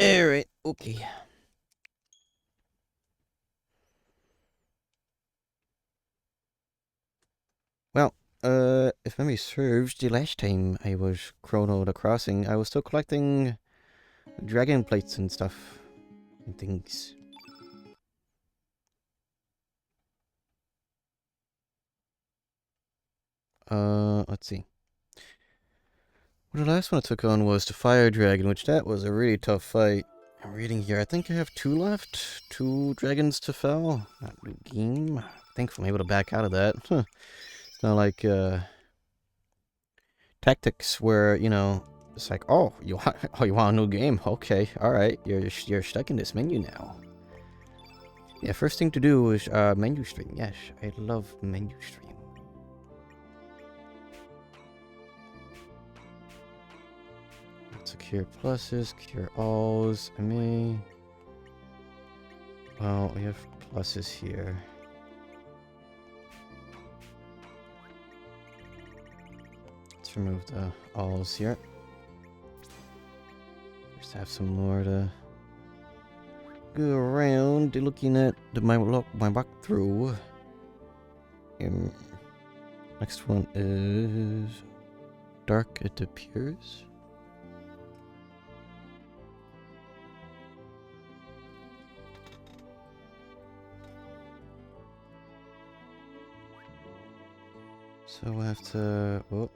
Alright, okay. Well, if memory serves, the last time I was Chrono the Crossing, I was still collecting dragon plates and stuff. And things. Let's see. Well, the last one I took on was the Fire Dragon, which that was a really tough fight. I'm reading here, I think I have 2 left. 2 dragons to fell. Not new game. Thankfully I'm able to back out of that. It's not like, tactics where, you know, it's like, oh, you want a new game? Okay, alright, you're stuck in this menu now. Yeah, first thing to do is, menu stream. Yes, I love menu stream. So cure pluses, cure alls, MA. Well, we have pluses here. Let's remove the alls here. Just have some more to go around looking at my walkthrough. Next one is dark, it appears. So I have to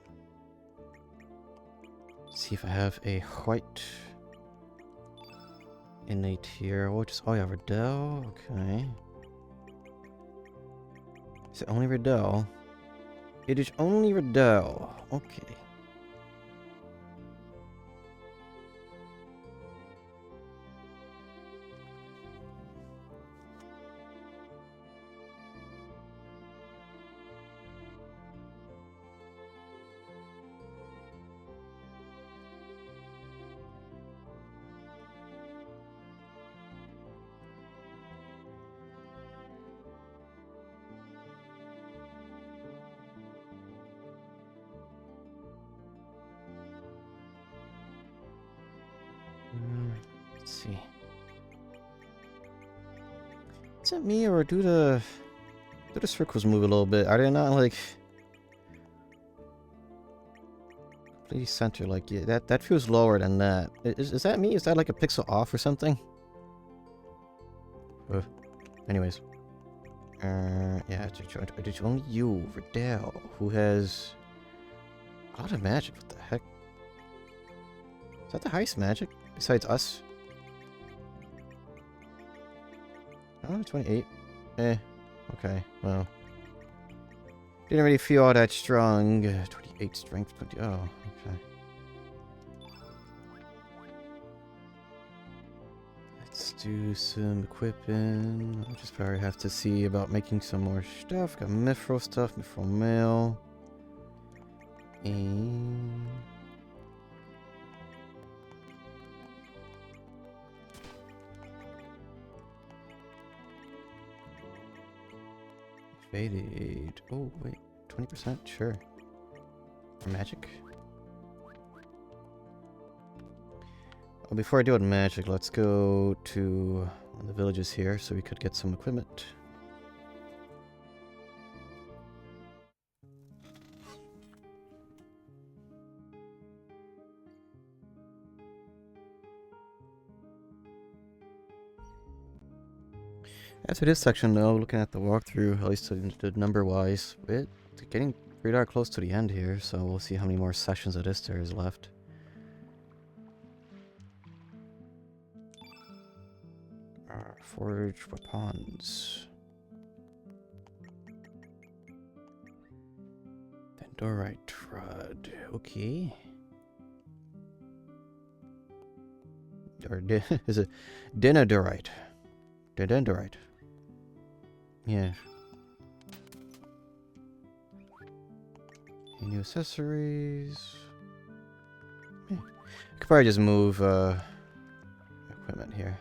see if I have a white innate here. Oh, just yeah, Riddell. Okay. Is it only Riddell? It is only Riddell. Okay. Let's see. Is it me or do the circles move a little bit? Are they not like completely center? Like yeah, that feels lower than that. Is that me? Is that like a pixel off or something? Anyways, yeah, it's only you, Riddell, who has a lot of magic. What the heck? Is that the highest magic besides us? Oh, 28. Okay, well. Didn't really feel all that strong. 28 strength, 20. Oh, okay. Let's do some equipping. I'll just probably have to see about making some more stuff. Got Mithril stuff, Mithril mail. And faded. Oh, wait. 20%? Sure. For magic? Well, before I do it in magic, let's go to one of the villages here so we could get some equipment. After this section, though, looking at the walkthrough, at least the number-wise, it's getting pretty darn close to the end here, so we'll see how many more sessions of this there is left. Forge weapons. Dendrite rod. Okay. Or is it Dendrite? Dendrite. Yeah. Any new accessories? Yeah. I could probably just move equipment here.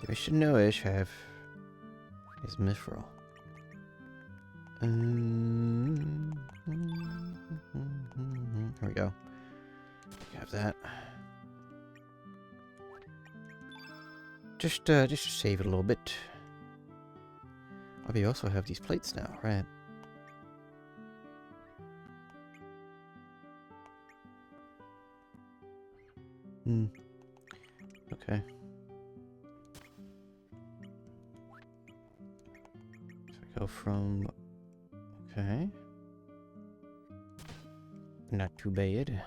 I should know I should have is Mithril. There we go. Have that. Just save it a little bit. Oh, we also have these plates now, right? Okay. So we go from... Okay. Not too bad.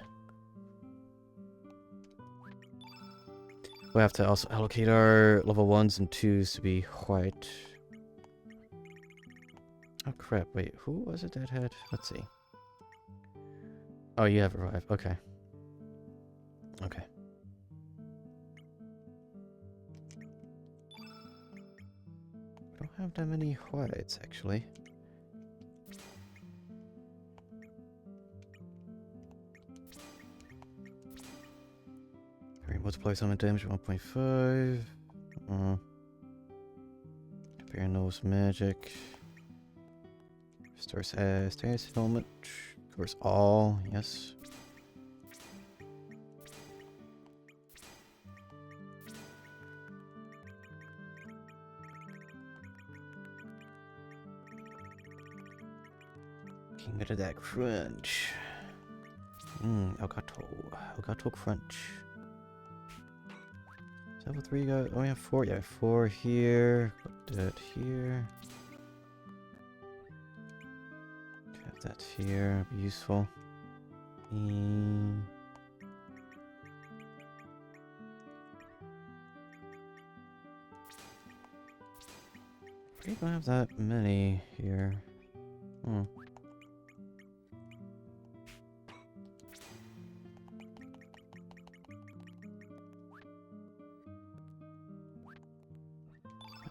We'll have to also allocate our level 1s and 2s to be white. Oh crap, wait, who was it that had... Let's see. Oh, you have arrived. Okay. Okay. We don't have that many whites, actually. Multiply summon damage 1.5. Compare nose magic. Restores status element. Of course, all. Yes. King of that crunch. Elgato crunch. Level 3 got... Oh, we have 4. Yeah, 4 here. Put that here. Have that here. Be useful. We don't have that many here.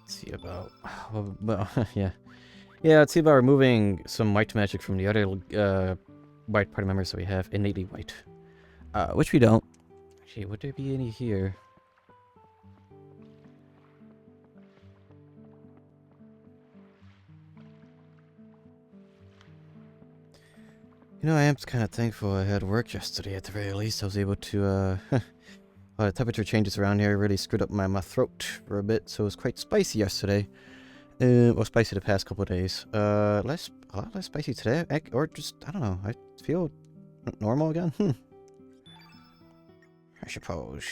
See about... Well, yeah. Yeah, let's see about removing some white magic from the other white party members that we have. Innately white. Which we don't. Actually, would there be any here? You know, I am kind of thankful I had work yesterday at the very least. I was able to, the temperature changes around here really screwed up my throat for a bit, so it was quite spicy yesterday. Well, spicy the past couple of days. A lot less spicy today, or just, I don't know, I feel normal again. I suppose.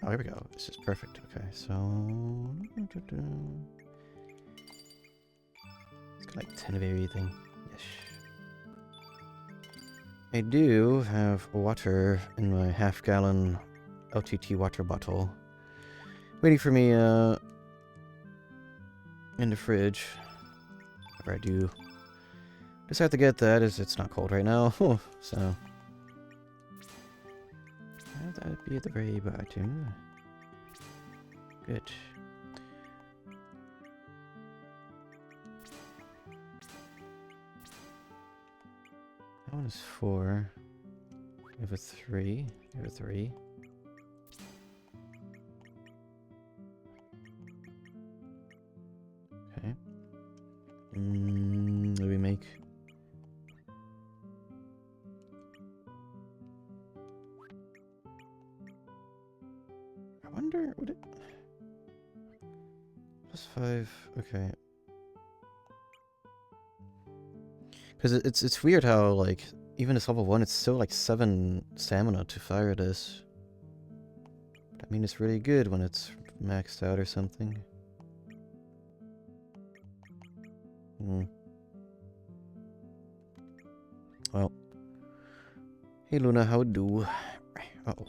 Oh, here we go. This is perfect. Okay, so... It's got like 10 of everything. Yes. I do have water in my half-gallon LTT water bottle waiting for me in the fridge. Whenever I do decide to get that, as it's not cold right now, so that'd be at the very bottom. Good. That one is 4. We have a 3. We have a 3. Okay. What do we make? I wonder, would it... +5, okay. Because it's weird how, like, even this level 1, it's still like 7 stamina to fire this. But, I mean, it's really good when it's maxed out or something. Well. Hey Luna, how do? Uh-oh.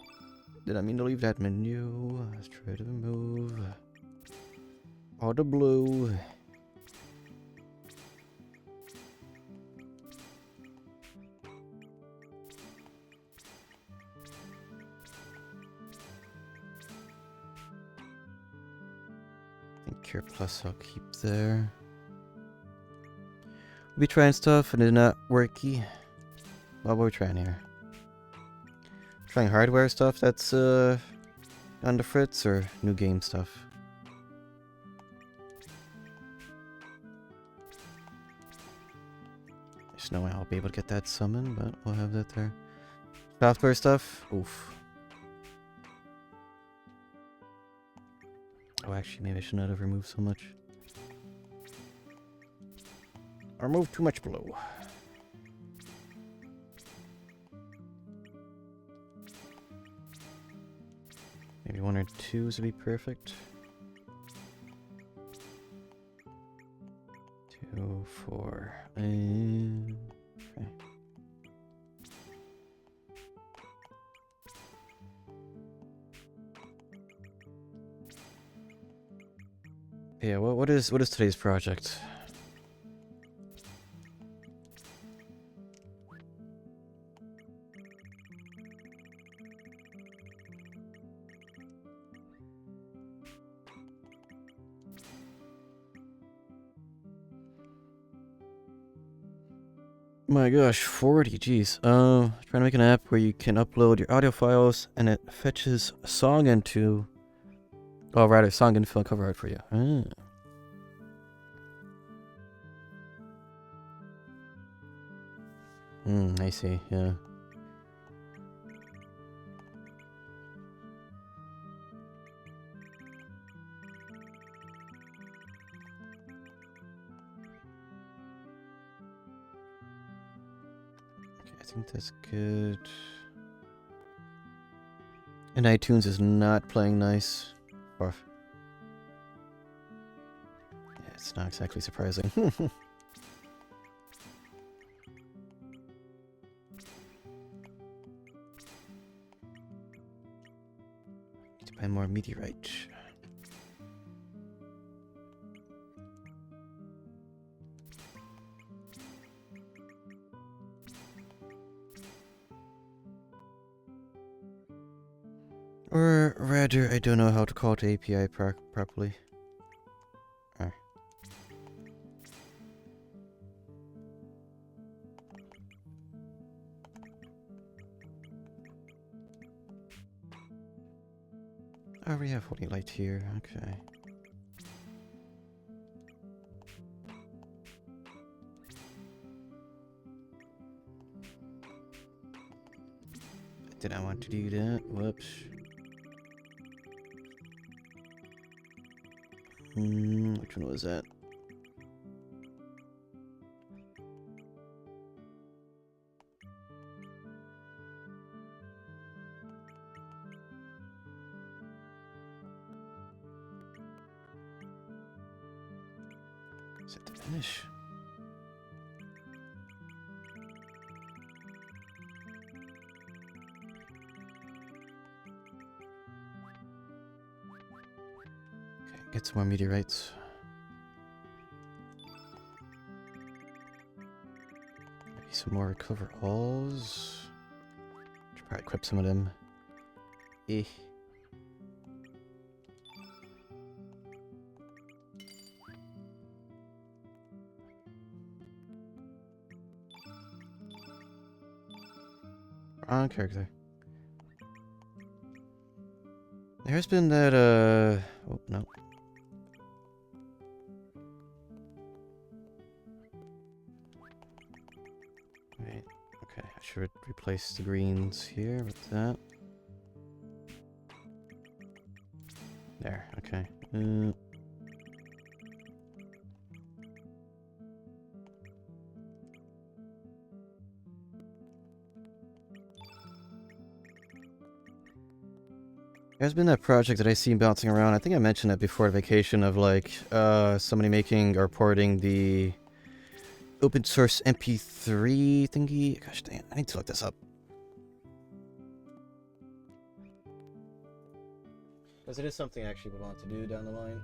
Did I mean to leave that menu? Let's try to remove all the blue. Cure Plus I'll keep there. We'll be trying stuff and it's not worky. What were we trying here? Trying hardware stuff that's on the fritz or new game stuff? There's no way I'll be able to get that summoned, but we'll have that there. Software stuff? Oof. Oh, actually, maybe I should not have removed so much. I removed too much blue. Maybe 1 or 2 would be perfect. 2, 4, and... okay. Yeah, what is today's project? My gosh, 40, jeez. Trying to make an app where you can upload your audio files and it fetches a song into... oh, rather, song and film cover art for you. Ah. I see, yeah. Okay, I think that's good. And iTunes is not playing nice. Or... yeah, it's not exactly surprising. Need to buy more meteorite. Or rather, I don't know how to call the API properly. Oh, we have holding light here, okay. I did not want to do that, whoops. Which one was that? Is it the finish? Okay, get some more meteorites. Maybe some more recover alls. Should probably equip some of them. Eh. Wrong character. There's been that, oh, no. Wait, okay, I should replace the greens here with that. There, okay. There's been that project that I seen bouncing around. I think I mentioned that before the vacation of like somebody making or porting the open source MP3 thingy. Gosh dang it, I need to look this up. Because it is something I actually would want to do down the line.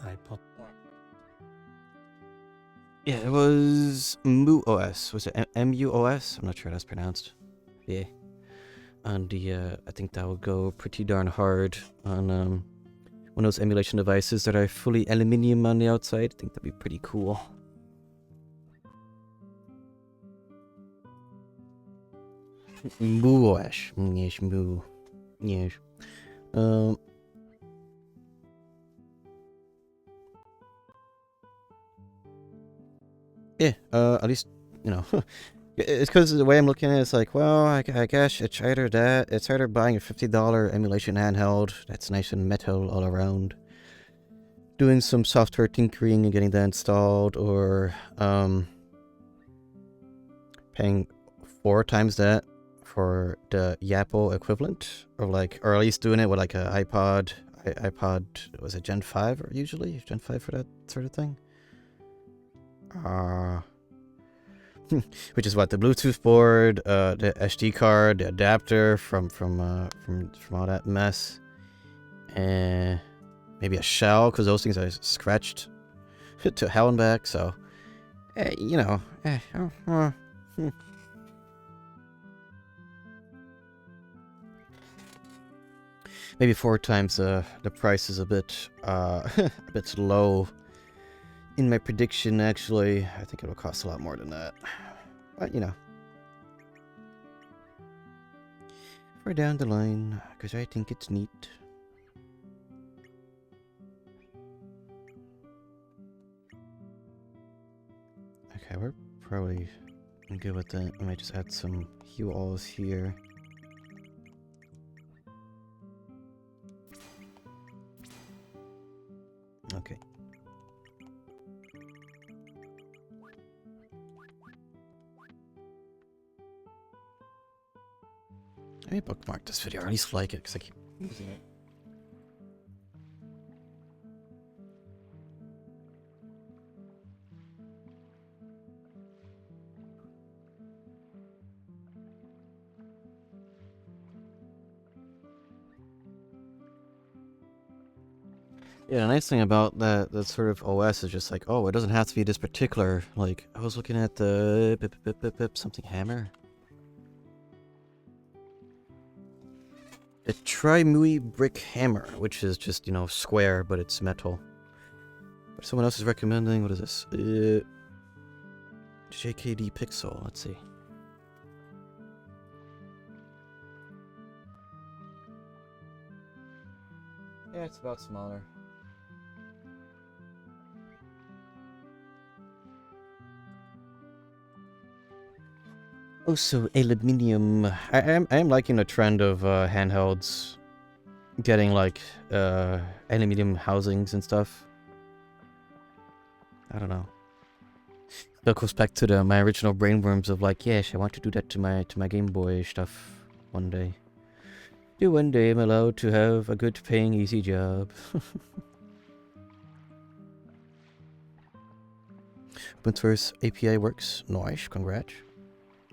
iPod. Yeah, it was MuOS. Was it MuOS? I'm not sure how that's pronounced. Yeah. And the I think that would go pretty darn hard on one of those emulation devices that are fully aluminium on the outside. I think that'd be pretty cool. Mooish. Yes, moo. Yes. Yeah, at least, you know, it's because the way I'm looking at it, it's like, well, I guess it's either that, it's either buying a $50 emulation handheld that's nice and metal all around, doing some software tinkering and getting that installed, or paying 4 times that for the Yappo equivalent, or at least doing it with like a iPod, was it Gen 5 or usually? Gen 5 for that sort of thing? Which is what, the Bluetooth board, the SD card, the adapter from all that mess, and maybe a shell, because those things are scratched to hell and back. So, you know, maybe 4 times the price is a bit a bit low. In my prediction, actually, I think it'll cost a lot more than that. But, you know. For down the line, because I think it's neat. Okay, we're probably good with that. I might just add some hue alls here. Okay. Let me bookmark this video, or at least like it, because I keep using it. Yeah, the nice thing about that sort of OS is just like, oh, it doesn't have to be this particular, like, I was looking at the something hammer. The Trimui brick hammer, which is just, you know, square, but it's metal. But someone else is recommending, what is this? JKD Pixel, let's see. Yeah, it's about smaller. Also, aluminium. I am liking the trend of handhelds getting like aluminium housings and stuff. I don't know. That goes back to my original brainworms of like, yes, I want to do that to my Game Boy stuff one day. Do one day I'm allowed to have a good paying easy job. Open source API works. Nice, congrats.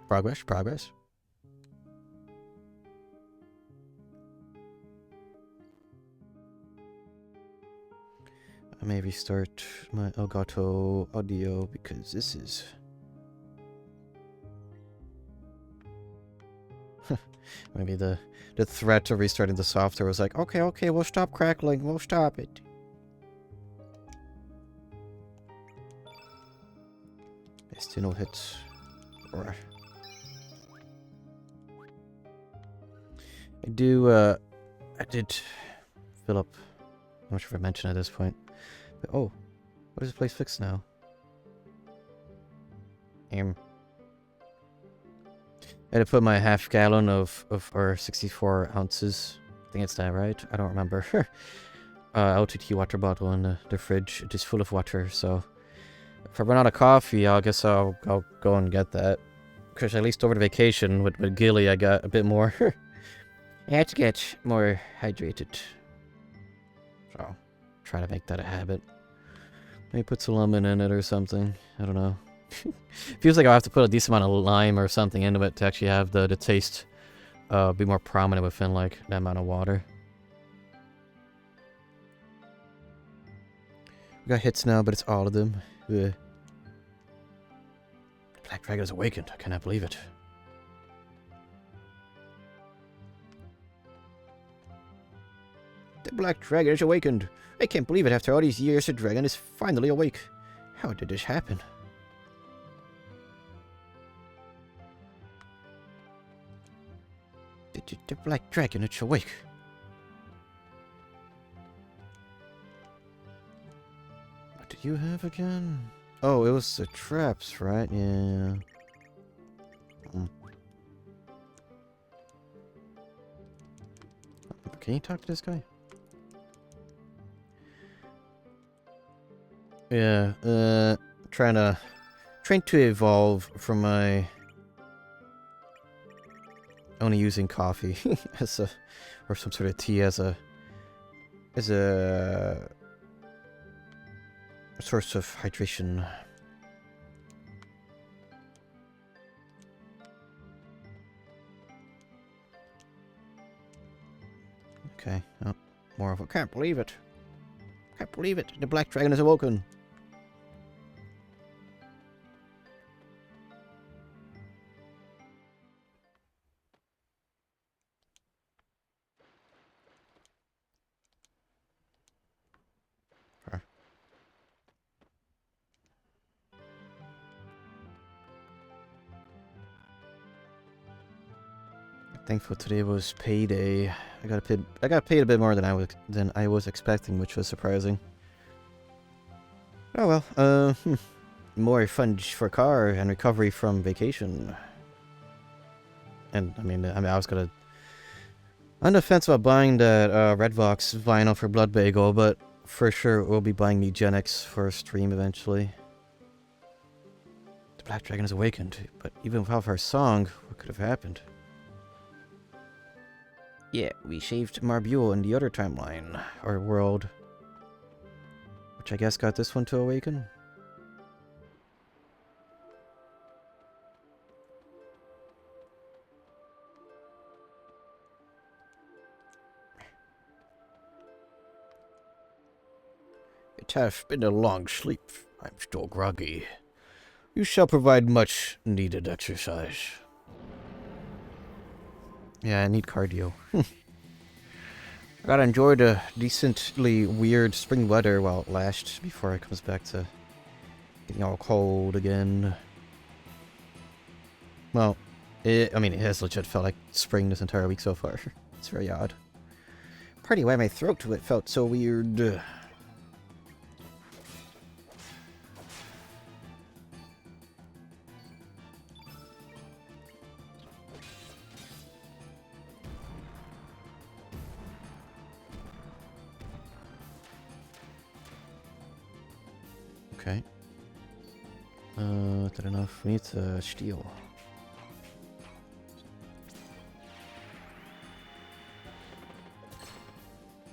Progress. I may restart my Elgato audio because this is... Maybe the threat of restarting the software was like, okay, we'll stop crackling, we'll stop it. Still no hits. Or... I did fill up... I'm not sure if I mentioned at this point. But, oh, what is this place fixed now? I had to put my half gallon of or 64 ounces. I think it's that, right? I don't remember. LTT water bottle in the fridge. It is full of water, so... If I run out of coffee, I guess I'll go and get that. Because at least over the vacation with Gilly, I got a bit more... I had to get more hydrated. So, try to make that a habit. Maybe put some lemon in it or something. I don't know. Feels like I'll have to put a decent amount of lime or something into it to actually have the taste be more prominent within, like, that amount of water. We got hits now, but it's all of them. Ugh. Black Dragon has awakened. I cannot believe it. The black dragon is awakened. I can't believe it. After all these years, the dragon is finally awake. How did this happen? The black dragon is awake. What did you have again? Oh, it was the traps, right? Yeah. Can you talk to this guy? Yeah, trying to evolve from my only using coffee as a, or some sort of tea as a source of hydration. Okay, oh, more of a can't believe it. Can't believe it. The black dragon is awoken. Thankful today was payday. I got paid a bit more than I was expecting, which was surprising. Oh well, more funds for car and recovery from vacation. And I mean, I was gonna on the fence about buying that Redvox vinyl for Blood Bagel, but for sure we'll be buying Eugenics for a stream eventually. The Black Dragon is awakened, but even without our song, what could have happened? Yeah, we saved Marbule in the other timeline, or world. Which I guess got this one to awaken? It has been a long sleep. I'm still groggy. You shall provide much needed exercise. Yeah, I need cardio. I gotta enjoy the decently weird spring weather while it lasts before it comes back to getting all cold again. Well, I mean, it has legit felt like spring this entire week so far. It's very odd. Partly why my throat to it felt so weird. Okay. That enough? We need to steal.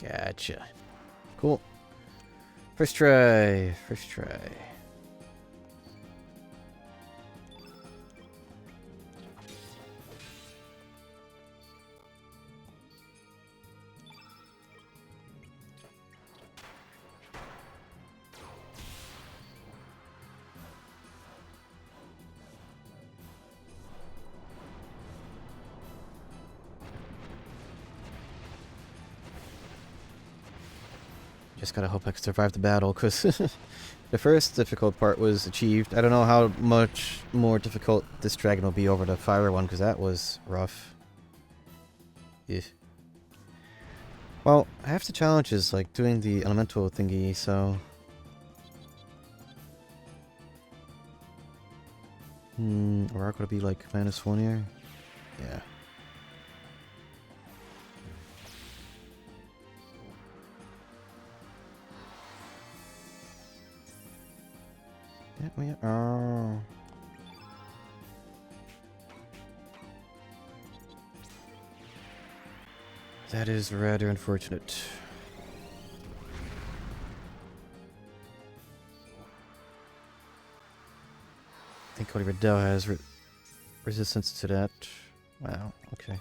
Gotcha. Cool. First try. First try. Just gotta hope I can survive the battle, because the first difficult part was achieved. I don't know how much more difficult this dragon will be over the fire one, because that was rough. Yeah. Well, half the challenge is like doing the elemental thingy, so... We're gonna be like -1 here? Yeah. We are. That is rather unfortunate. I think Cody Riddell has resistance to that. Wow, okay.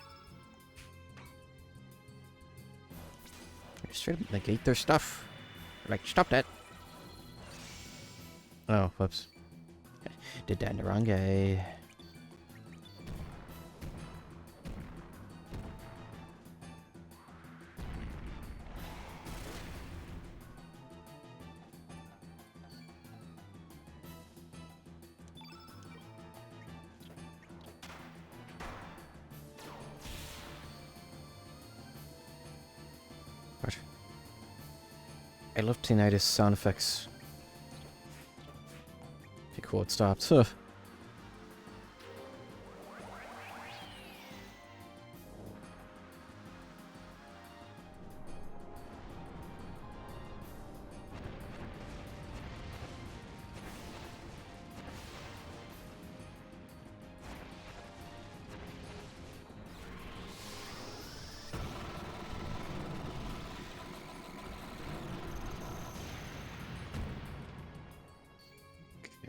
You're straight up negate their stuff. Like, stop that. Oh, whoops. Did that in the wrong way. What? I love tinnitus sound effects. Okay, cool, it stopped. Huh.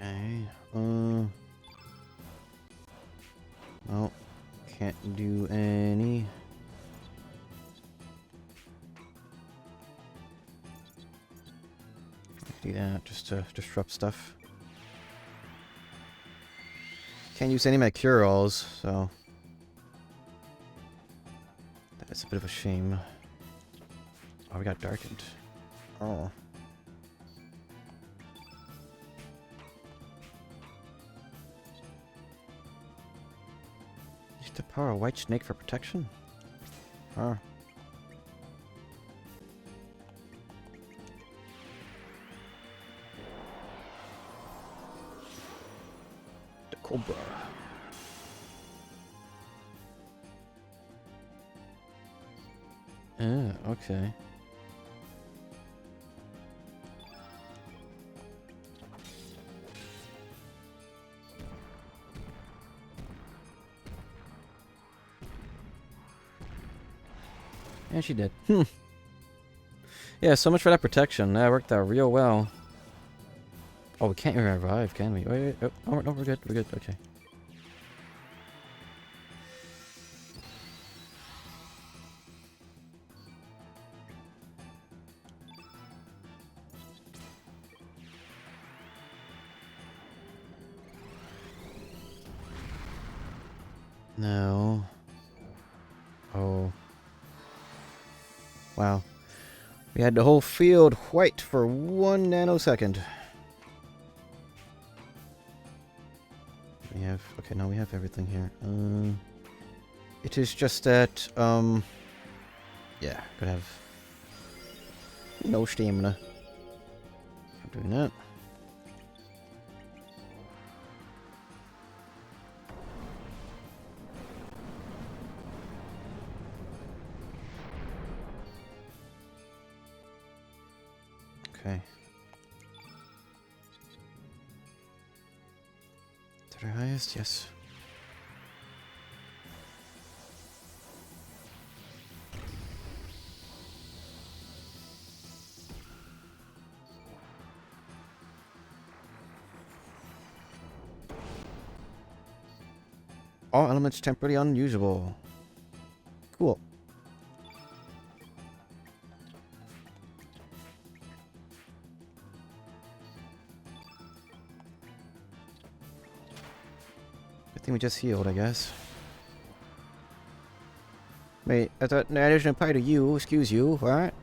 Okay, well, can't do any. Do that just to disrupt stuff. Can't use any of my cure-alls, so that's a bit of a shame. Oh, we got darkened. Oh. Use the power of white snake for protection? Huh. The Cobra. Okay. Yeah, she did. Yeah, so much for that protection. That worked out real well. Oh, we can't even revive, can we? Wait. Oh, no, we're good. We're good. Okay. No. Oh. Wow. We had the whole field white for 1 nanosecond. We have... Okay, now we have everything here. It is just that, yeah, could have no stamina. I'm doing that. Okay. To the highest, yes. All elements temporarily unusable. Cool. Good thing we just healed, I guess. Wait, I thought that doesn't apply to you. Excuse you, what?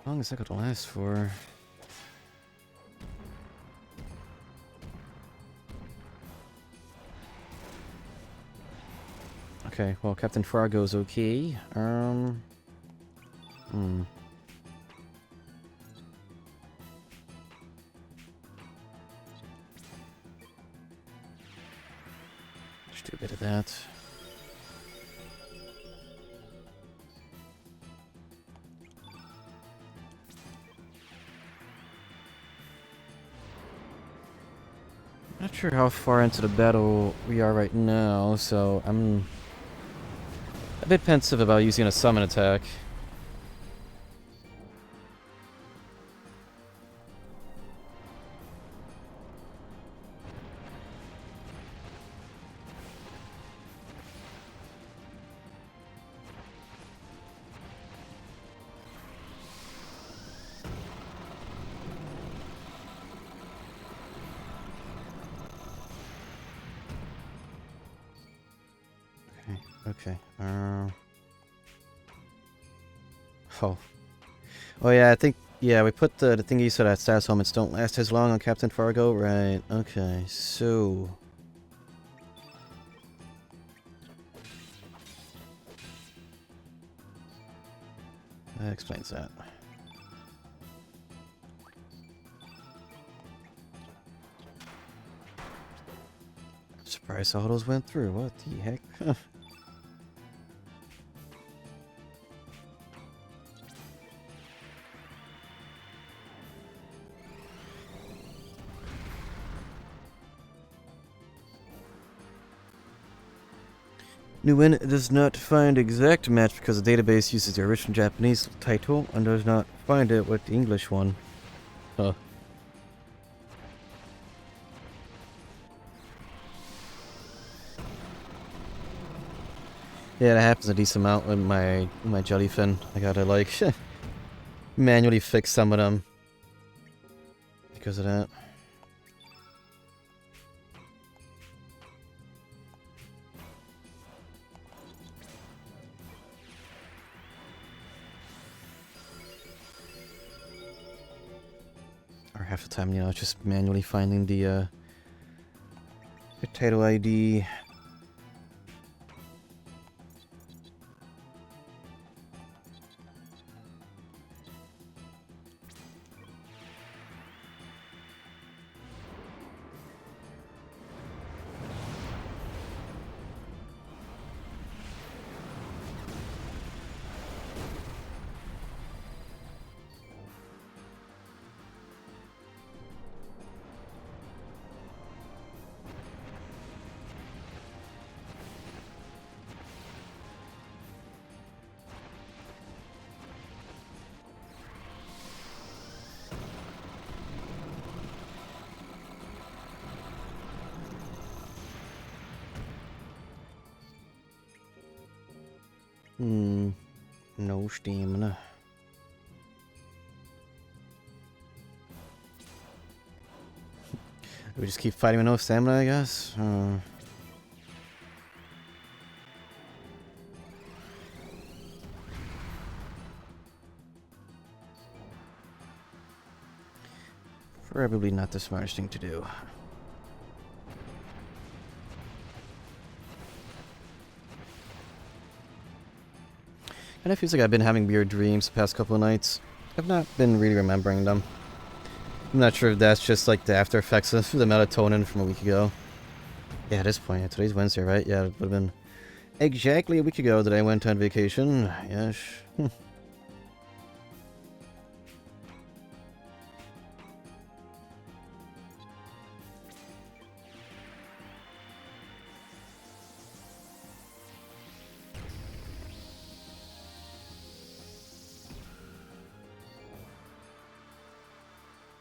How long is that going to last for? Okay, well, Captain Fargo's okay. Just do a bit of that. Not sure how far into the battle we are right now, so I'm a bit pensive about using a summon attack. Okay. Oh. Oh yeah, I think, yeah, we put the thingy so that status moments don't last as long on Captain Fargo, right? Okay, so... that explains that. Surprised all those went through, what the heck? Nguyen does not find exact match because the database uses the original Japanese title and does not find it with the English one. Huh. Yeah, that happens a decent amount with my jellyfin. I gotta like manually fix some of them because of that. Or half the time, you know, just manually finding the title ID. No stamina. We just keep fighting with no stamina, I guess? Probably not the smartest thing to do. And it feels like I've been having weird dreams the past couple of nights. I've not been really remembering them. I'm not sure if that's just like the after effects of the melatonin from a week ago. Yeah, at this point, yeah, today's Wednesday, right? Yeah, it would have been exactly a week ago that I went on vacation. Yes.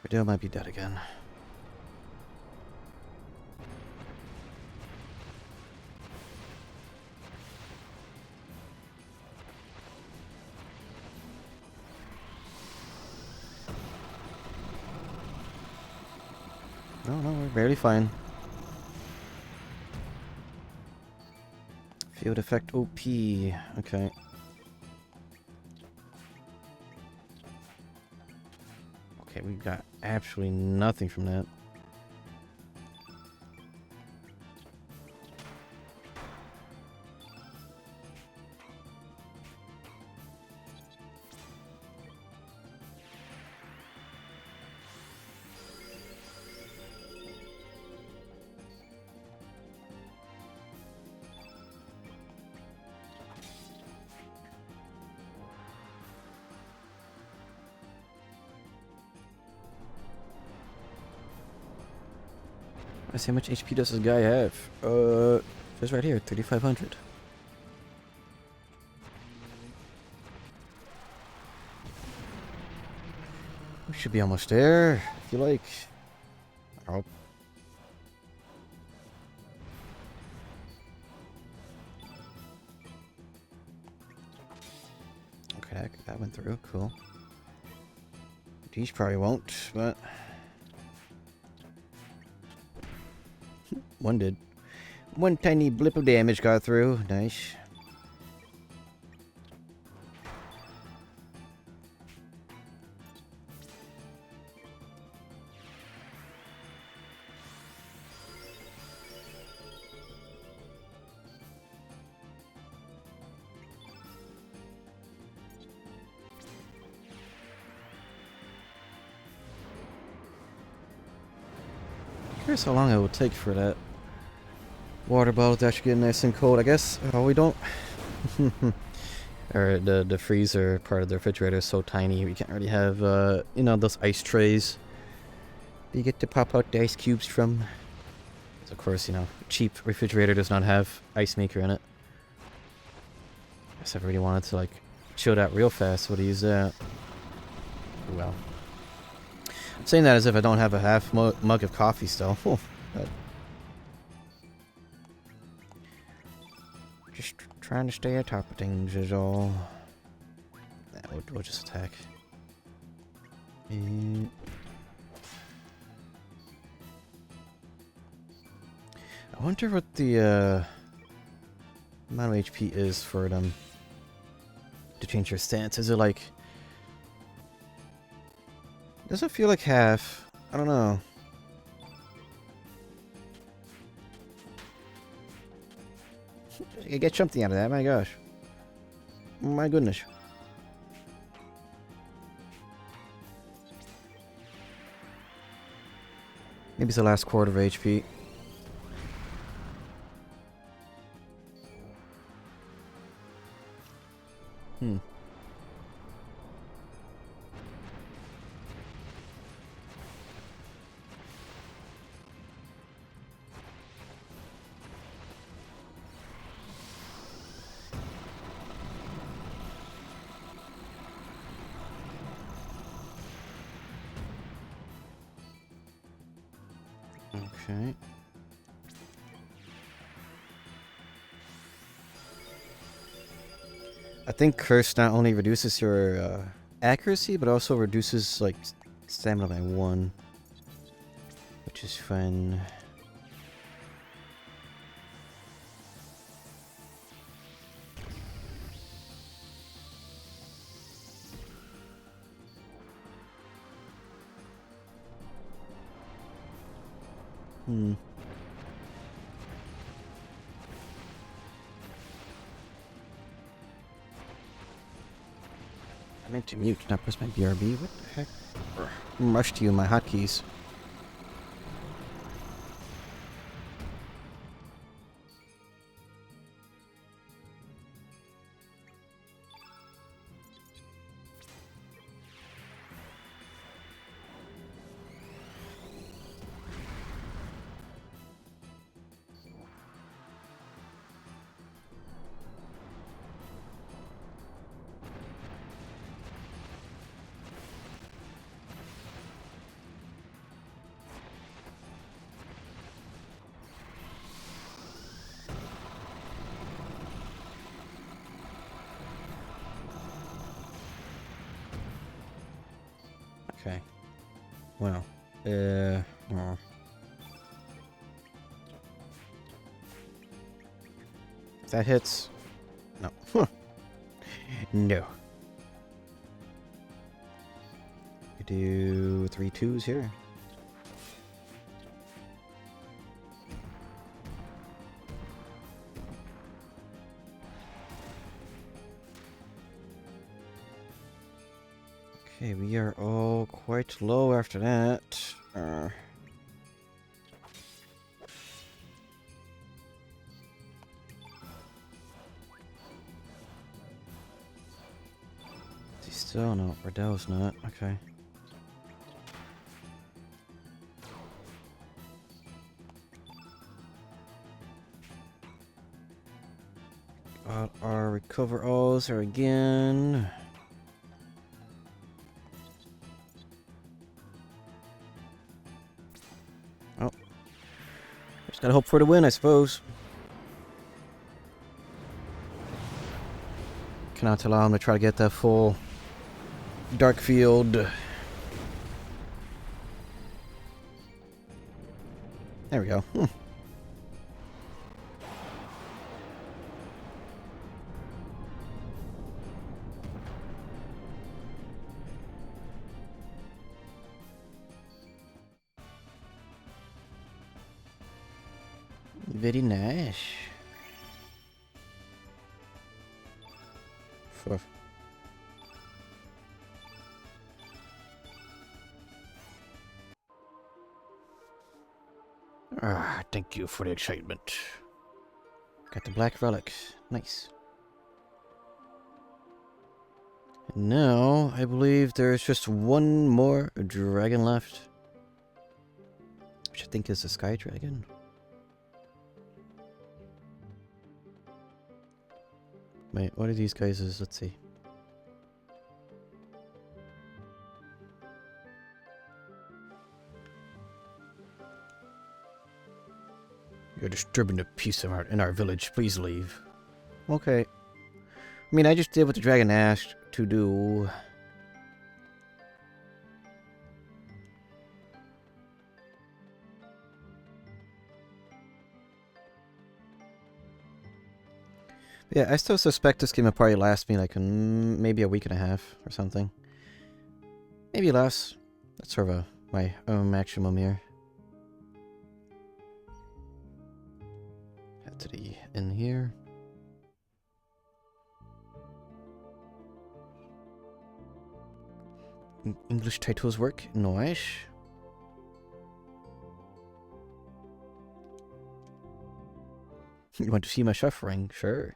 Vidal might be dead again. No, we're barely fine. Field effect OP. Okay. Okay, we got absolutely nothing from that. Let's see how much HP does this guy have. Just right here, 3,500. We should be almost there, if you like. Oh. Okay, that went through, cool. These probably won't, but... one did. One tiny blip of damage got through. Nice. Curious how long it will take for that water bottle to actually get nice and cold. I guess we don't. Or the freezer part of the refrigerator is so tiny we can't really have you know, those ice trays you get to pop out the ice cubes from. So of course, you know, cheap refrigerator does not have ice maker in it. Guess I really wanted to like chill that real fast. Would use that? Well, I'm saying that as if I don't have a half mug of coffee still. Just trying to stay on top of things is all. Nah, we'll just attack. And I wonder what the amount of HP is for them to change your stance. Is it like... Does it feel like half? I don't know. You get something out of that, my gosh. My goodness. Maybe it's the last quarter of HP. Okay. I think Curse not only reduces your accuracy, but also reduces like stamina by 1, which is fun. I meant to mute, not press my BRB. What the heck? Rushed you in my hotkeys. Okay. Well, oh. If that hits, no. No. We do 3 2s here. Okay, we are all quite low after that. Is he still? No, Riddell's not. Okay. Got our recover alls here again. Oh. Just gotta hope for the win, I suppose. Cannot allow him to try to get that full dark field. There we go. Very nice. Fuck. Ah, thank you for the excitement. Got the black relic. Nice. And now, I believe there's just one more dragon left. Which I think is the sky dragon. Wait, what are these guys? Let's see. You're disturbing the peace in our village. Please leave. Okay. I mean, I just did what the dragon asked to do. Yeah, I still suspect this game will probably last me like maybe a week and a half or something. Maybe less. That's sort of my maximum here. Head to the inn here. English titles work? Nice. You want to see my suffering? Sure.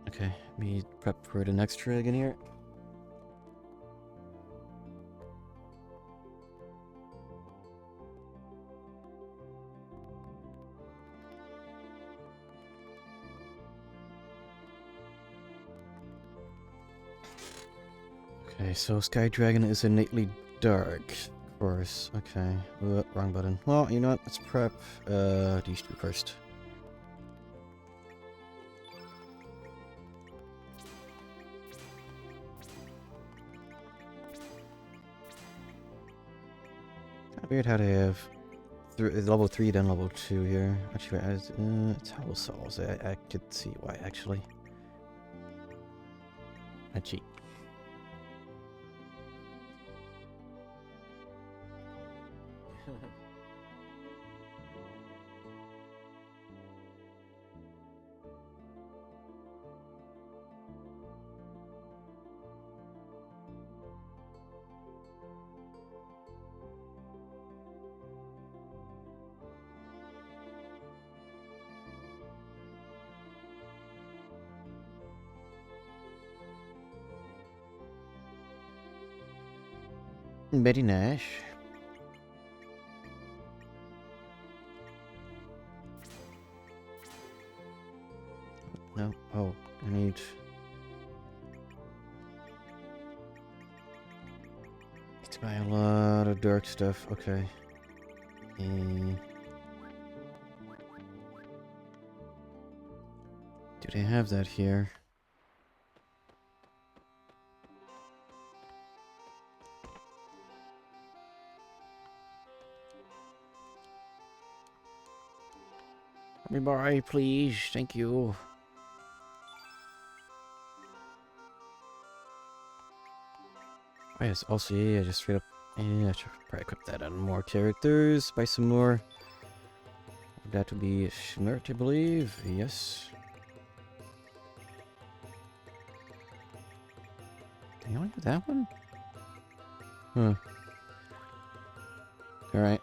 Okay, let me prep for the next dragon here. Okay, so Sky Dragon is innately dark, of course. Okay, wrong button. Well, you know what? Let's prep these two first. Weird how they have level 3 then level 2 here. Actually, it's Hollow Souls. I could see why, actually. I cheat. Very nice. No. Oh, I need. Need to buy a lot of dark stuff. Okay. Do they have that here? Let me buy, please. Thank you. Oh, yes. Also, yeah, just straight up. Yeah, I should probably equip that on more characters. Buy some more. That would be smart, I believe. Yes. Can you only do that one? Huh. Alright.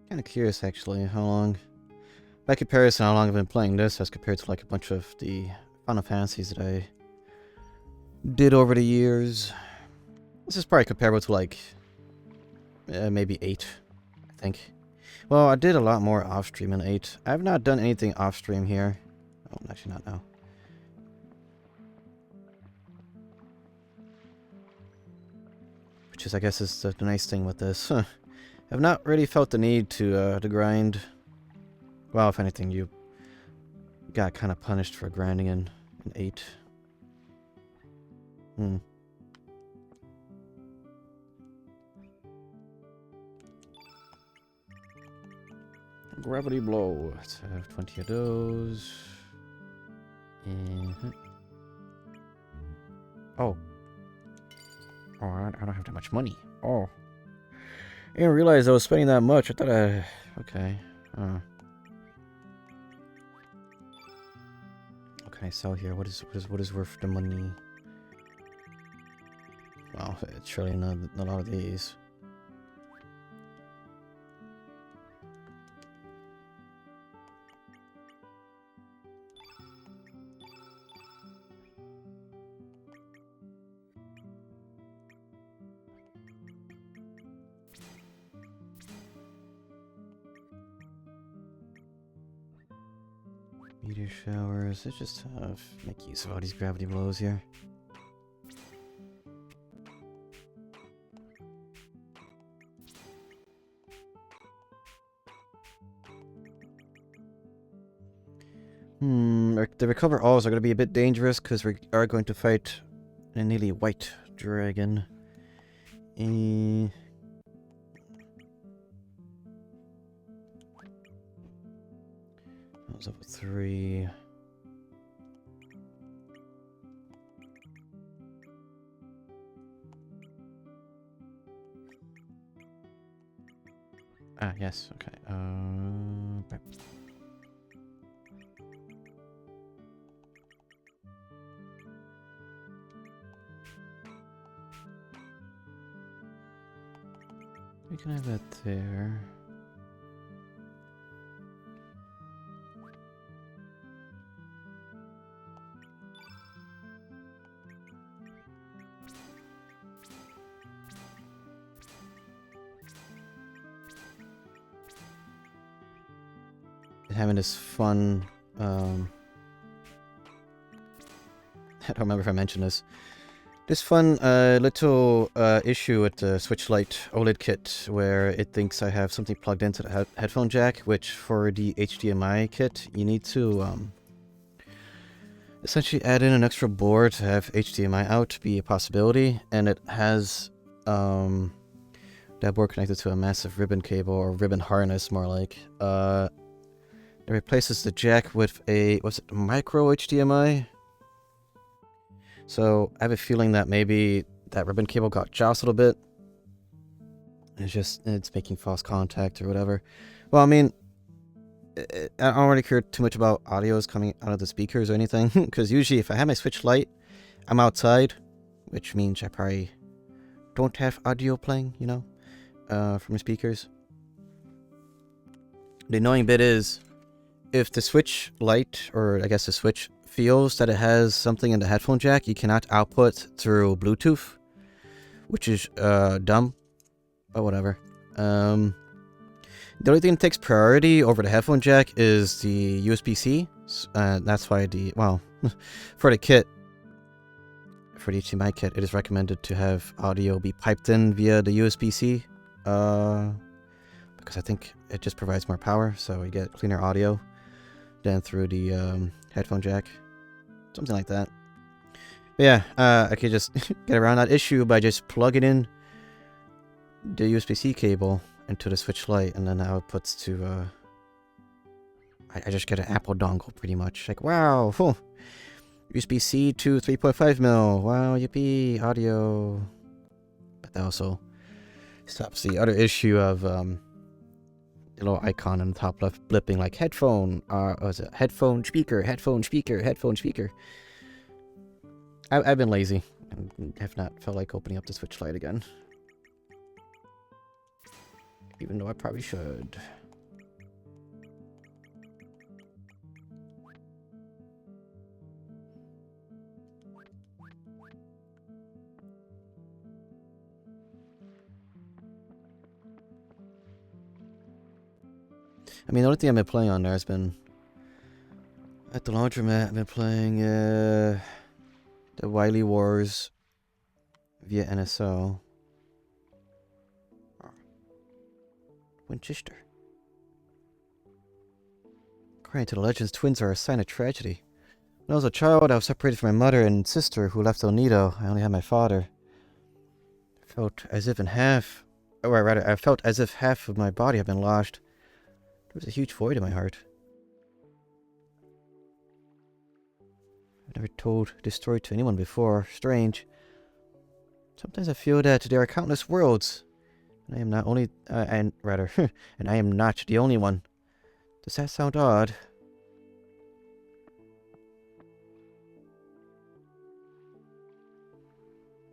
Kind of curious, actually, how long, by comparison, how long I've been playing this as compared to like a bunch of the Final Fantasies that I did over the years. This is probably comparable to like maybe 8, I think. Well, I did a lot more off-stream in 8. I have not done anything off-stream here. Oh, actually not now. which is, I guess, is the nice thing with this. I've not really felt the need to grind. Well, if anything, you got kind of punished for grinding in 8. Gravity blow. Let's have 20 of those. Oh. Oh, I don't have that much money. Oh. I didn't realize I was spending that much. I thought I... Okay. What can I sell here? What is worth the money? Well, it's surely not a lot of these. Meteor showers. Let's just make use of all these gravity blows here. The recover alls are going to be a bit dangerous because we are going to fight a nearly white dragon. That was level 3. Ah, yes, okay. Right. We can have that there. Having this fun, I don't remember if I mentioned this. This fun little issue with the Switch Lite OLED kit where it thinks I have something plugged into the headphone jack, which for the HDMI kit, you need to essentially add in an extra board to have HDMI out be a possibility, and it has that board connected to a massive ribbon cable, or ribbon harness more like. It replaces the jack with a, what's it, micro HDMI? So I have a feeling that maybe that ribbon cable got jostled a bit. It's making false contact or whatever. Well, I mean, I don't really care too much about audios coming out of the speakers or anything. Because usually if I have my Switch Lite, I'm outside. Which means I probably don't have audio playing, you know, from the speakers. The annoying bit is, if the Switch Lite, or I guess the Switch, feels that it has something in the headphone jack, you cannot output through Bluetooth, which is dumb, but whatever. The only thing that takes priority over the headphone jack is the USB-C. That's why for the kit, for the HDMI kit, it is recommended to have audio be piped in via the USB-C, because I think it just provides more power, so you get cleaner audio than through the headphone jack. Something like that. But yeah, I could just get around that issue by just plugging in the USB-C cable into the Switch Lite, and then that outputs to, I just get an Apple dongle pretty much. Like, wow, USB-C to 3.5mm, wow, yippee, audio. But that also stops the other issue of, the little icon in the top left blipping like headphone, was it headphone speaker, headphone speaker, headphone speaker. I've been lazy and have not felt like opening up the Switch Lite again. Even though I probably should. I mean, the only thing I've been playing on there has been, at the laundromat, I've been playing the Wily Wars via NSO. Winchester. According to the legends, twins are a sign of tragedy. When I was a child, I was separated from my mother and sister who left El Nido. I only had my father. I felt as if I felt as if half of my body had been lost. There was a huge void in my heart. I've never told this story to anyone before. Strange. Sometimes I feel that there are countless worlds, and I am not only, and I am not the only one. Does that sound odd?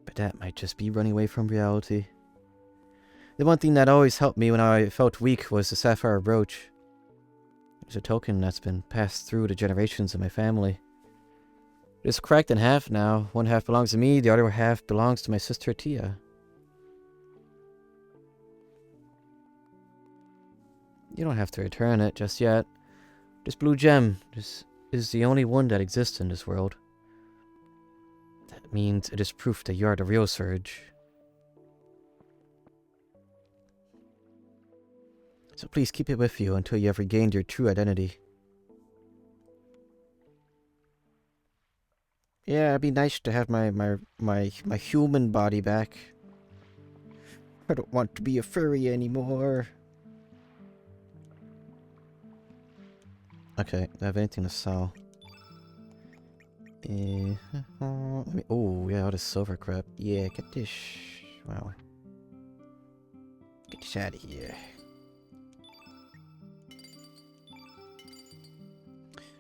But that might just be running away from reality. The one thing that always helped me when I felt weak was the sapphire brooch. It's a token that's been passed through the generations of my family. It's cracked in half now. One half belongs to me, the other half belongs to my sister Tia. You don't have to return it just yet. This blue gem is the only one that exists in this world. That means it is proof that you are the real Surge. So please keep it with you until you have regained your true identity. Yeah, it'd be nice to have my human body back. I don't want to be a furry anymore. Okay, do I have anything to sell? Oh, yeah, all this silver crap. Yeah, get this. Wow. Get this out of here.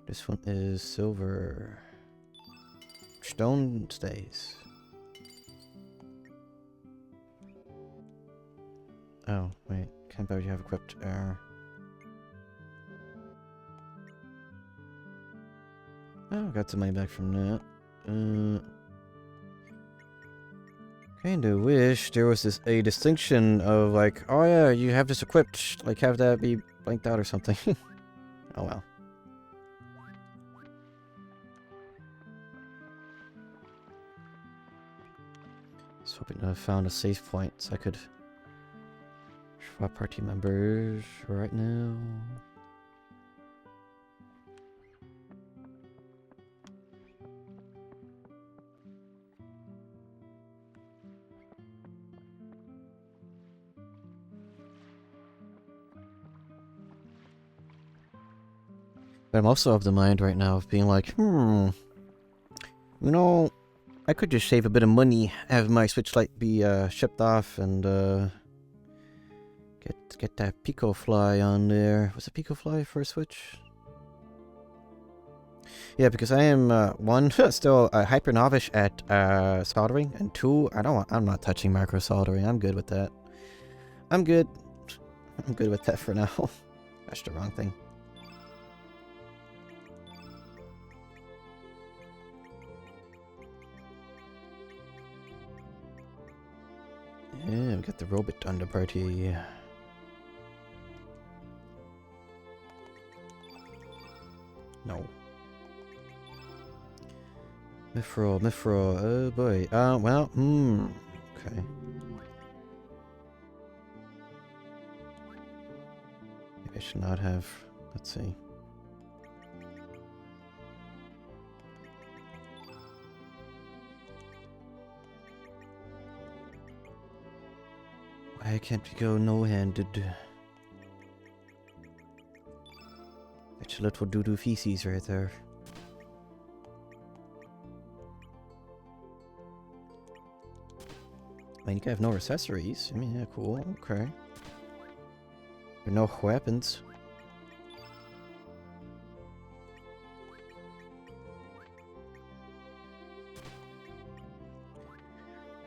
This one is silver. Stone stays. Oh, wait. Can't believe you have equipped. Oh, got some money back from that. Kinda wish there was a distinction of like, oh yeah, you have this equipped. Like, have that be blanked out or something. Oh well. Just hoping I found a save point so I could swap party members right now. But I'm also of the mind right now of being like, you know, I could just save a bit of money, have my Switch Lite be shipped off, and get that Pico Fly on there. Was it Pico Fly for a Switch? Yeah, because I am one still hyper novice at soldering, and two, I'm not touching micro soldering. I'm good with that. I'm good with that for now. That's the wrong thing. Yeah, we got the robot on the party. No. Mifro, oh boy. Well, okay. Maybe I should not have, let's see. Why can't we go no-handed? That's a little doo-doo feces right there. I mean, you can have no accessories. I mean, yeah, cool. Okay. But no weapons.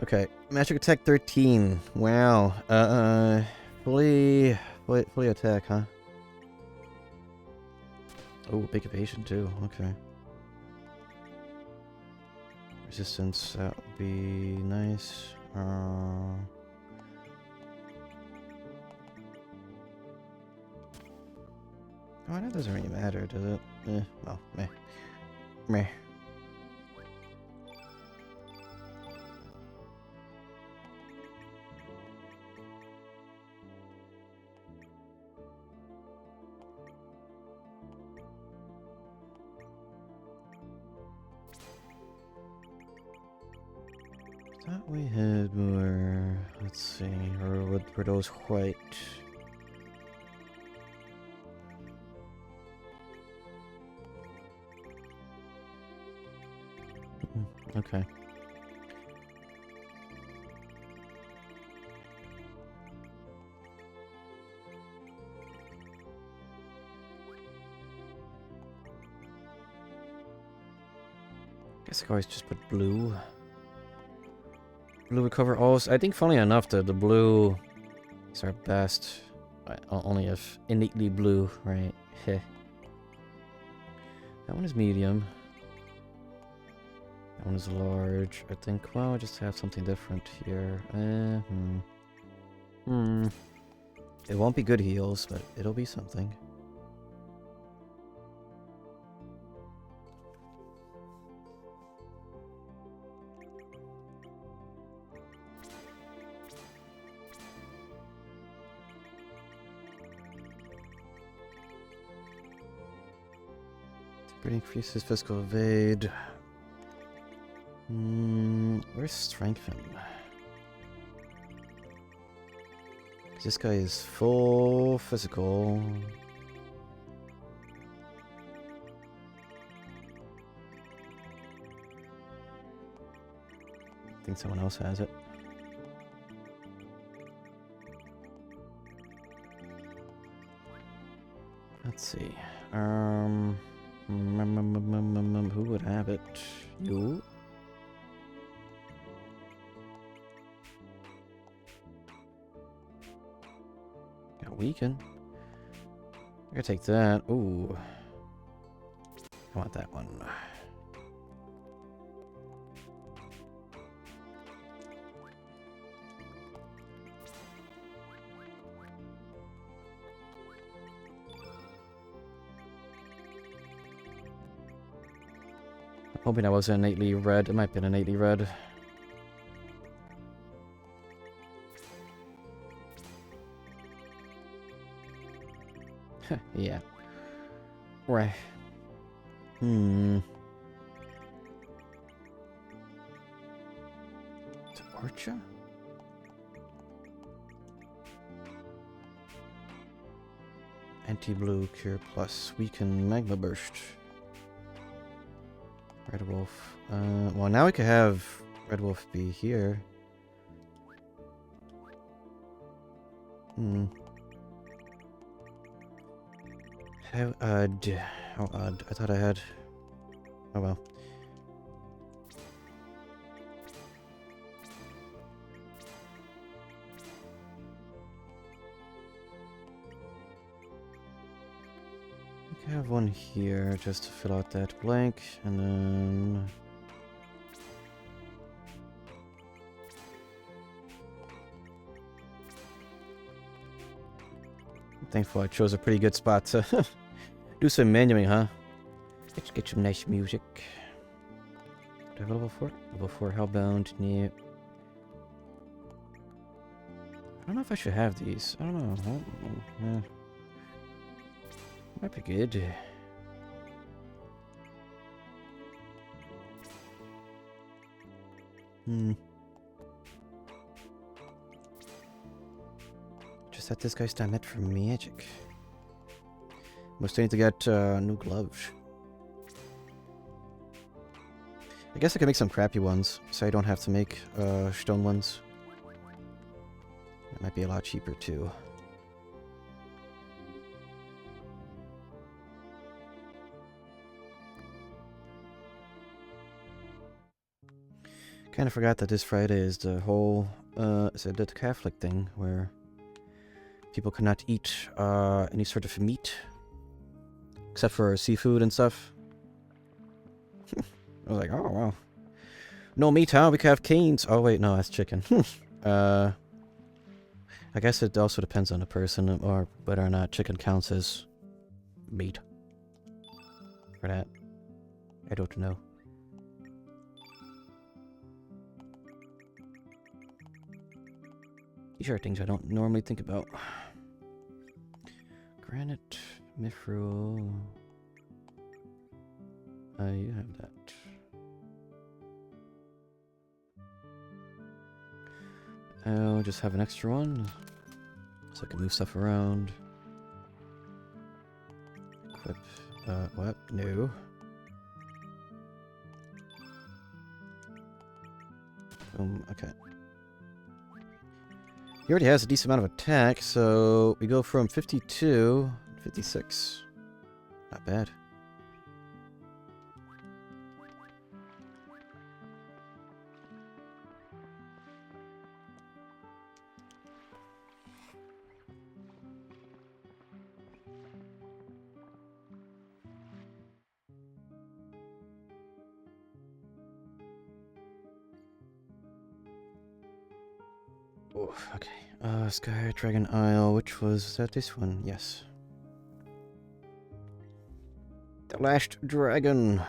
Okay, magic attack 13. Wow. Fully attack, huh? Oh, big evasion too. Okay. Resistance, that would be nice. Oh, that doesn't really matter, does it? Well, meh. Meh. thought we had more. Let's see, or were those white? Okay. Guess I could always just put blue. Blue would cover all. I think, funny enough, the blue is our best. Only if innately blue, right? Heh. That one is medium. That one is large. I think, well, I just have something different here. It won't be good heels, but it'll be something. Increases physical evade. Where's strengthen? This guy is full physical. I think someone else has it. Let's see. Who would have it? You? Got weaken. I gotta take that. Ooh. I want that one. Hoping I wasn't innately red. It might be an innately red. Yeah. Right. It's Orcha? Anti-blue cure plus weaken magma burst. Red Wolf. Well, now we could have Red Wolf be here. How odd. How odd. I thought I had... Oh well. I have one here just to fill out that blank, and then... I'm thankful I chose a pretty good spot to do some menuing, huh? Let's get some nice music. Do I have a level 4? Level 4 Hellbound, yeah. I don't know if I should have these. I don't know. Might be good. Just that this guy's not meant for magic. Must need to get new gloves. I guess I can make some crappy ones, so I don't have to make stone ones. It might be a lot cheaper too. Kind of forgot that this Friday is the whole the Catholic thing where people cannot eat any sort of meat except for seafood and stuff. I was like, oh wow, no meat, huh? We can have canes. Oh wait, no, that's chicken. I guess it also depends on the person or whether or not chicken counts as meat. For that, I don't know. These are things I don't normally think about. Granite, mithril. You have that. I'll just have an extra one. So I can move stuff around. Equip. What? No. Okay. He already has a decent amount of attack, so we go from 52 to 56. Not bad. Oh, okay. Sky Dragon Isle, which was that this one? Yes. The last dragon.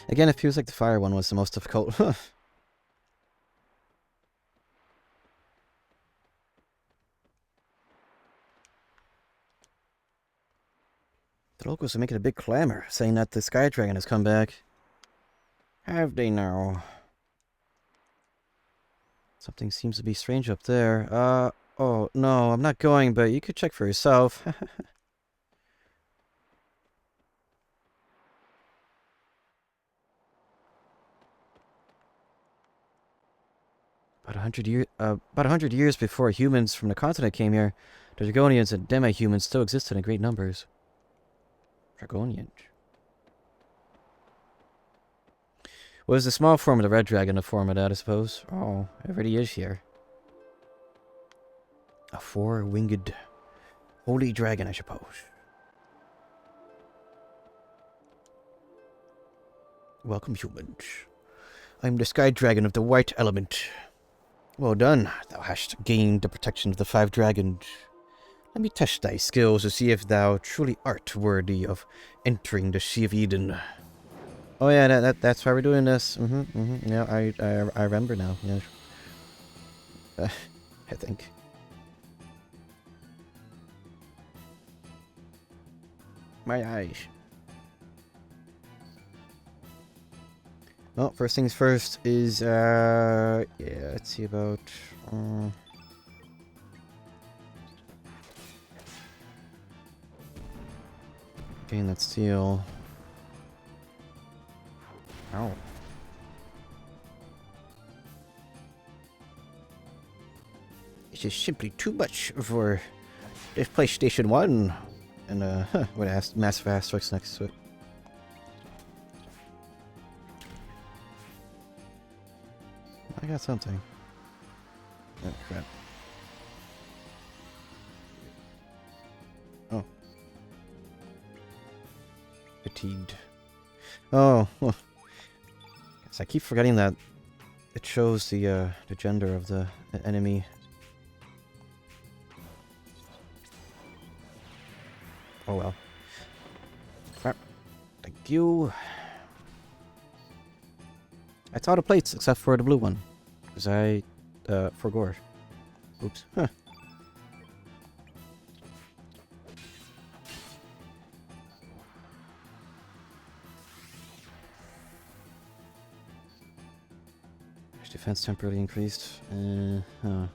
Again, it feels like the fire one was the most difficult. The locals are making a big clamor, saying that the Sky Dragon has come back. Have they now? Something seems to be strange up there. Oh, no, I'm not going, but you could check for yourself. About 100 years before humans from the continent came here, the Dragonians and demi-humans still existed in great numbers. Dragonians. Was the small form of the red dragon a form of that, I suppose? Oh, it already is here. A four-winged holy dragon, I suppose. Welcome, humans. I'm the Sky Dragon of the White Element. Well done. Thou hast gained the protection of the 5 dragons. Let me test thy skills to see if thou truly art worthy of entering the Sea of Eden. Oh yeah, that's why we're doing this. Yeah, I remember now. Yeah. I think. My eyes. Well, first things first is, yeah, let's see about, gain that steel. Ow. This is simply too much for this PlayStation 1. And, with a massive asterisk next to it. I got something. Oh, crap. Oh. Fatigued. Oh, well. Guess I keep forgetting that it shows the gender of the enemy. Oh well. Crap. Thank you. I saw the plates except for the blue one. Because I forgot. Oops. Huh. Defense temporarily increased. Huh.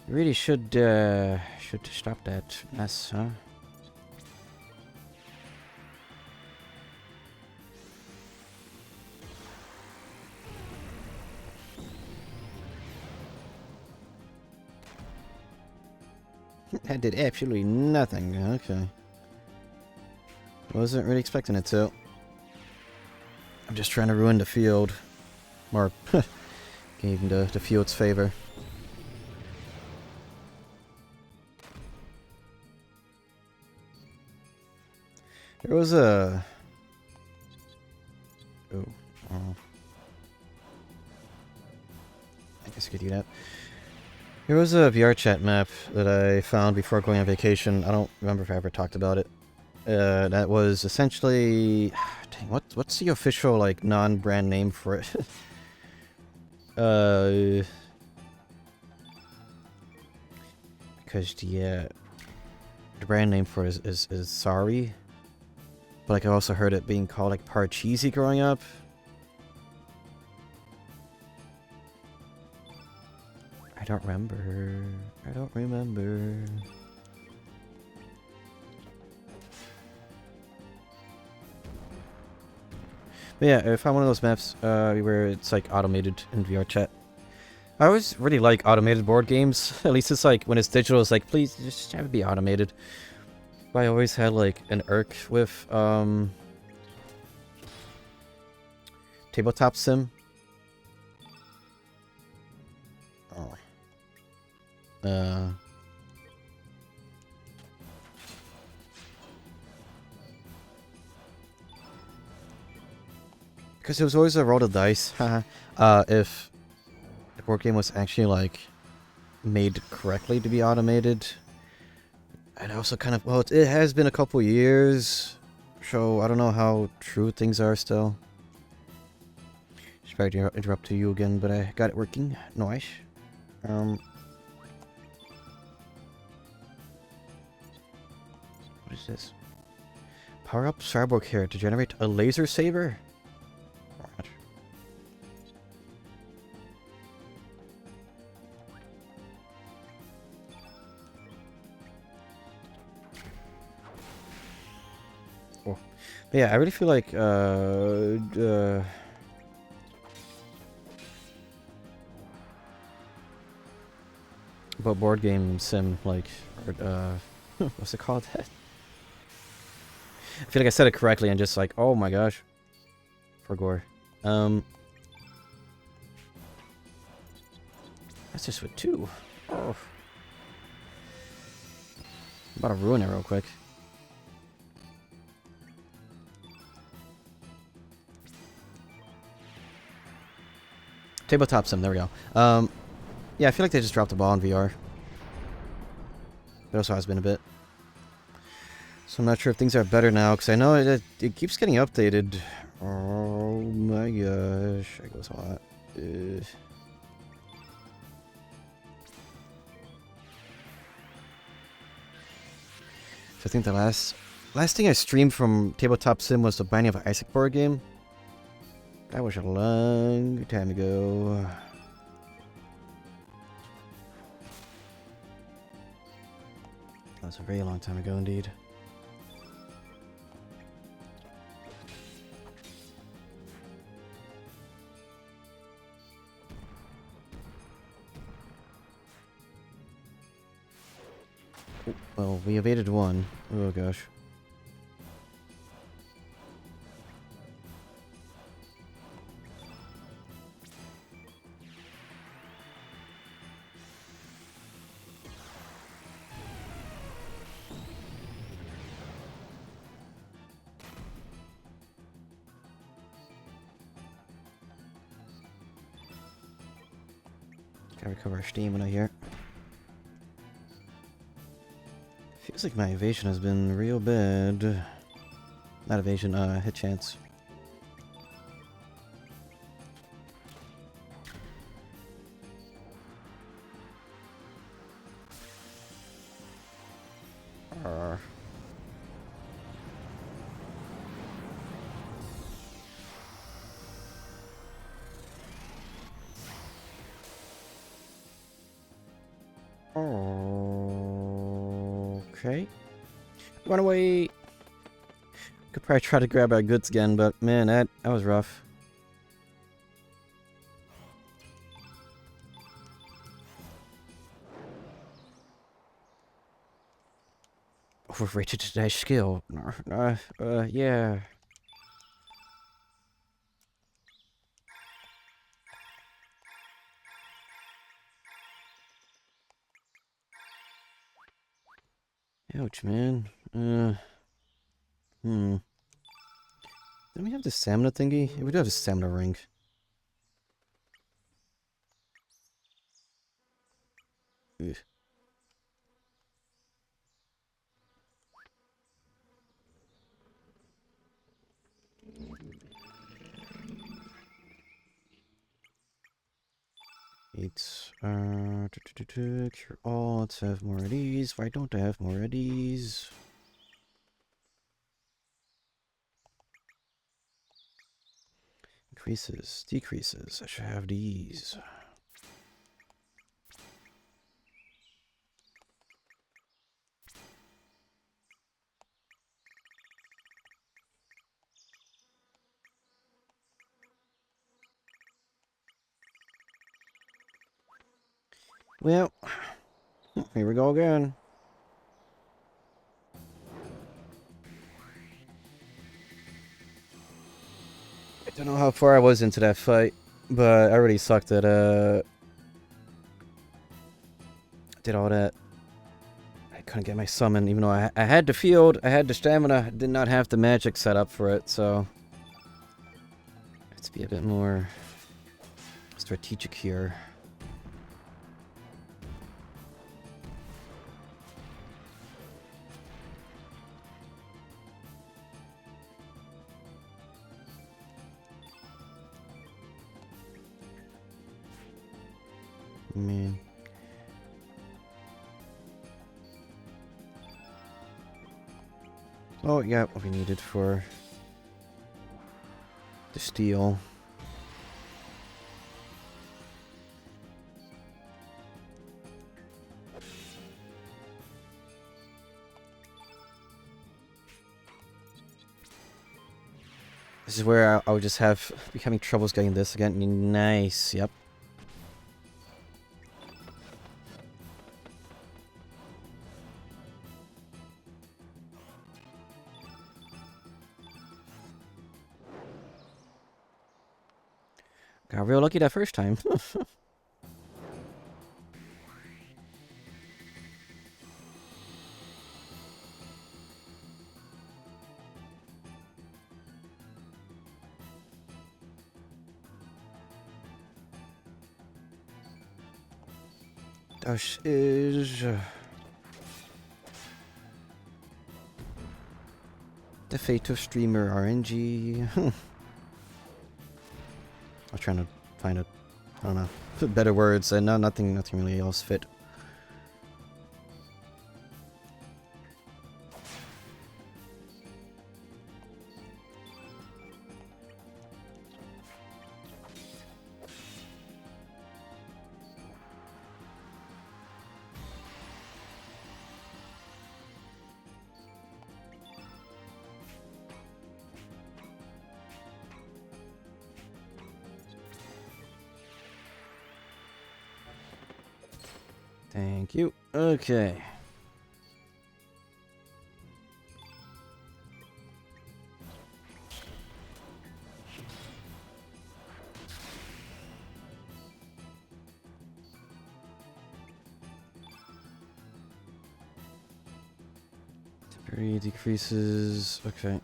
You really should stop that mess, huh? That did absolutely nothing. Okay. Wasn't really expecting it to. I'm just trying to ruin the field. Or, gave the field's favor. There was a... Oh. I guess I could do that. There was a VR chat map that I found before going on vacation. I don't remember if I ever talked about it. That was essentially... Dang, what's the official, like, non-brand name for it? Because the brand name for it is Sorry. But like I also heard it being called like Parcheesi growing up. I don't remember. I don't remember. But yeah, I found one of those maps where it's like automated in VR chat. I always really like automated board games. At least it's like when it's digital, it's like please just have it be automated. But I always had like an irk with tabletop sim. Oh. Because it was always a roll the dice. If the board game was actually like made correctly to be automated. And also kind of, well, it has been a couple years, so I don't know how true things are still. Sorry to interrupt you again, but I got it working. Nice. What is this? Power up cyborg hair to generate a laser saber? What? Oh. But yeah, I really feel like about board game sim, like, or, what's it called? I feel like I said it correctly and just like, oh my gosh. For gore. That's just with 2. Oh. I'm about to ruin it real quick. Tabletop sim, there we go. Yeah, I feel like they just dropped the ball in VR. It also has been a bit. So I'm not sure if things are better now, because I know it keeps getting updated. Oh my gosh. I goes a lot. So I think the last thing I streamed from Tabletop Sim was the Binding of Isaac board game. That was a long time ago. That was a very long time ago indeed. Oh, well, we evaded one. Oh gosh. Gotta recover our stamina here. Feels like my evasion has been real bad. Not evasion, hit chance. Okay. Run away! Could probably try to grab our goods again, but man, that was rough. Overrated today's skill. Yeah. Ouch, man. Then we have the stamina thingy? Yeah, we do have a stamina ring. Ugh. It's, cure all. Let's have more of these. Why don't I have more of these? Increases, decreases. I should have these. Well, here we go again. I don't know how far I was into that fight, but I already sucked at, did all that. I couldn't get my summon, even though I had the field, I had the stamina, I did not have the magic set up for it, so... Let's be a bit more strategic here. Man. Oh, yeah, what we needed for the steel. This is where I would just be having troubles getting this again. Nice, yep. Got real lucky that first time. Das is... the fate of streamer RNG. I was trying to find I don't know, better words, and no, nothing really else fit. Thank you. Okay. Temporary decreases. Okay.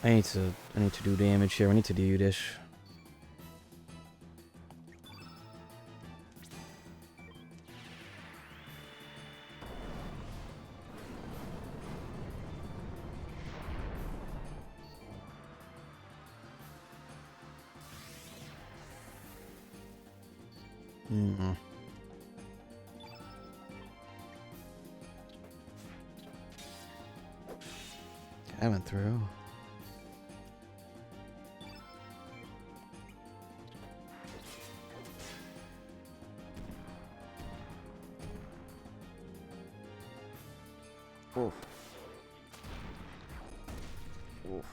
I need to do damage here. I need to do this. I went through. Oof. Oof.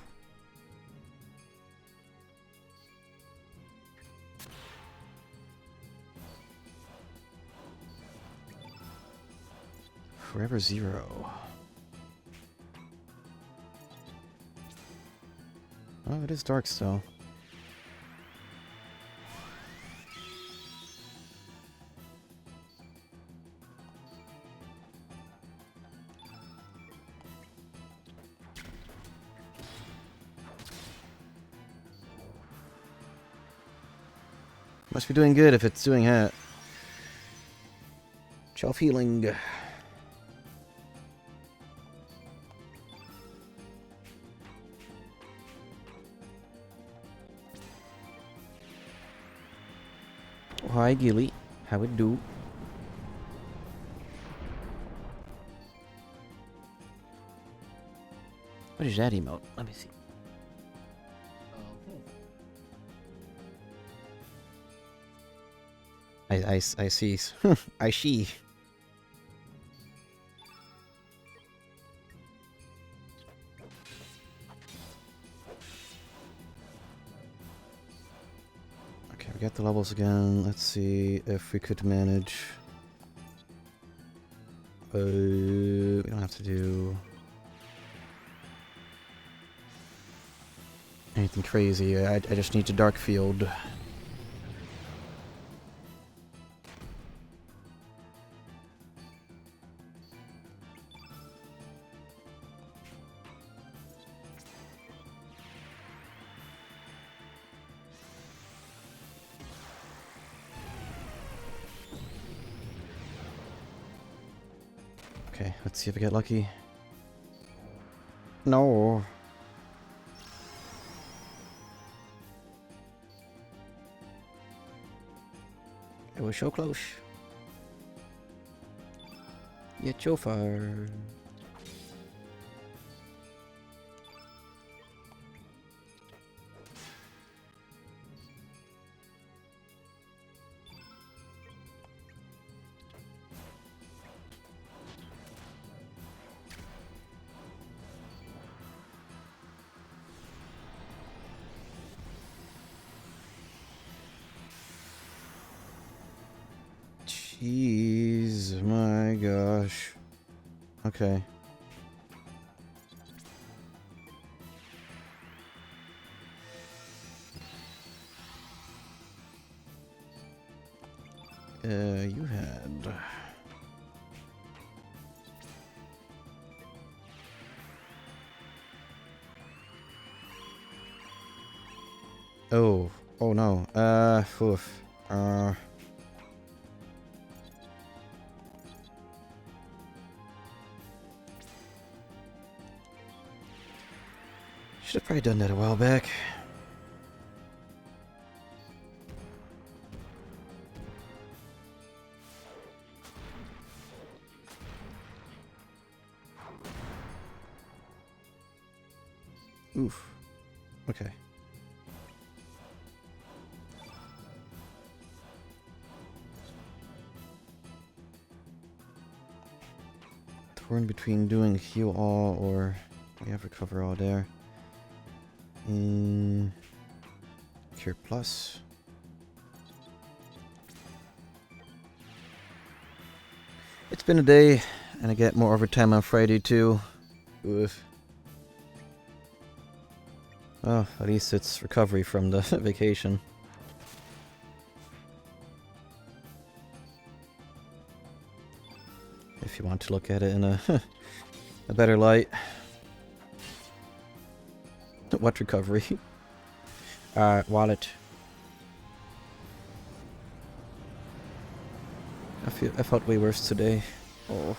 Forever Zero. Oh, it is dark still. Must be doing good if it's doing that. Shelf healing. Hi Gilly, how it do? What is that emote? Let me see. I see. I see. Okay, we got the levels again. Let's see if we could manage. We don't have to do anything crazy. I just need to dark field. Okay, let's see if I get lucky. No. It was so close. Yet so far. Jeez, my gosh. Okay. You had... Oh. Oh no. Oof. Should have probably done that a while back. Oof. Okay. Torn between doing heal all or we have recover all there. Cure plus. It's been a day, and I get more overtime on Friday too. Oof. Oh, at least it's recovery from the vacation. If you want to look at it in a a better light. What recovery? Wallet. I felt way worse today. Oh.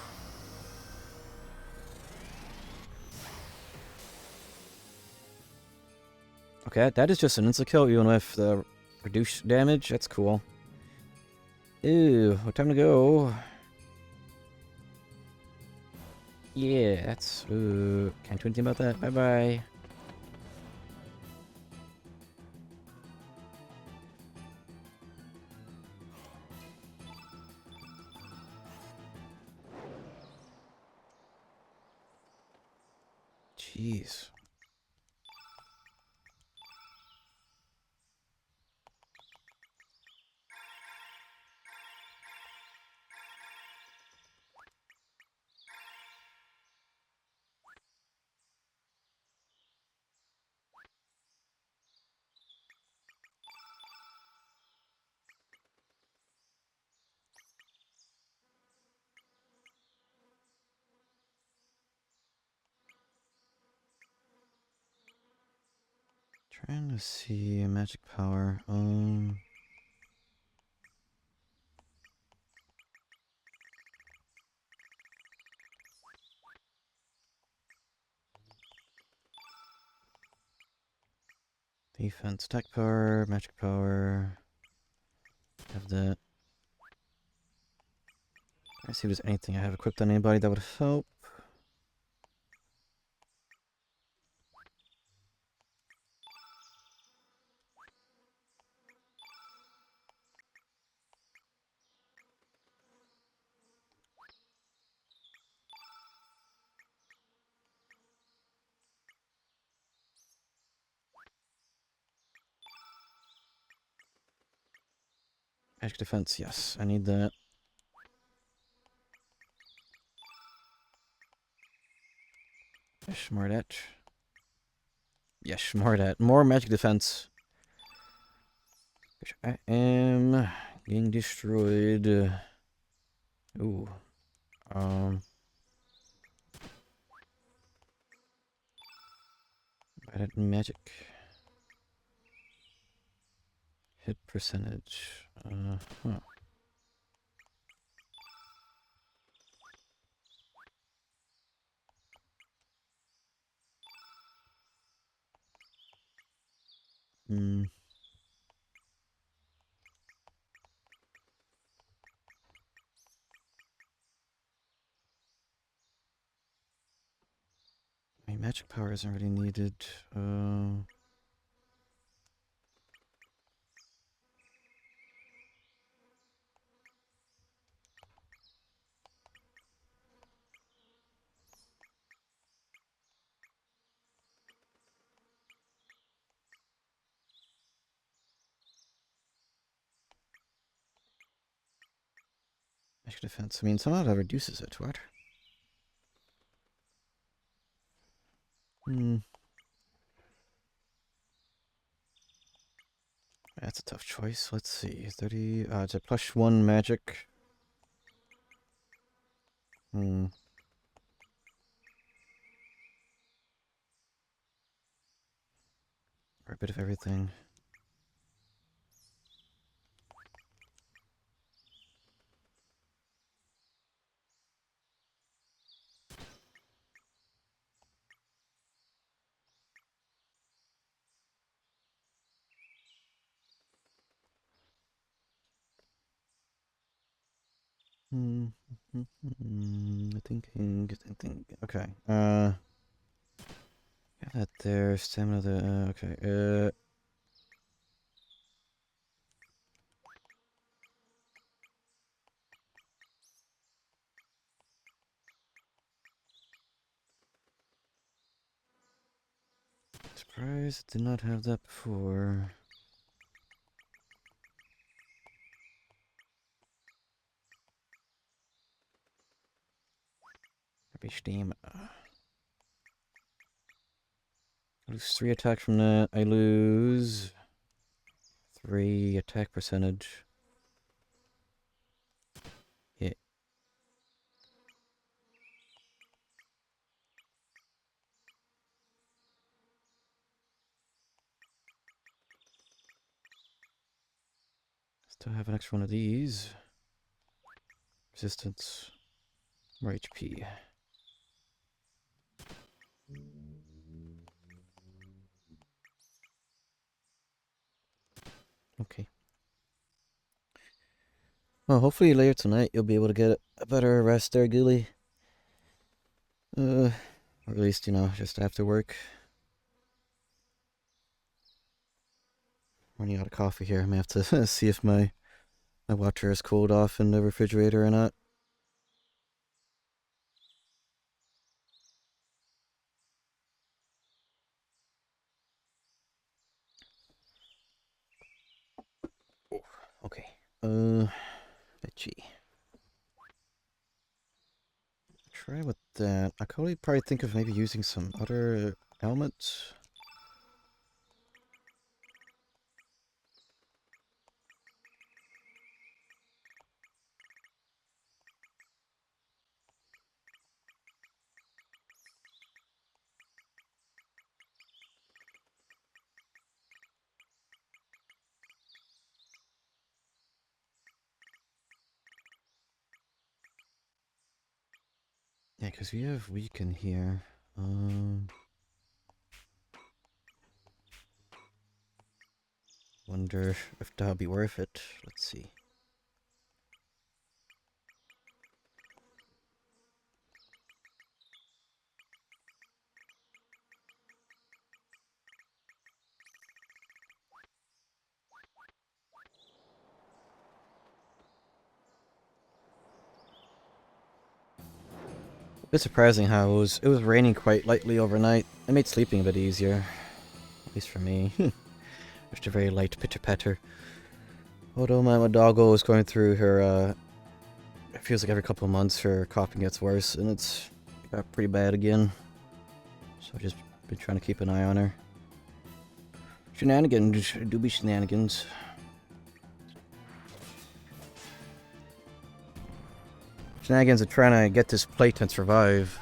Okay, that is just an insta kill even with the reduced damage. That's cool. Ew, what time to go? Yeah, that's... can't do anything about that. Bye-bye. Jeez. Trying to see magic power. Defense, attack power, magic power. Have that. Let's see if there's anything I have equipped on anybody that would help. Magic defense, yes, I need that. Smart. Yes, smart. More magic defense. I am getting destroyed. Ooh. Added magic. Hit percentage. Huh. Hmm. My magic power isn't really needed. Magic defense. I mean, somehow that reduces it. What? Hmm. That's a tough choice. Let's see. 30. It's a +1 magic. Hmm. Or a bit of everything. Thinking. Okay. Have that there. Stamina there. Okay. Surprised did not have that before. Happy steam. I lose 3 attack from that. I lose 3 attack percentage. Yeah. Still have an extra one of these. Resistance. More HP. Okay. Well, hopefully later tonight you'll be able to get a better rest there, Ghillie. Or at least, just after work. Running out of coffee here. I may have to see if my water is cooled off in the refrigerator or not. Okay. Let's see. Try with that. I could probably think of maybe using some other helmets. Yeah, because we have weaken here. Wonder if that'll be worth it. Let's see. A bit surprising how it was raining quite lightly overnight. It made sleeping a bit easier. At least for me. Just a very light pitter patter. Although my doggo is going through her, it feels like every couple of months her coughing gets worse, and it's got pretty bad again. So I've just been trying to keep an eye on her. Shenanigans, do be shenanigans. Shenanigans are trying to get this plate and survive.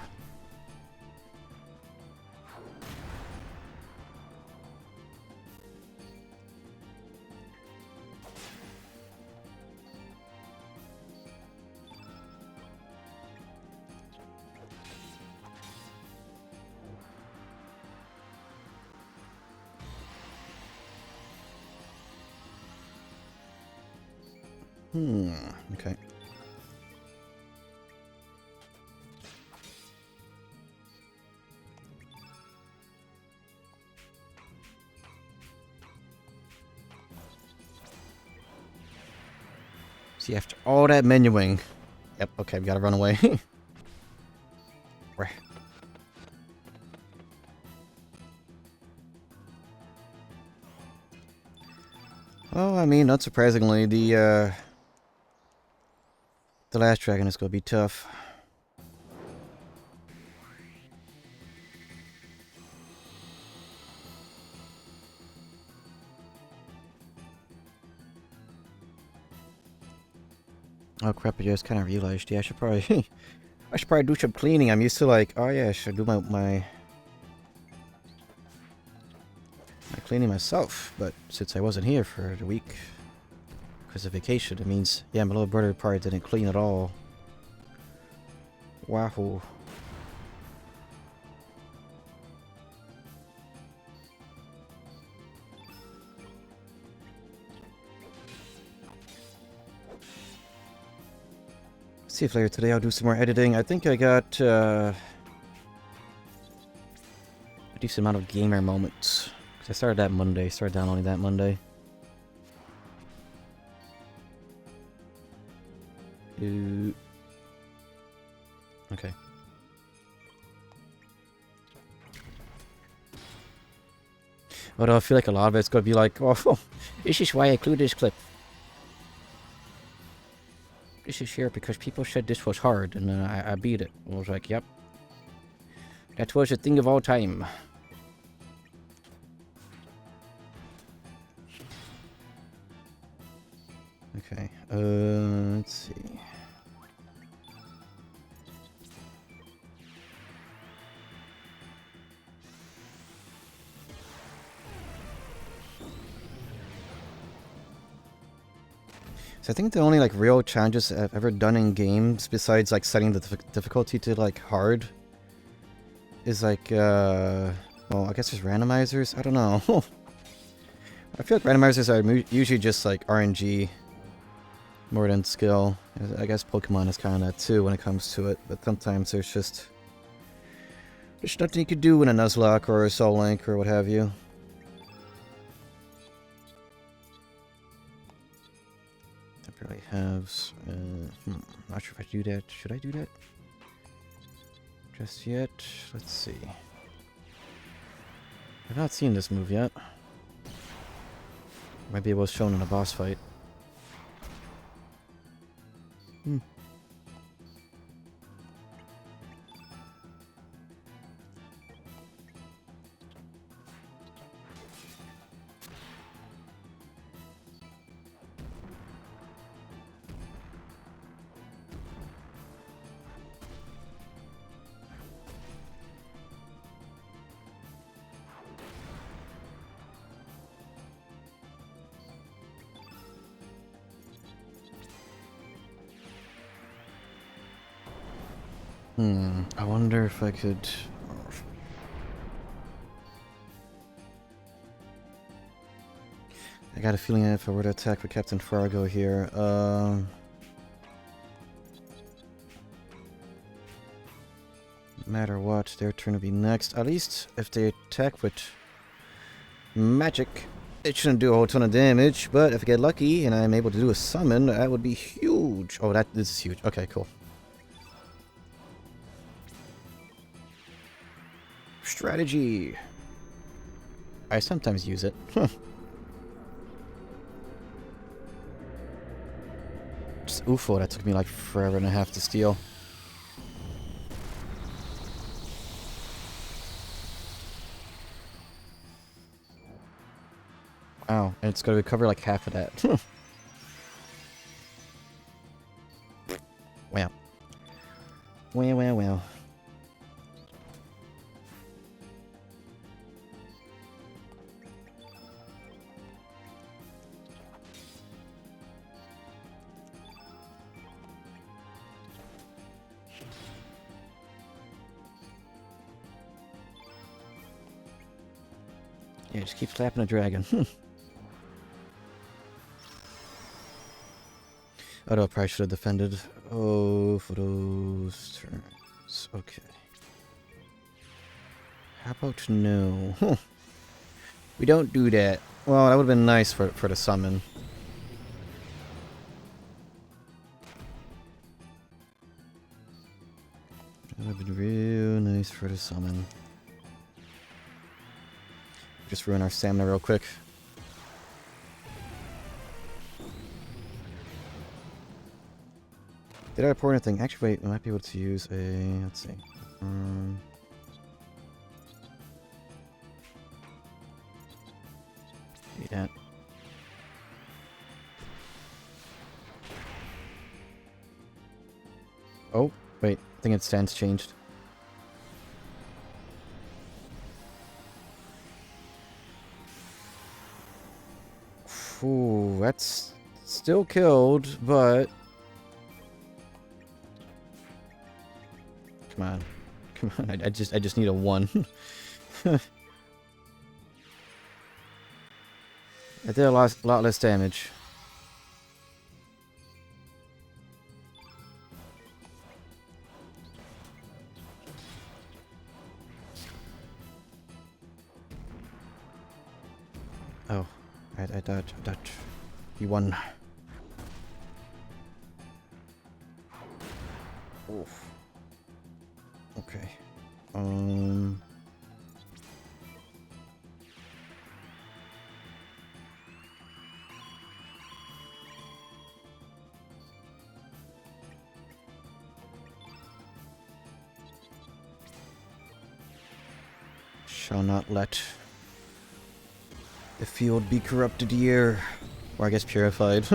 Okay. See, after all that menuing... Yep, okay, we gotta run away. Oh, I mean, not surprisingly, the last dragon is gonna be tough. Oh crap, I just kind of realized, yeah, I should probably... I should probably do some cleaning. I'm used to like, oh yeah, I should do my cleaning myself. But since I wasn't here for the week, because of vacation, it means, yeah, my little brother probably didn't clean at all. Wahoo. See if later today I'll do some more editing. I think I got a decent amount of gamer moments. Because I started that Monday, started downloading that Monday. Okay. Although I feel like a lot of it's going to be like, oh, this is why I include this clip. This is here because people said this was hard, and I beat it. I was like, yep. That was a thing of all time. Okay, let's see. So I think the only like real challenges I've ever done in games, besides like setting the difficulty to like hard, is like well, I guess there's randomizers. I don't know. I feel like randomizers are usually just like RNG more than skill. I guess Pokemon is kind of that too when it comes to it, but sometimes there's nothing you could do in a Nuzlocke or a Soul Link or what have you. Temporarily halves. Not sure if I do that. Should I do that? Just yet? Let's see. I've not seen this move yet. Maybe it was shown in a boss fight. I wonder if I could... I got a feeling that if I were to attack with Captain Fargo here, no matter what, their turn will be next. At least if they attack with magic, it shouldn't do a whole ton of damage, but if I get lucky and I'm able to do a summon, that would be huge. Oh, this is huge. Okay, cool. Strategy. I sometimes use it. this UFO that took me like forever and a half to steal. Wow, and it's gonna recover like half of that. Wow. Well. Yeah, just keep slapping a dragon. Although I probably should have defended. Oh, for those turns. Okay. How about no? We don't do that. Well, that would have been nice for the summon. That would have been real nice for the summon. Just ruin our stamina real quick. Did I report anything? Actually, wait, we might be able to use a... Let's see. Do that. Oh, wait. I think its stance changed. Ooh, that's still killed, but... Come on. Come on, I just need a 1. I did a lot less damage. Oh, I dodged. You won. Oof. Okay. Shall not let the field be corrupted here. Or I guess purified.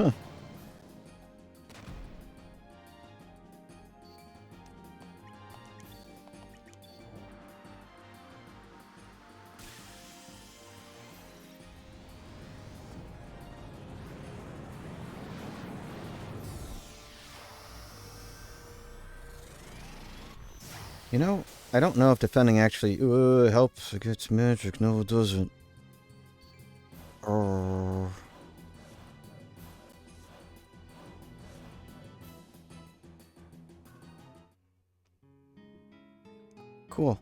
You know, I don't know if defending actually helps against magic. No, it doesn't. Oh. Cool.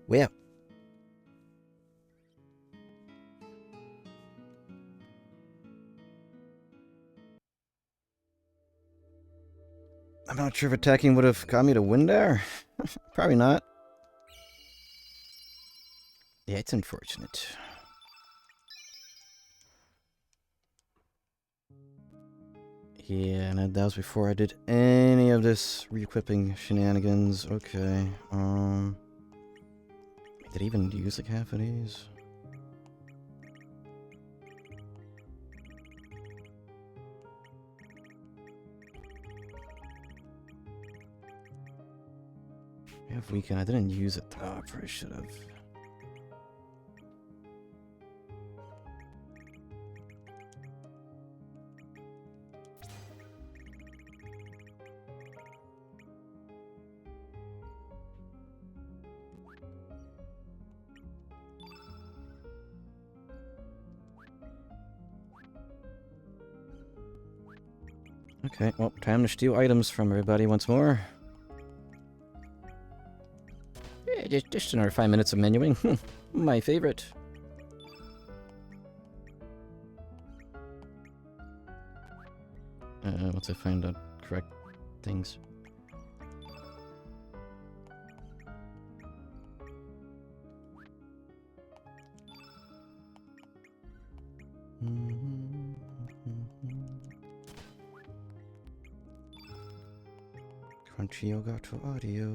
Well. I'm not sure if attacking would have got me to win there. Probably not. Yeah, it's unfortunate. Yeah, and that was before I did any of this re-equipping shenanigans. Okay, did I even use like half of these? I have weekend. I didn't use it. Oh, I probably should have. Okay, well, time to steal items from everybody once more. Yeah, just another 5 minutes of menuing. My favorite. Once I find out correct things. Crunchy Elgato Audio.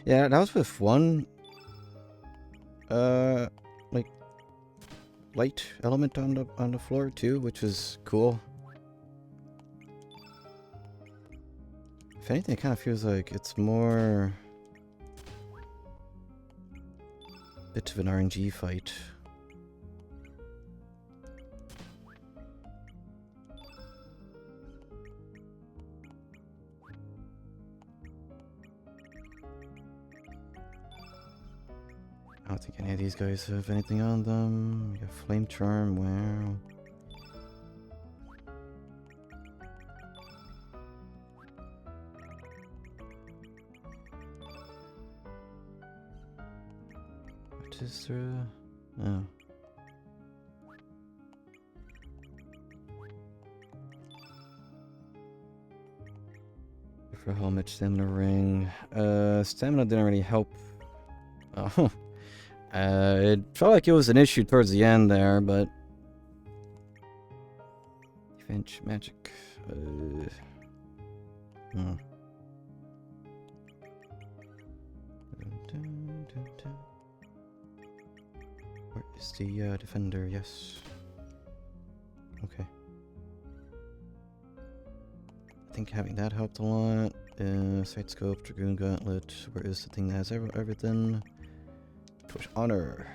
Yeah, that was with one like light element on the floor too, which was cool. If anything, it kind of feels like it's more a bit of an RNG fight. I don't think any of these guys have anything on them. We got Flame Charm, wow. What is there? Oh. For helmet, stamina ring. Stamina didn't really help. Oh. It felt like it was an issue towards the end there, but... Defense magic. Where is the defender? Yes. Okay. I think having that helped a lot. Sight scope, Dragoon Gauntlet. Where is the thing that has everything? Push honor.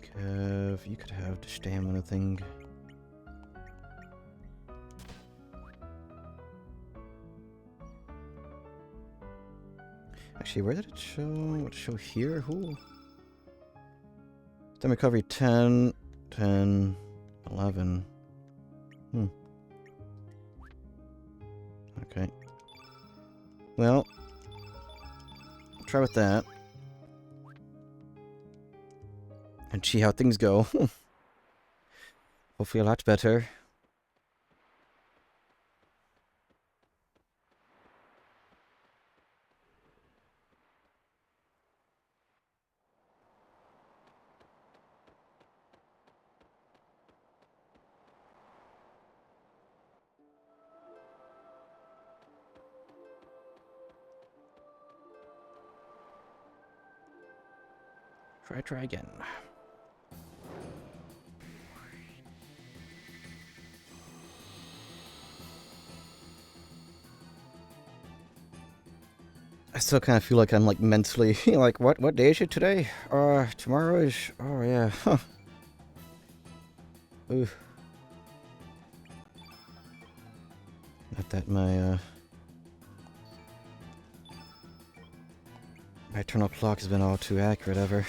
Kev, you could have the stamina thing. Actually, where did it show? What show here? Who? Stem recovery 10, 10, 11. Okay. Well, I'll try with that. And see how things go. Hopefully a lot better. Try again. I still kind of feel like I'm like mentally like what day is it today? Tomorrow is oh yeah. Huh. Ooh. Not that my eternal clock has been all too accurate ever.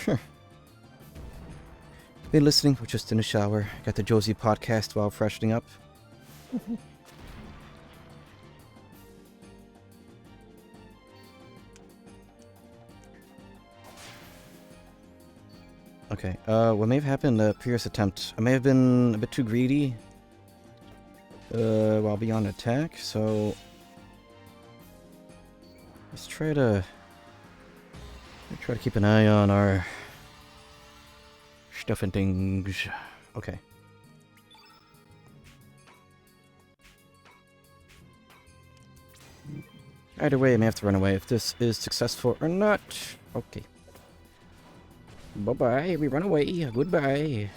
Been listening, we're just in the shower. Got the Josie podcast while freshening up. Okay, what may have happened the previous attempt, I may have been a bit too greedy while beyond attack, so let's try to keep an eye on our stuff and things. Okay. Either way, I may have to run away if this is successful or not. Okay. Bye-bye, we run away. Goodbye.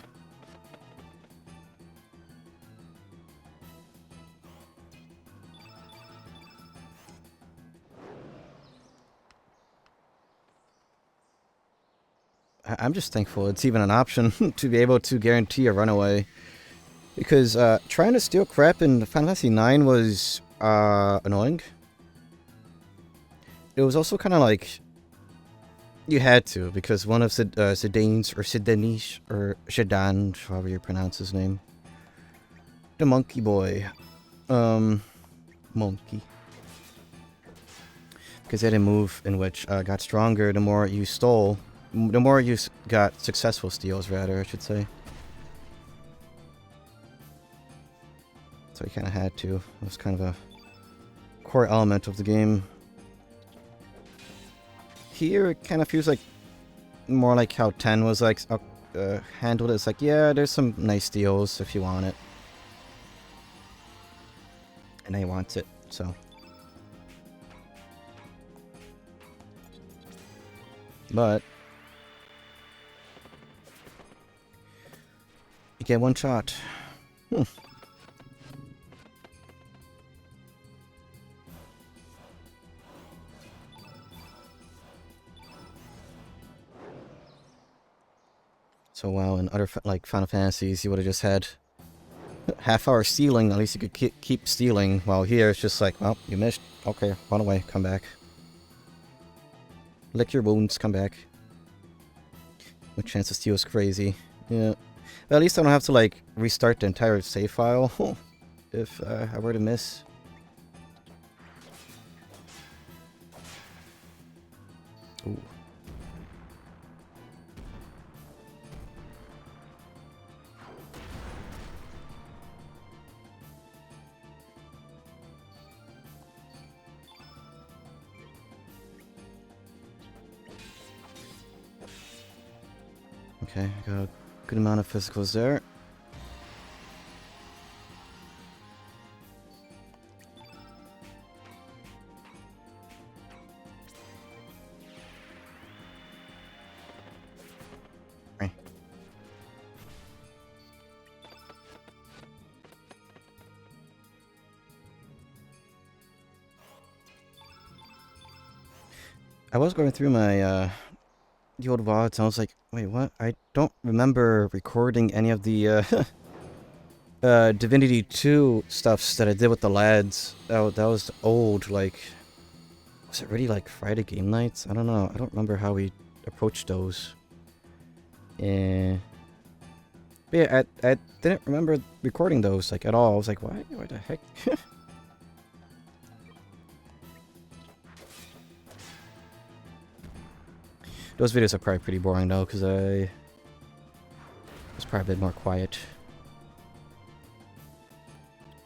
I'm just thankful it's even an option to be able to guarantee a runaway. Because trying to steal crap in Final Fantasy IX was annoying. It was also kind of like you had to, because one of Zidane's or Zidanish or Shidan, however you pronounce his name, the monkey boy, monkey, because he had a move in which got stronger the more you stole. The more you got successful steals, rather, I should say. So you kind of had to. It was kind of a core element of the game. Here, it kind of feels like more like how 10 was like handled it. It's like, yeah, there's some nice deals if you want it. And I want it, so. But you get one shot. So wow, in other like Final Fantasies, you would have just had half-hour stealing. At least you could keep stealing. While here, it's just like, well, you missed. Okay, run away, come back. Lick your wounds, come back. My chance to steal is crazy. Yeah. But at least I don't have to like restart the entire save file if I were to miss. Ooh. Okay, I got a good amount of physicals there. Right. I was going through my the old VODs, and I was like, wait, what? I don't remember recording any of the Divinity 2 stuffs that I did with the lads. That was old, like, was it really like Friday game nights? I don't know. I don't remember how we approached those. But yeah, I didn't remember recording those, like, at all. I was like, why the heck? Those videos are probably pretty boring though, because I was probably a bit more quiet.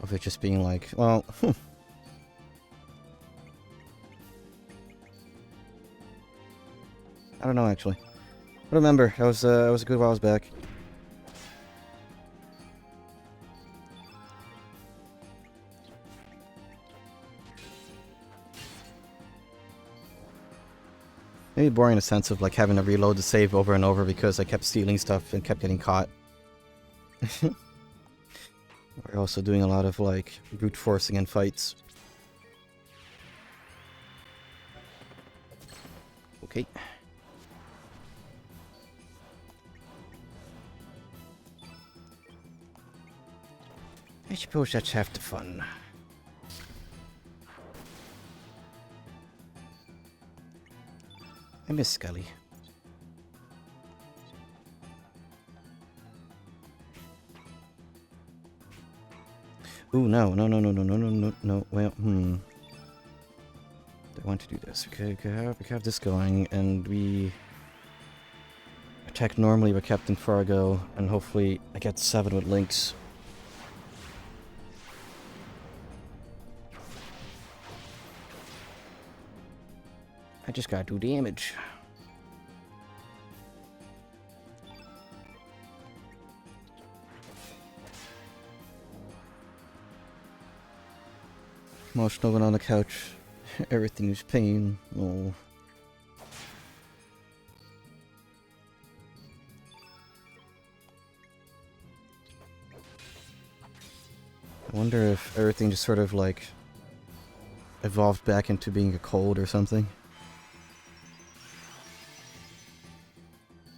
Of it just being like, well, I don't know actually. I remember, that was a good while back. Maybe boring in the sense of like having to reload the save over and over because I kept stealing stuff and kept getting caught. We're also doing a lot of like brute forcing in fights. Okay. I suppose that's half the fun. I miss Scully. Ooh, no, well, I want to do this. Okay, we have this going, and we attack normally with Captain Fargo, and hopefully I get 7 with Lynx. I just gotta do damage. Emotional on the couch. Everything is pain. Oh. I wonder if everything just sort of like evolved back into being a cold or something.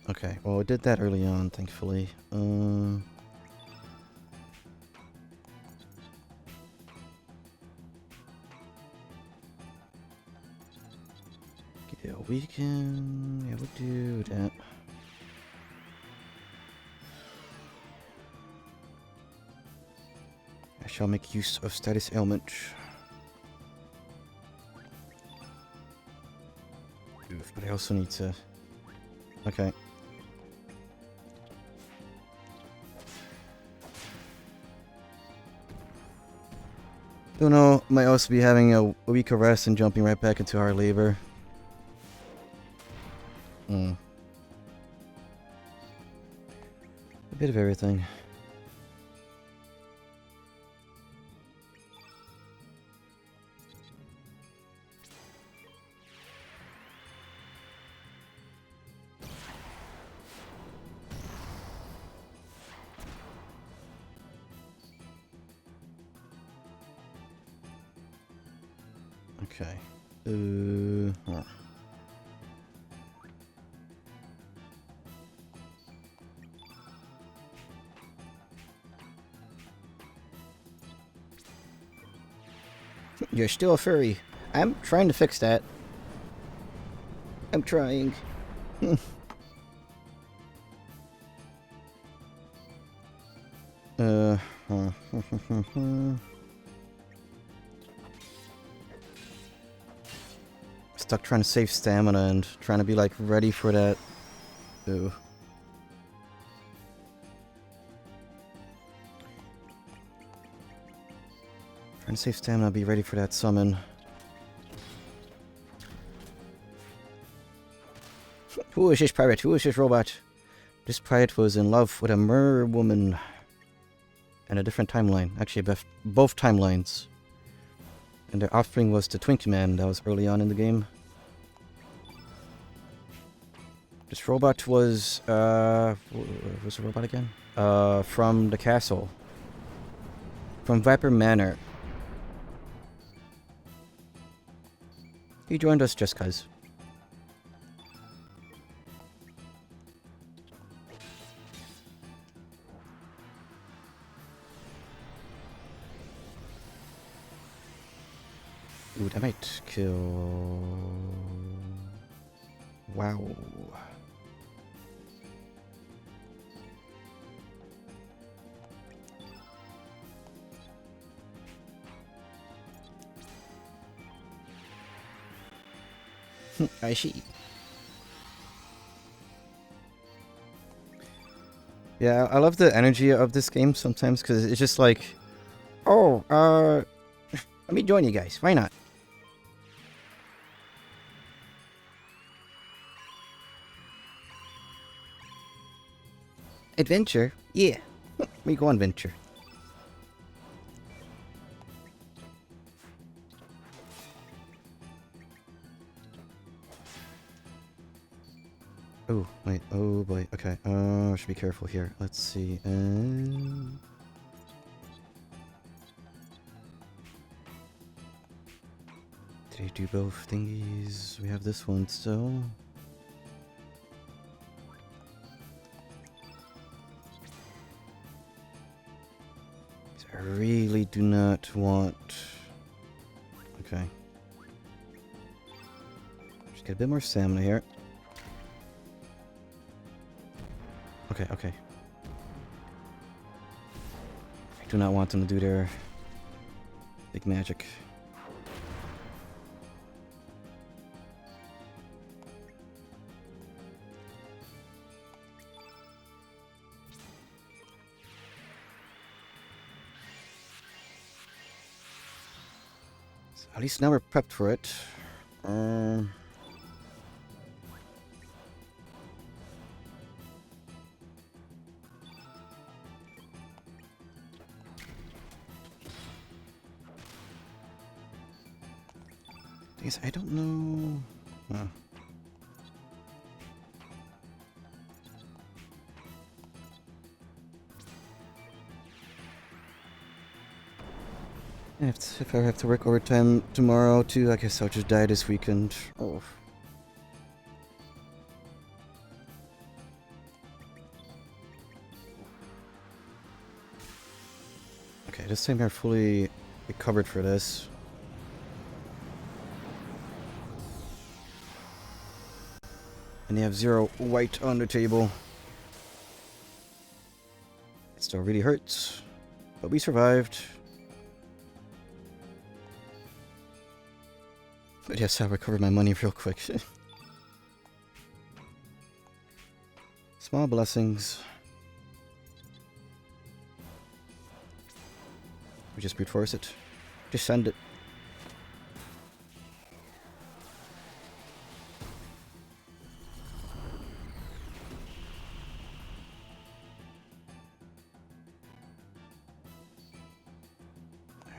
Okay, well, I did that early on, thankfully. Yeah, we can... Yeah, we'll do that. I shall make use of status ailment. Oof, but I also need to... Okay. Don't know, might also be having a week of rest and jumping right back into hard labor. Bit of everything. Okay. Huh. You're still a furry. I'm trying to fix that. I'm trying. uh. Stuck trying to save stamina and trying to be like ready for that. Ooh. Trying to save stamina, be ready for that summon. Who is this pirate? Who is this robot? This pirate was in love with a mer woman. And a different timeline. Actually, both timelines. And their offspring was the Twink Man that was early on in the game. This robot was, what was the robot again? From the castle. From Viper Manor. He joined us just cuz. Ooh, that might kill... Wow. I see. Yeah, I love the energy of this game sometimes because it's just like, oh, let me join you guys. Why not? Adventure? Yeah. We go on adventure. Oh, wait. Oh, boy. Okay. Should be careful here. Let's see. Did he do both thingies? We have this one still. I really do not want... Okay. Just get a bit more stamina here. Okay, okay. I do not want them to do their big magic. So at least now we're prepped for it. I don't know. Huh. If I have to work overtime tomorrow too, I guess I'll just die this weekend. Oh. Okay, this time we're fully recovered for this. And they have 0 white on the table. It still really hurts, but we survived. But yes, I'll recover my money real quick. Small blessings. We just brute force it. Just send it.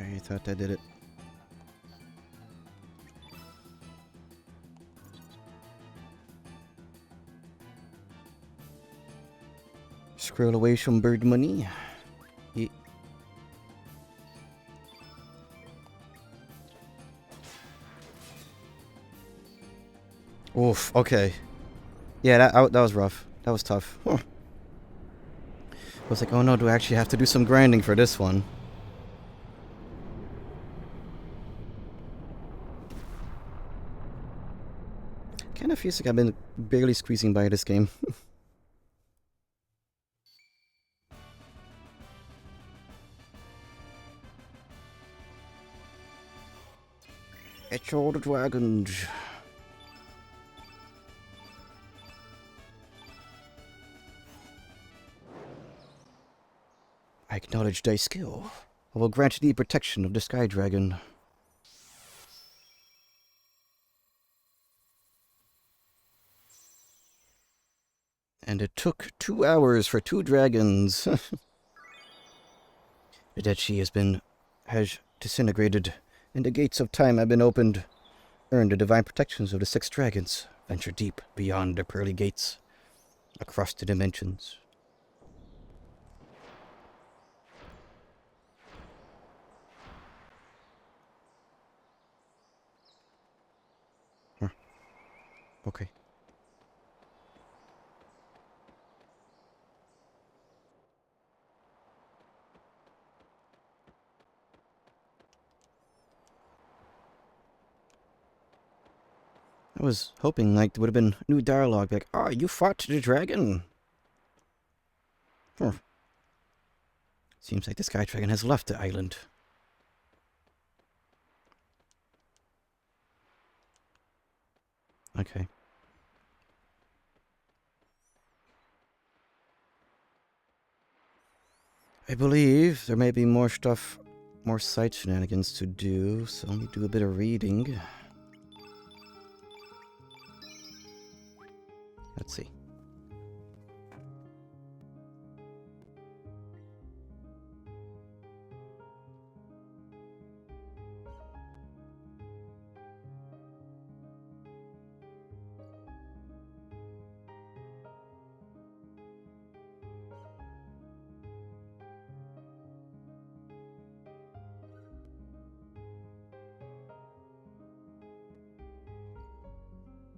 I thought I did it. Scroll away some bird money. Yeah. Oof, okay. Yeah, that was rough. That was tough. Huh. I was like, oh no, do I actually have to do some grinding for this one? Kind of feels like I've been barely squeezing by this game. It's all the dragons. I acknowledge thy skill. I will grant thee protection of the Sky Dragon. And it took 2 hours for 2 dragons. The Dead She has disintegrated, and the gates of time have been opened. Earn the divine protections of the 6 dragons. Venture deep beyond the pearly gates, across the dimensions. Huh. Okay. I was hoping, like, there would have been new dialogue, like, "Ah, you fought the dragon." Huh. Seems like the Sky Dragon has left the island. Okay. I believe there may be more stuff, more side shenanigans to do, so let me do a bit of reading. Let's see.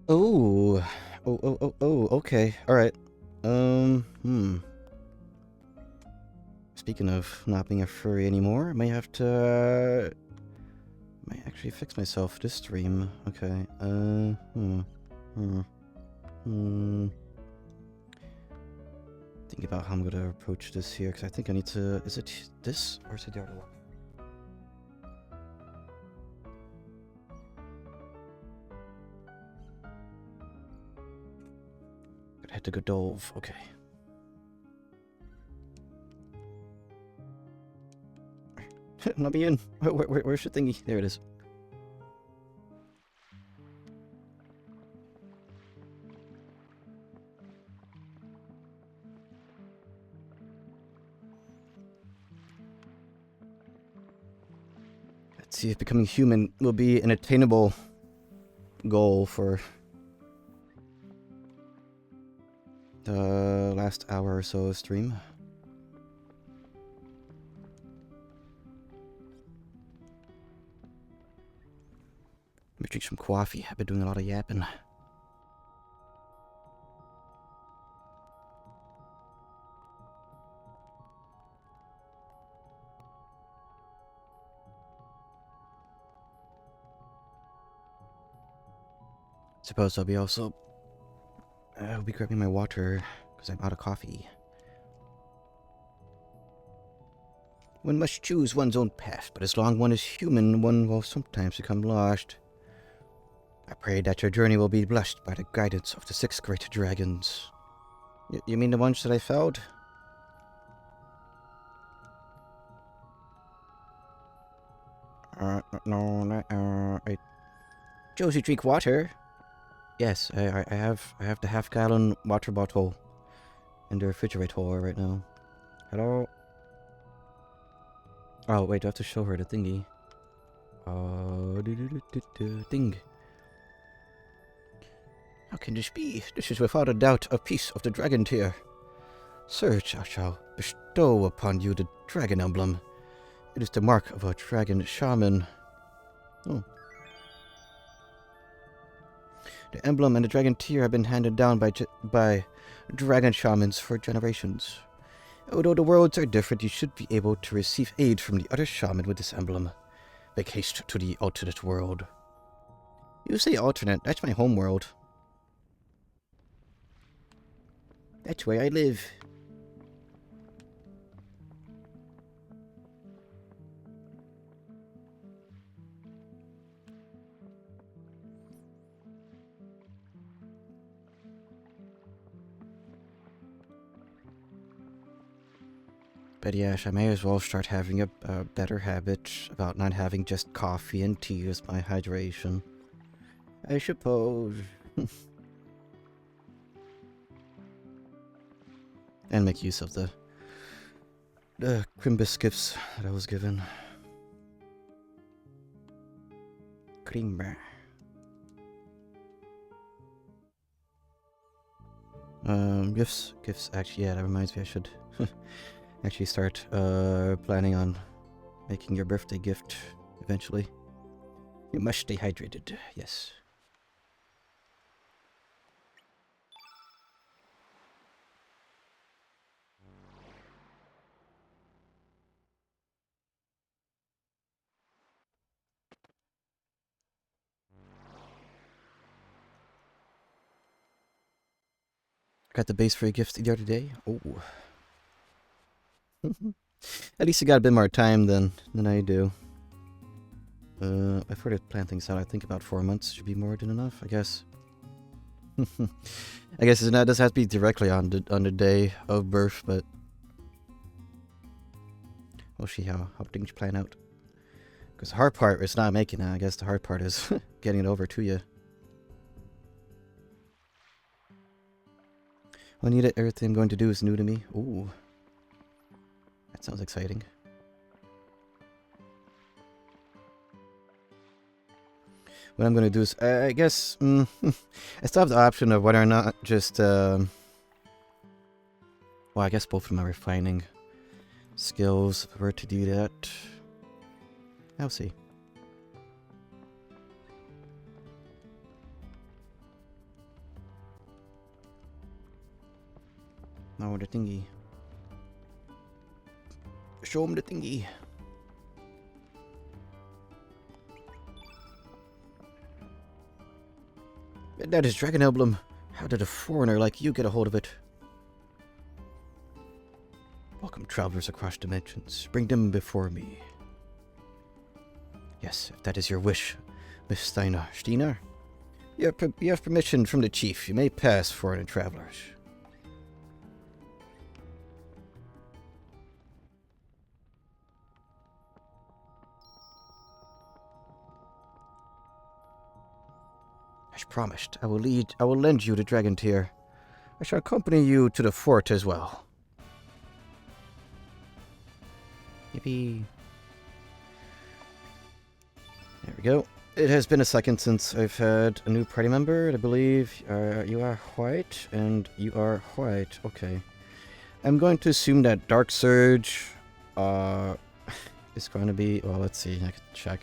Oh, okay, alright. Speaking of not being a furry anymore, I may have to, might actually fix myself this stream. Okay, Think about how I'm gonna approach this here, because I think I need to, is it this, or is it the other one? Gotta head to Godolph, okay. Let me in. Where's your thingy? There it is. Let's see if becoming human will be an attainable goal for the last hour or so of stream. Let me drink some coffee. I've been doing a lot of yapping. Suppose I'll be also... I'll be grabbing my water, because I'm out of coffee. One must choose one's own path, but as long one is human, one will sometimes become lost. I pray that your journey will be blessed by the guidance of the 6 great dragons. You mean the ones that I felled? No, Josie, drink water. Yes, I have the half-gallon water bottle in the refrigerator right now. Hello? Oh, wait, do I have to show her the thingy? Thing. How can this be? This is without a doubt a piece of the dragon tear. Sir, I shall bestow upon you the dragon emblem. It is the mark of a dragon shaman. Oh. The emblem and the dragon tear have been handed down by dragon shamans for generations. Although the worlds are different, you should be able to receive aid from the other shaman with this emblem. Make haste to the alternate world. You say alternate, that's my home world. That's where I live. But yes, I may as well start having a better habit about not having just coffee and tea as my hydration. I suppose. And make use of the cream biscuits that I was given. Creamer. Gifts, actually, yeah, that reminds me, I should actually start planning on making your birthday gift eventually. You must stay hydrated, yes. Got the base for your gift the other day? Oh. At least you got a bit more time than I do. I've heard it plan things out. I think about 4 months should be more than enough, I guess. I guess it doesn't have to be directly on the day of birth, but we'll see how things plan out. Because the hard part is not making it. I guess the hard part is getting it over to you. I need it. Everything I'm going to do is new to me. Ooh. That sounds exciting. What I'm going to do is, I guess, I still have the option of whether or not just, well, I guess both of my refining skills were to do that. I'll see. Oh, the thingy. Show him the thingy. That is Dragon Emblem. How did a foreigner like you get a hold of it? Welcome, travelers across dimensions. Bring them before me. Yes, if that is your wish, Miss Steiner. Steiner? You have permission from the chief. You may pass foreign travelers. As promised, I will lend you the dragon tear. I shall accompany you to the fort as well. Yippee. There we go. It has been a second since I've had a new party member. I believe you are white and you are white. Okay. I'm going to assume that Dark Surge is going to be... Well, let's see. I can check.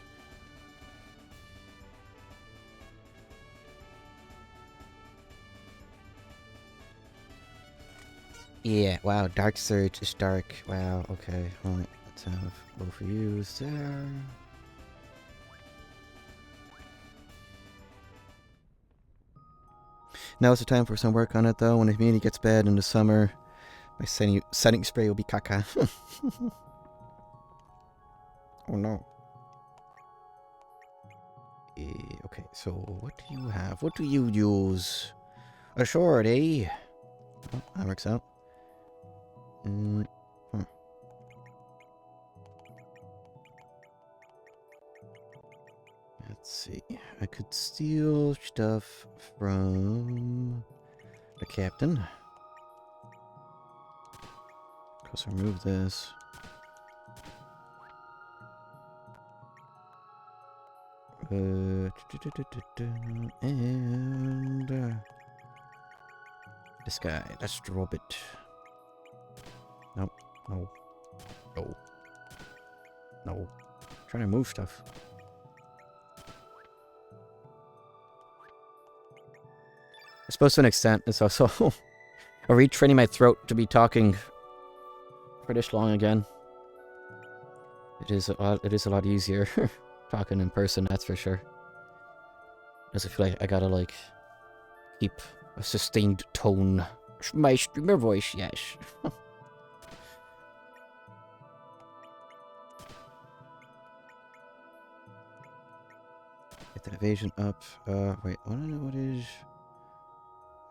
Yeah, wow, Dark Surge is dark. Wow, okay. Alright, let's have both of you there. Now is the time for some work on it, though. When the immunity gets bad in the summer, my setting spray will be caca. Oh no. Okay, so what do you have? What do you use? A sword, eh? Oh, that works out. Let's see. I could steal stuff from the captain. Let's remove this. And this guy. Let's drop it. Nope. No. No. No. I'm trying to move stuff. I suppose to an extent, it's also retraining my throat to be talking for this long again. It is a lot easier talking in person, that's for sure. Because I feel like I gotta like keep a sustained tone. My streamer voice, yes. Get that evasion up. Wait, I don't know what is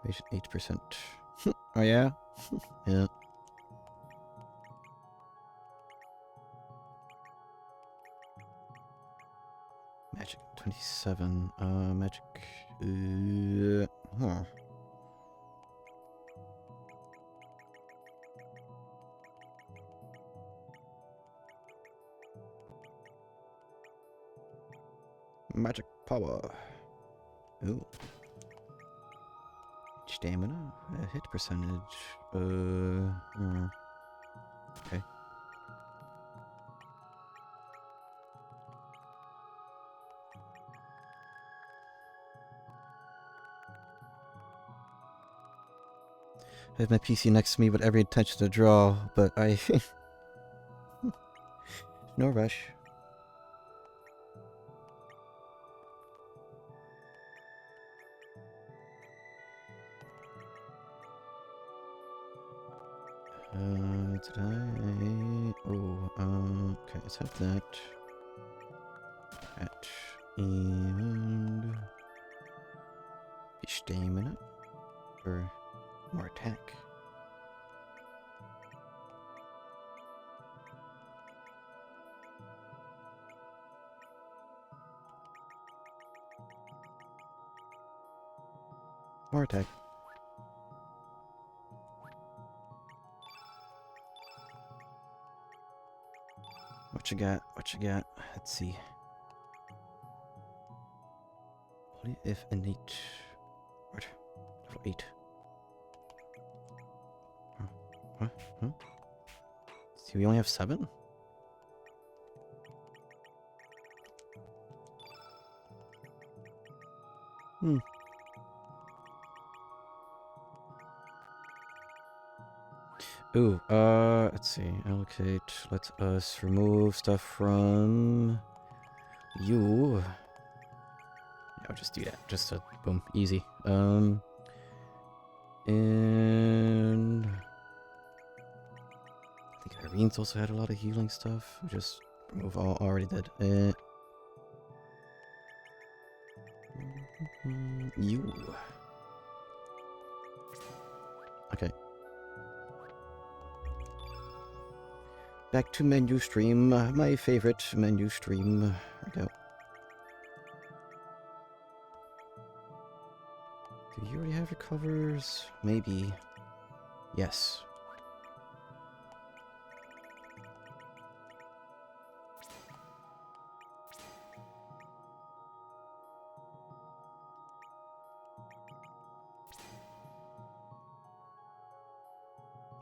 evasion 8%. Oh yeah? Yeah. Magic 27. Magic. Huh. Magic power. Ooh. Stamina. Hit percentage. Okay. I have my PC next to me with every intention to draw, but I... no rush. Did I... Oh, okay, let's have that. That. And... Stamina. Or more attack. More attack. What you got? What you got? Let's see. Only if innate. What? Level 8. Huh? Huh? See, we only have 7? Hmm. Ooh, let's see. Allocate. Let us remove stuff from you. Yeah, I'll just do that. Just to, boom, easy. And I think Irene's also had a lot of healing stuff. Just remove all already did. You. Okay. Back to menu stream. My favorite menu stream. There we go. Do you already have recovers? Maybe. Yes.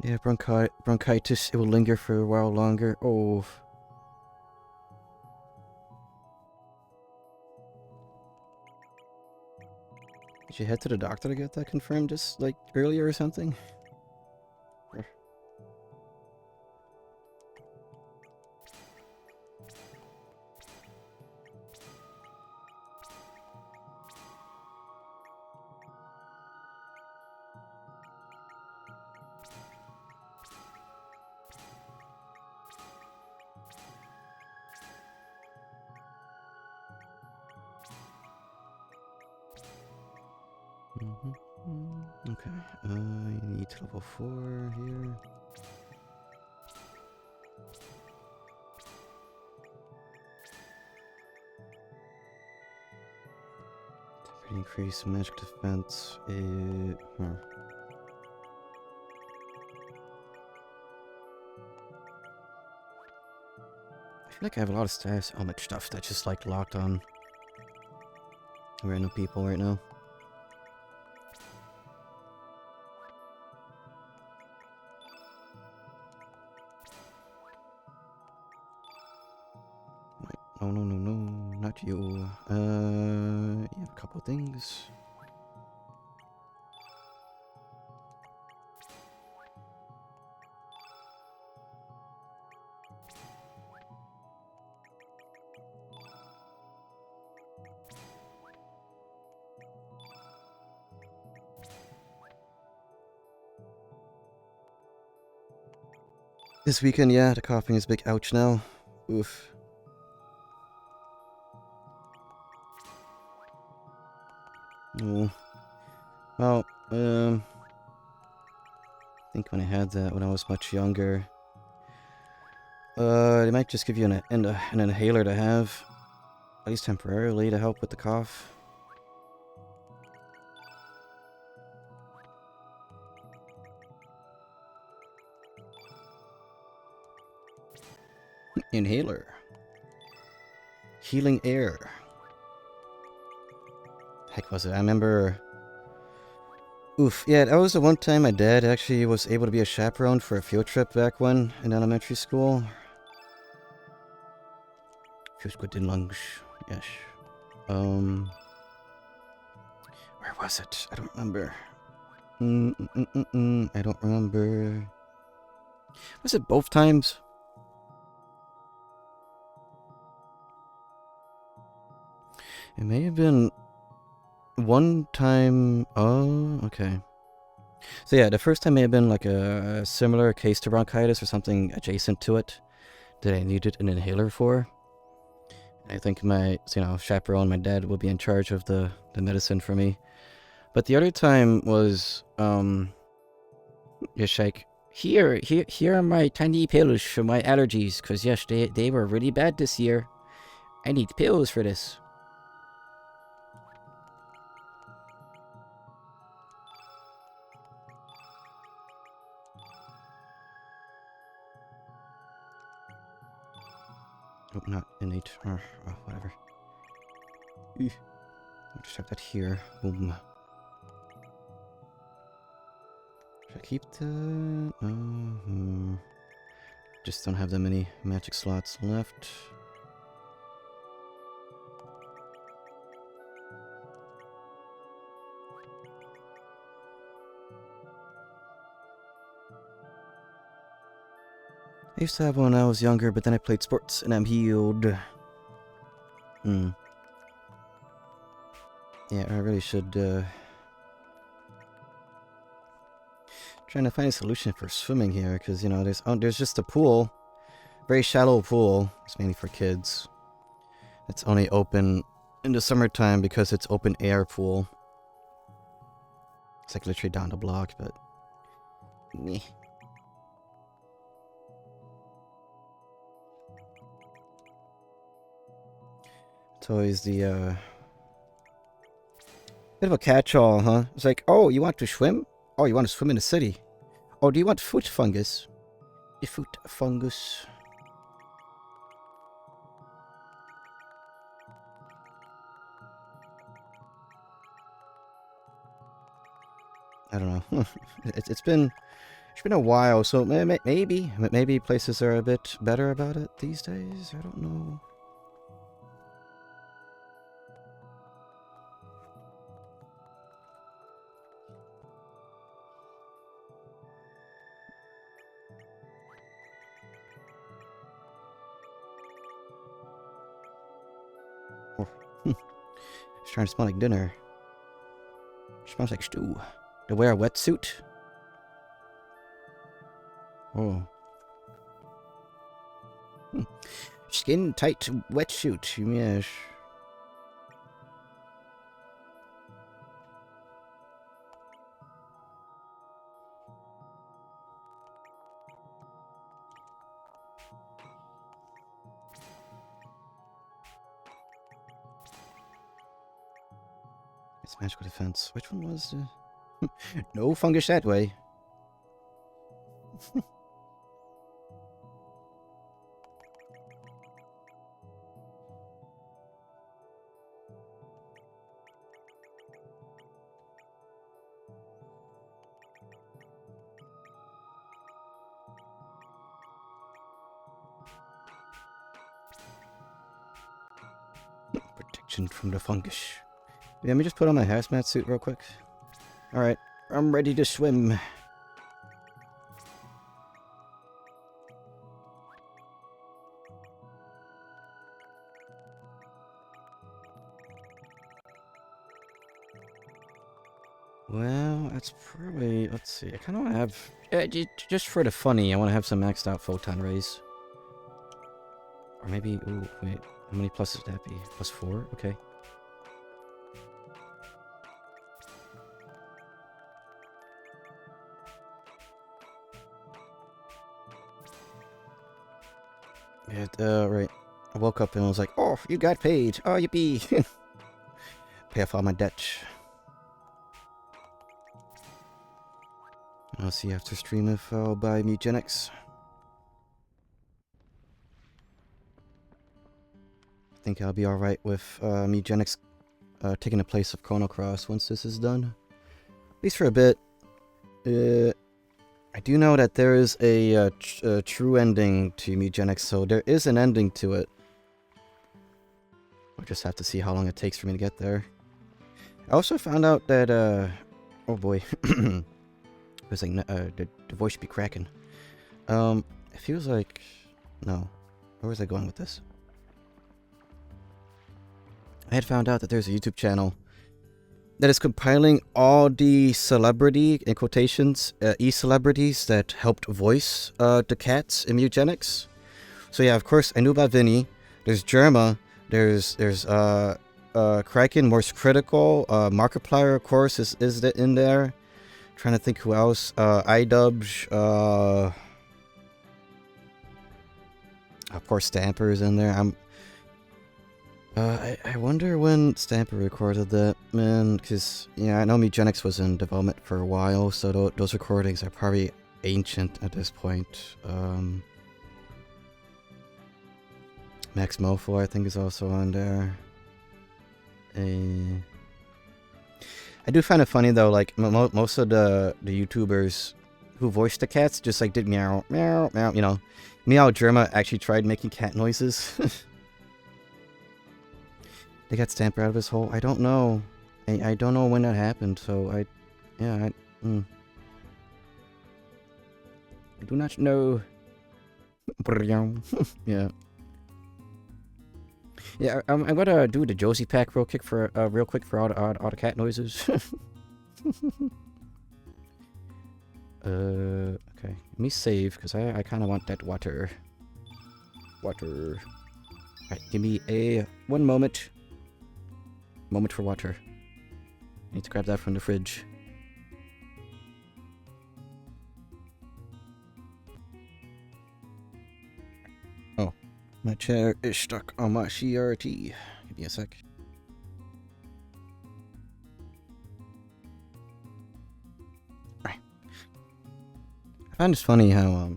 Yeah, bronchitis, it will linger for a while longer. Oh. Did you head to the doctor to get that confirmed just, like, earlier or something? Okay, you need level 4 here. Increase magic defense. I feel like I have a lot of status element stuff that's just like locked on. random people right now. Wait, no, not you. You have a couple things. This weekend, yeah, the coughing is big. Ouch now. Oof. Oh. Well, I think when I had that when I was much younger, they might just give you an inhaler to have, at least temporarily, to help with the cough. Inhaler. Healing air. Heck was it? I remember... Oof, yeah, that was the one time my dad actually was able to be a chaperone for a field trip back when, in elementary school. Feels good in lungs, yes. Where was it? I don't remember. I don't remember. Was it both times? It may have been one time. Oh, okay. So yeah, the first time may have been like a similar case to bronchitis or something adjacent to it that I needed an inhaler for. I think my, chaperone, my dad, will be in charge of the medicine for me. But the other time was, just like, here are my tiny pills for my allergies, because yes, they were really bad this year. I need pills for this. Oh, not innate, or whatever. I'll just have that here. Boom. Should I keep that? Just don't have that many magic slots left. I used to have one when I was younger, but then I played sports and I'm healed. Yeah, I really should, trying to find a solution for swimming here, because, there's just a pool. Very shallow pool. It's mainly for kids. It's only open in the summertime because it's open air pool. It's like literally down the block, but... meh. It's always the, bit of a catch-all, huh? It's like, oh, you want to swim? Oh, you want to swim in the city? Oh, do you want foot fungus? The foot fungus. I don't know. It's been a while, so maybe places are a bit better about it these days. I don't know. It's trying to smell like dinner. It smells like stew. To wear a wetsuit? Oh. Skin tight wetsuit, yes. It's magical defense. Which one was no fungus that way. protection from the fungus. Yeah, let me just put on my hazmat suit real quick. Alright, I'm ready to swim. Well, that's probably... Let's see, I kind of want to have... just for the funny, I want to have some maxed out photon rays. Or maybe... Ooh, wait. How many pluses would that be? +4? Okay. Yeah, right. I woke up and I was like, oh, you got paid. Oh, yippee. Pay off all my debt. I'll see after stream if I'll buy Mugenics. I think I'll be alright with Mugenics taking the place of Chrono Cross once this is done. At least for a bit. I do know that there is a true ending to Mugenics, so there is an ending to it. We'll just have to see how long it takes for me to get there. I also found out that, oh boy. It was like, the voice should be cracking. It feels like, no. Where was I going with this? I had found out that there's a YouTube channel that is compiling all the celebrity, in quotations, e-celebrities that helped voice the cats in Mugenics. So yeah, of course, I knew about Vinny. There's Germa. There's Kraken, Morse Critical. Markiplier, of course, is in there. Trying to think who else. iDubbbz. Of course, Stamper is in there. I wonder when Stamper recorded that, man, because, yeah, I know Mugenics was in development for a while, so those recordings are probably ancient at this point. Max Mofo, I think, is also on there. I do find it funny, though, like, most of the YouTubers who voiced the cats just, like, did meow, meow, meow, you know. Meow Germa actually tried making cat noises. They got Stamper out of his hole. I don't know. I don't know when that happened, so I do not know. Yeah. Yeah, I'm gonna do the Josie pack real quick for all the cat noises. Okay. Let me save because I kind of want that water. Water. Alright, give me one moment. Moment for water. Need to grab that from the fridge. Oh, my chair is stuck on my CRT. Give me a sec. Alright. I find it funny how,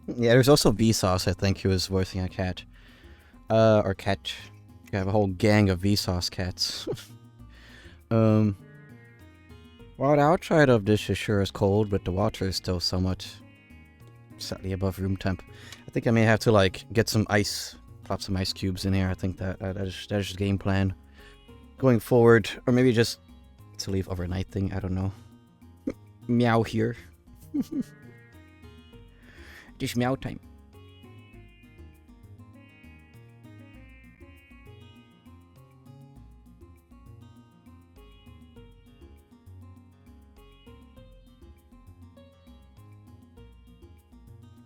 yeah, there's also Vsauce, I think, who was voicing a cat. Or cat. You have a whole gang of Vsauce cats. Well, the outside of this is sure is cold, but the water is still somewhat slightly above room temp. I think I may have to, like, get some ice, plop some ice cubes in here. I think that is the game plan going forward. Or maybe just to leave overnight thing, I don't know. Meow here. Just meow time.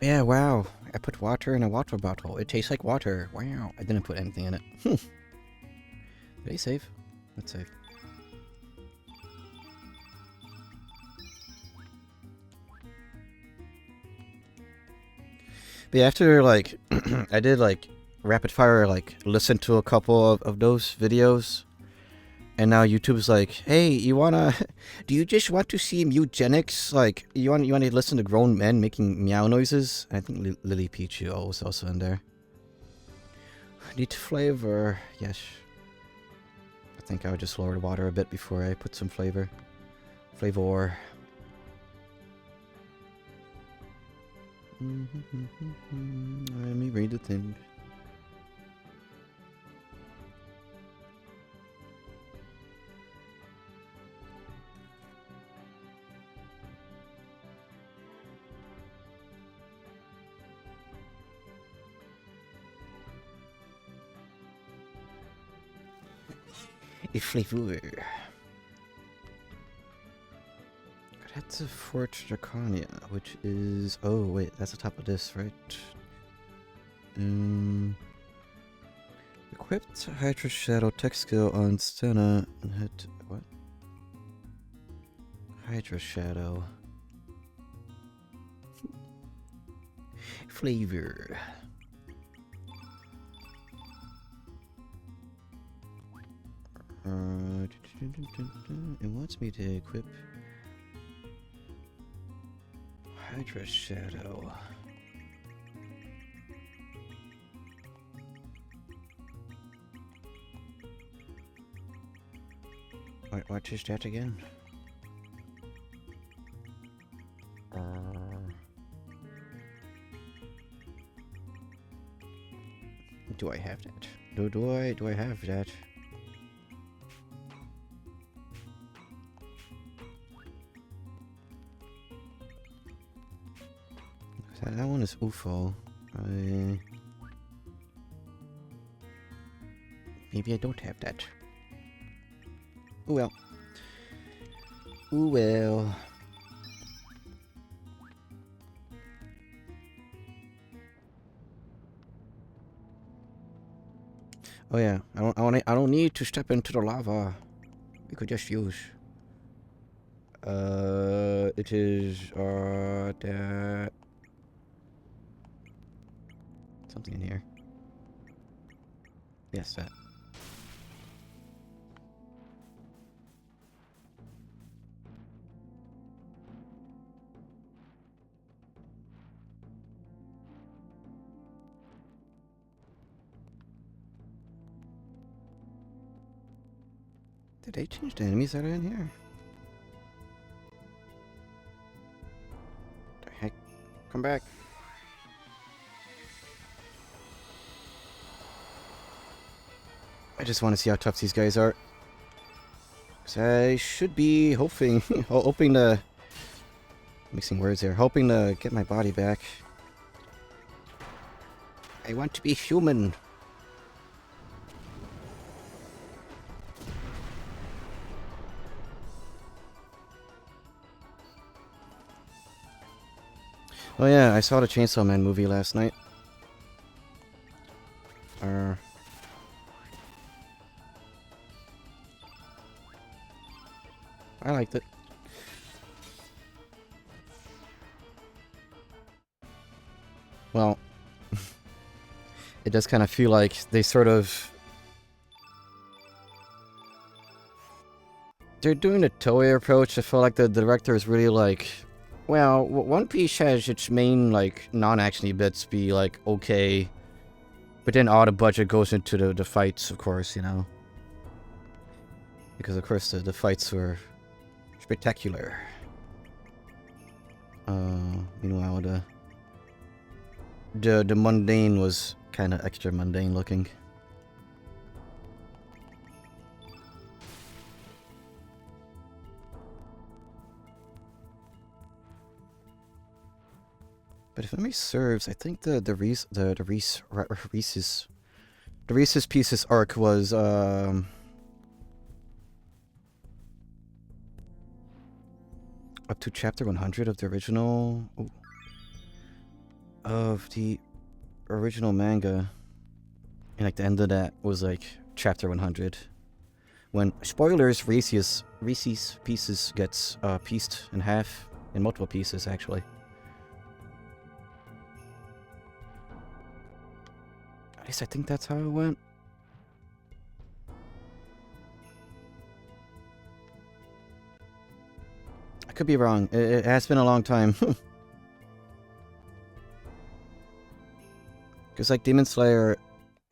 Yeah, wow. I put water in a water bottle. It tastes like water. Wow. I didn't put anything in it. Did I save? Let's save. But yeah, after, like, I did, like, rapid fire, like, listen to a couple of those videos. And now YouTube's like, hey, do you just want to see Mugenics? Like, you want to listen to grown men making meow noises? I think Lily Pichu was also in there. Need flavor, yes. I think I would just lower the water a bit before I put some flavor. Flavor. Let me read the thing. a flavor. That's a Fort Draconia, which is... Oh, wait, that's the top of this, right? Equipped Hydra Shadow tech skill on Stena and hit... What? Hydra Shadow. Flavor. It wants me to equip Hydra Shadow. Wait, what is that again? Do I have that? Do I have that? That one is UFO. Maybe I don't have that. Oh well. Oh well. Oh yeah, I don't need to step into the lava. We could just use. It is that something in here. Yes, that. Did they change the enemies that are in here? The heck? Come back. I just want to see how tough these guys are. Cause I should be hoping to... Mixing words here. Hoping to get my body back. I want to be human. Oh yeah, I saw the Chainsaw Man movie last night. I liked it. Well, it does kind of feel like they sort of... They're doing the Toei approach. I feel like the director is really like... Well, One Piece has its main, like, non-action-y bits be, like, okay. But then all the budget goes into the fights, of course, you know. Because, of course, the fights were spectacular. Meanwhile, the mundane was kind of extra mundane looking. But if memory serves, I think the Reese's Pieces arc was up to chapter 100 of the original manga, and like the end of that was like chapter 100. When spoilers, Reese's Pieces gets pieced in half, in multiple pieces actually. At least I think that's how it went. I could be wrong. It has been a long time. Because like Demon Slayer,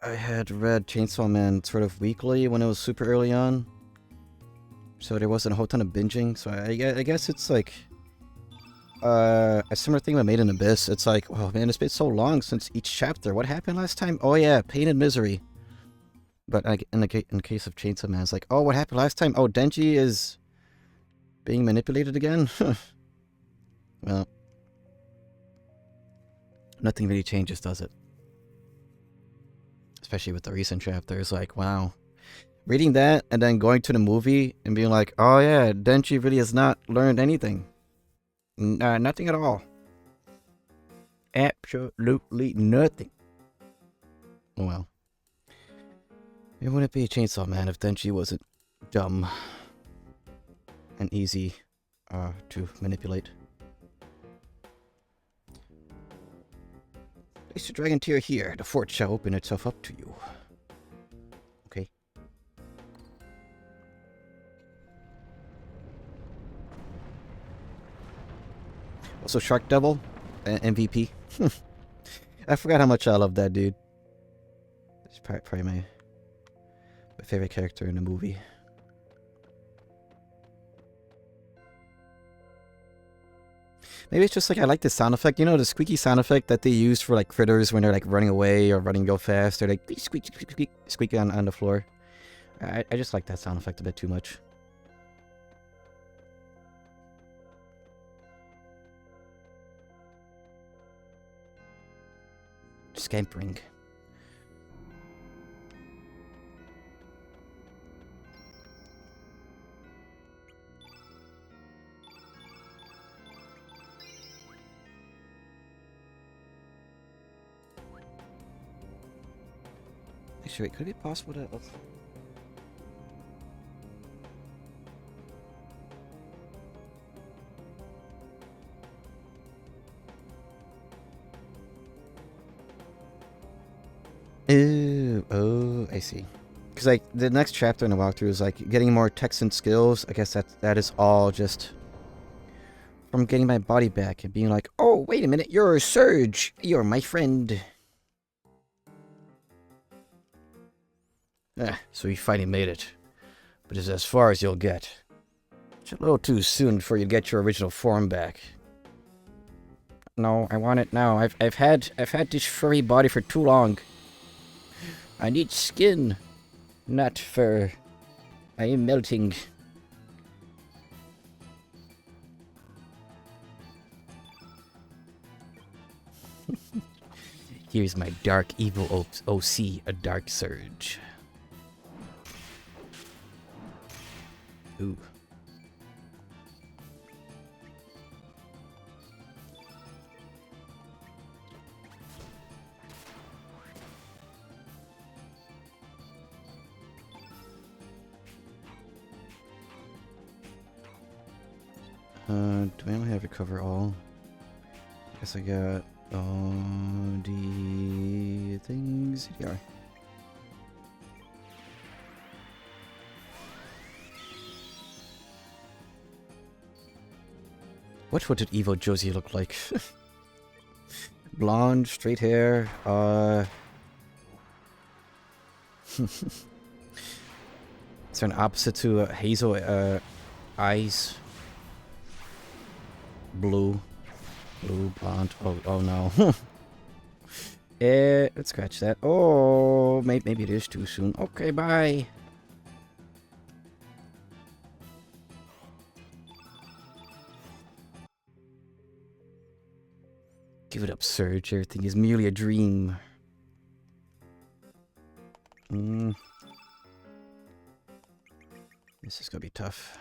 I had read Chainsaw Man sort of weekly when it was super early on. So there wasn't a whole ton of binging. So I guess it's like... a similar thing with Made in Abyss. It's like, oh man, it's been so long since each chapter. What happened last time? Oh yeah, pain and misery. But in the case of Chainsaw Man, it's like, oh, what happened last time? Oh, Denji is being manipulated again? Well, nothing really changes, does it? Especially with the recent chapters. Like, wow. Reading that and then going to the movie and being like, oh yeah, Denji really has not learned anything. Nothing at all. Absolutely nothing. Well. It wouldn't be a Chainsaw Man if Denji wasn't dumb and easy to manipulate. Place the dragon tier here. The fort shall open itself up to you. Okay. Also, Shark Devil, MVP. I forgot how much I love that dude. It's probably my favorite character in the movie. Maybe it's just like I like the sound effect. You know, the squeaky sound effect that they use for like critters when they're like running away or running real fast. They're like squeak, squeak, squeak, squeaky on the floor. I just like that sound effect a bit too much. Scampering. Actually, wait, could it be possible to... Oh, I see. Because, like, the next chapter in the walkthrough is, like, getting more Texan skills. I guess that is all just from getting my body back and being like, oh, wait a minute, you're Surge. You're my friend. So you finally made it. But it's as far as you'll get. It's a little too soon for you to get your original form back. No, I want it now. I've had this furry body for too long. I need skin, not fur. I am melting. Here's my dark evil OC, a dark surge. Ooh. Do I only have to cover all? I guess I got all the things here. What did Evo Josie look like? Blonde, straight hair, Is there an opposite to hazel eyes? Blue, blonde. Oh no. Let's scratch that. Oh, maybe it is too soon. Okay, bye. Give it up, Surge. Everything is merely a dream. This is gonna be tough.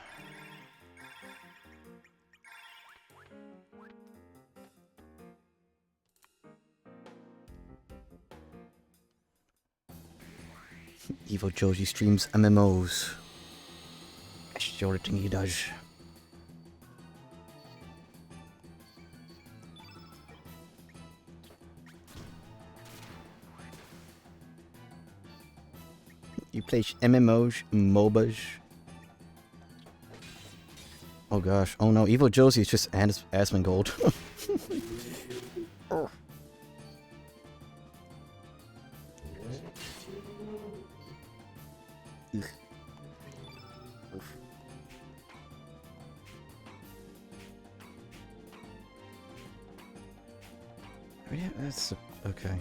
Evo Joji streams MMOs. That's the only thing he does. You play MMOs, MOBAs. Oh gosh. Oh no, Evo Josie is just Asmongold. Oh. Yeah, that's okay.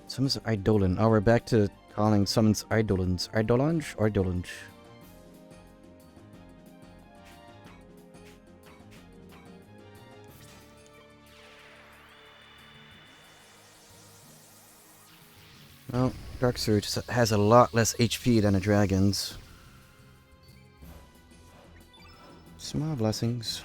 Summons Eidolon. Oh, we're back to calling summons Eidolons. Eidolons or Eidolons? Well, Dark Surge has a lot less HP than a dragon's. Small blessings.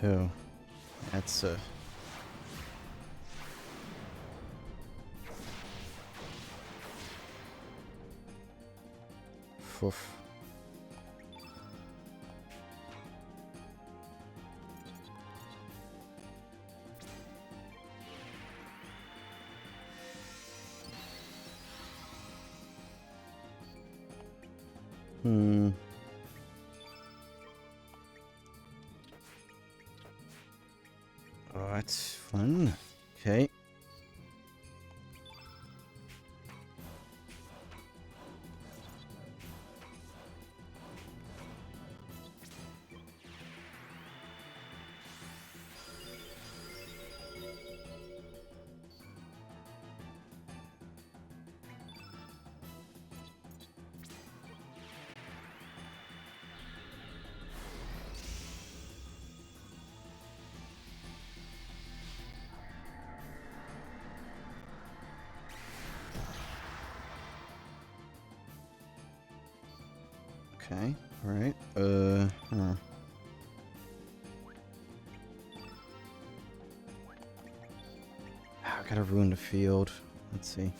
Oh, that's Oof. Oh, that's fun. Okay. Okay. All right. I gotta ruin the field. Let's see.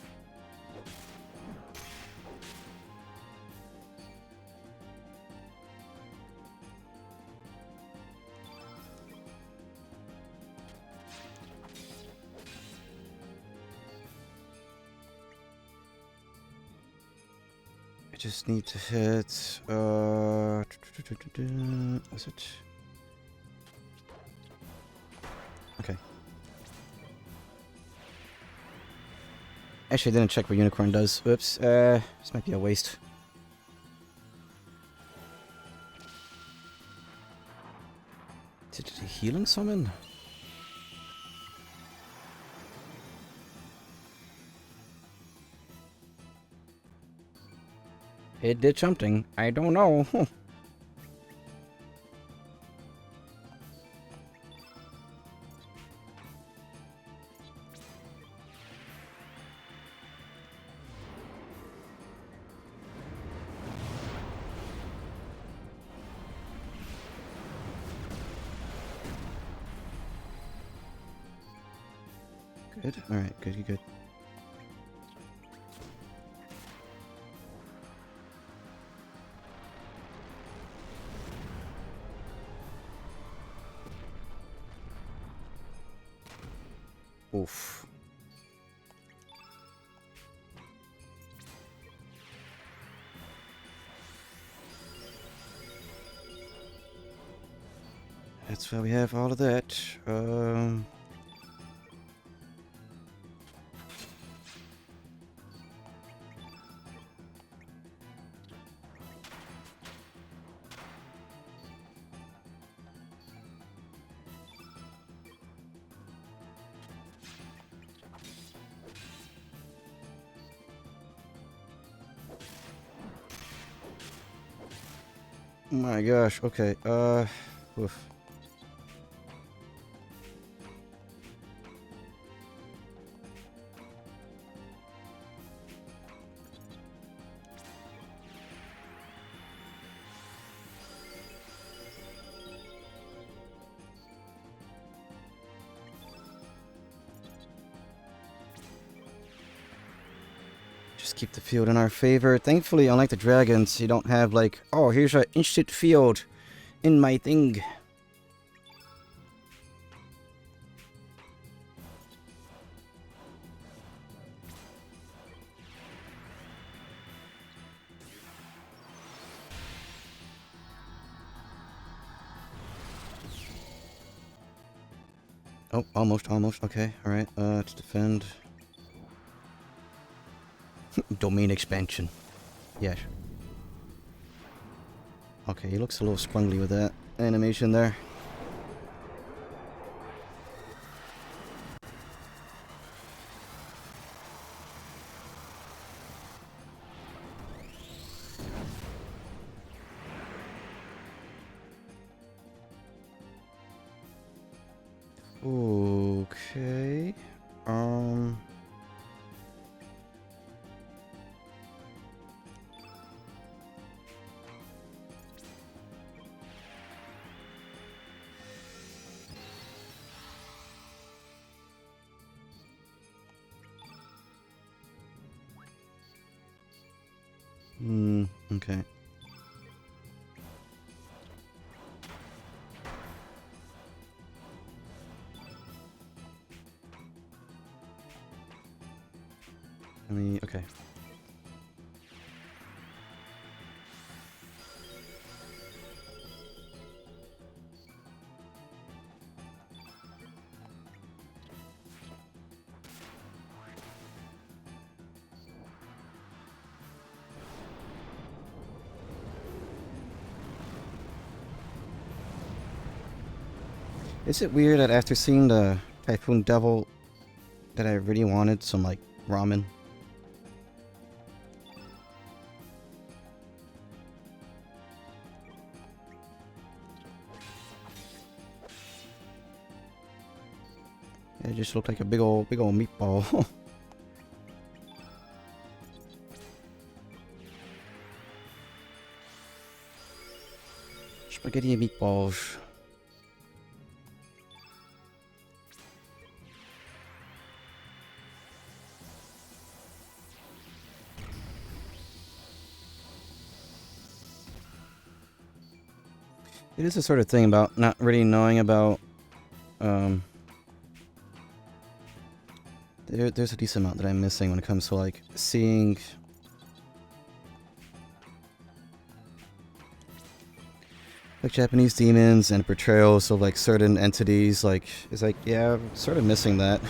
I just need to hit. Is it? Okay. Actually, I didn't check what Unicorn does. Oops. This might be a waste. Did it healing summon? It did something. I don't know. Good. Alright, good, good. Oof. That's why we have all of that. My gosh, okay, oof. Just keep the field in our favor. Thankfully, unlike the dragons, you don't have like, oh, here's an instant field in my thing. Oh, almost. Okay, alright. To defend. Domain expansion. Yes. Okay, he looks a little sprungly with that animation there. Okay. Okay. Okay. Is it weird that after seeing the Typhoon Devil that I really wanted some, like, ramen? It just looked like a big old meatball. Spaghetti and meatballs. It is the sort of thing about not really knowing about, there's a decent amount that I'm missing when it comes to, like, seeing like Japanese demons and portrayals of, like, certain entities. Like, it's like, yeah, I'm sort of missing that.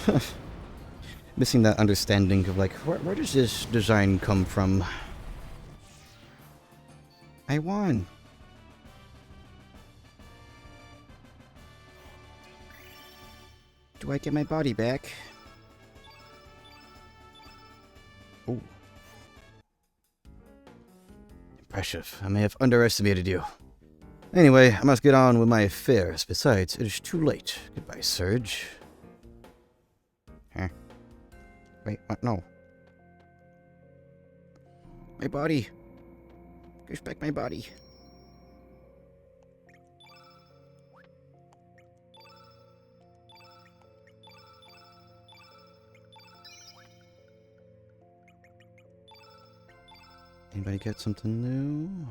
Missing that understanding of, like, where does this design come from? I won. Do I get my body back? Oh. Impressive. I may have underestimated you. Anyway, I must get on with my affairs. Besides, it is too late. Goodbye, Surge. Huh? Wait, what? No. My body. Give back my body. Anybody get something new?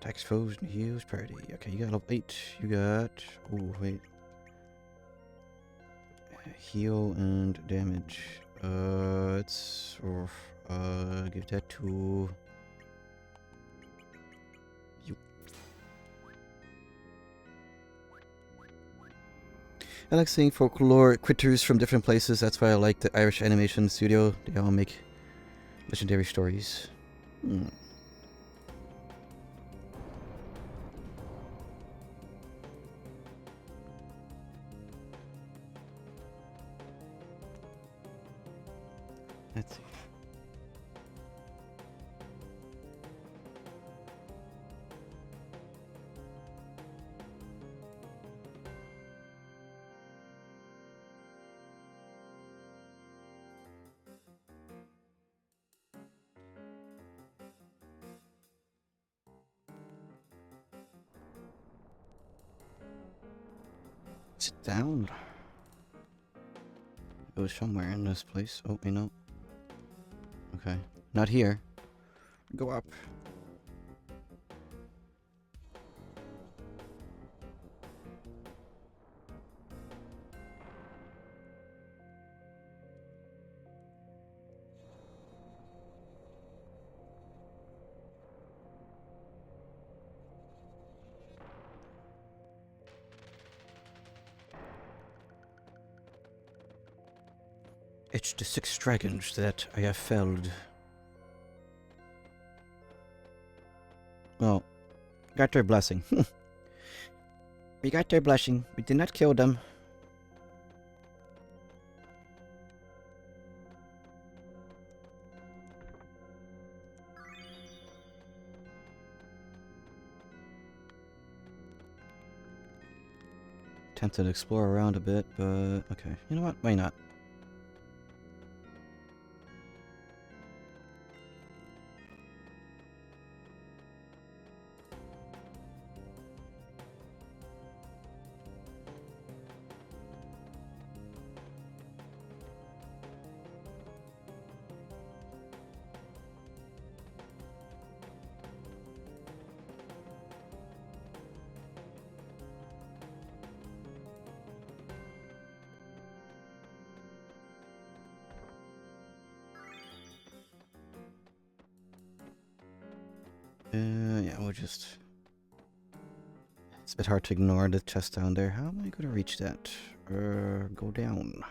Tax foes and heals party. Okay, you got level 8. You got... Oh, wait. Heal and damage. It's... give that to... you. I like seeing folklore critters from different places. That's why I like the Irish animation studio. They all make legendary stories. Let's see. Sit down. It was somewhere in this place. Oh, you know. Okay. Not here. Go up. It's the 6 dragons that I have felled. Well, got their blessing. We got their blessing. We did not kill them. Tempted to explore around a bit, but okay. You know what? Why not? Yeah, we'll just... It's a bit hard to ignore the chest down there. How am I gonna reach that? Go down.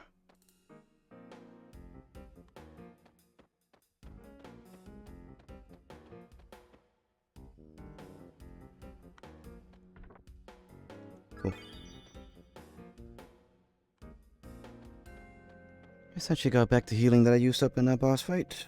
Cool. Essentially got back the healing that I used up in that boss fight.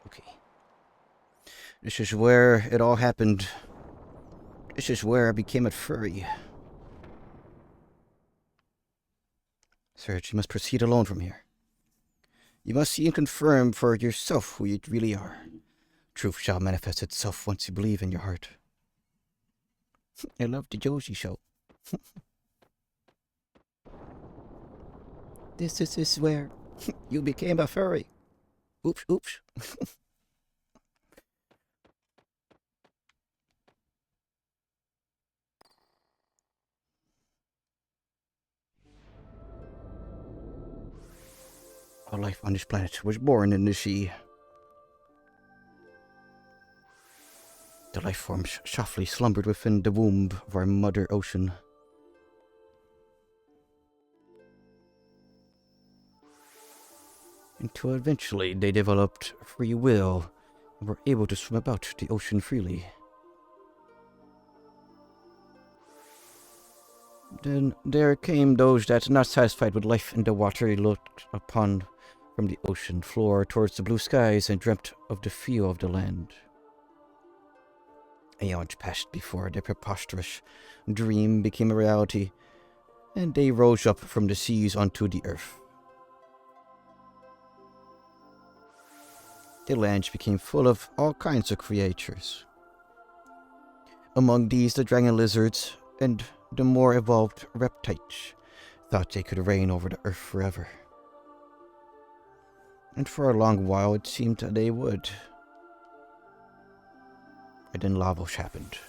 Okay. This is where it all happened. This is where I became a furry. Serge, you must proceed alone from here. You must see and confirm for yourself who you really are. Truth shall manifest itself once you believe in your heart. I love the Joshi show. This is where you became a furry. Oops, oops. All life on this planet was born in the sea. The life forms softly slumbered within the womb of our mother ocean. Until eventually they developed free will and were able to swim about the ocean freely. Then there came those that, not satisfied with life in the water, looked upon from the ocean floor towards the blue skies and dreamt of the feel of the land. Aeons passed before their preposterous dream became a reality, and they rose up from the seas onto the earth. The lands became full of all kinds of creatures. Among these, the dragon lizards and the more evolved reptiles thought they could reign over the earth forever. And for a long while it seemed that they would. And then Lavos happened.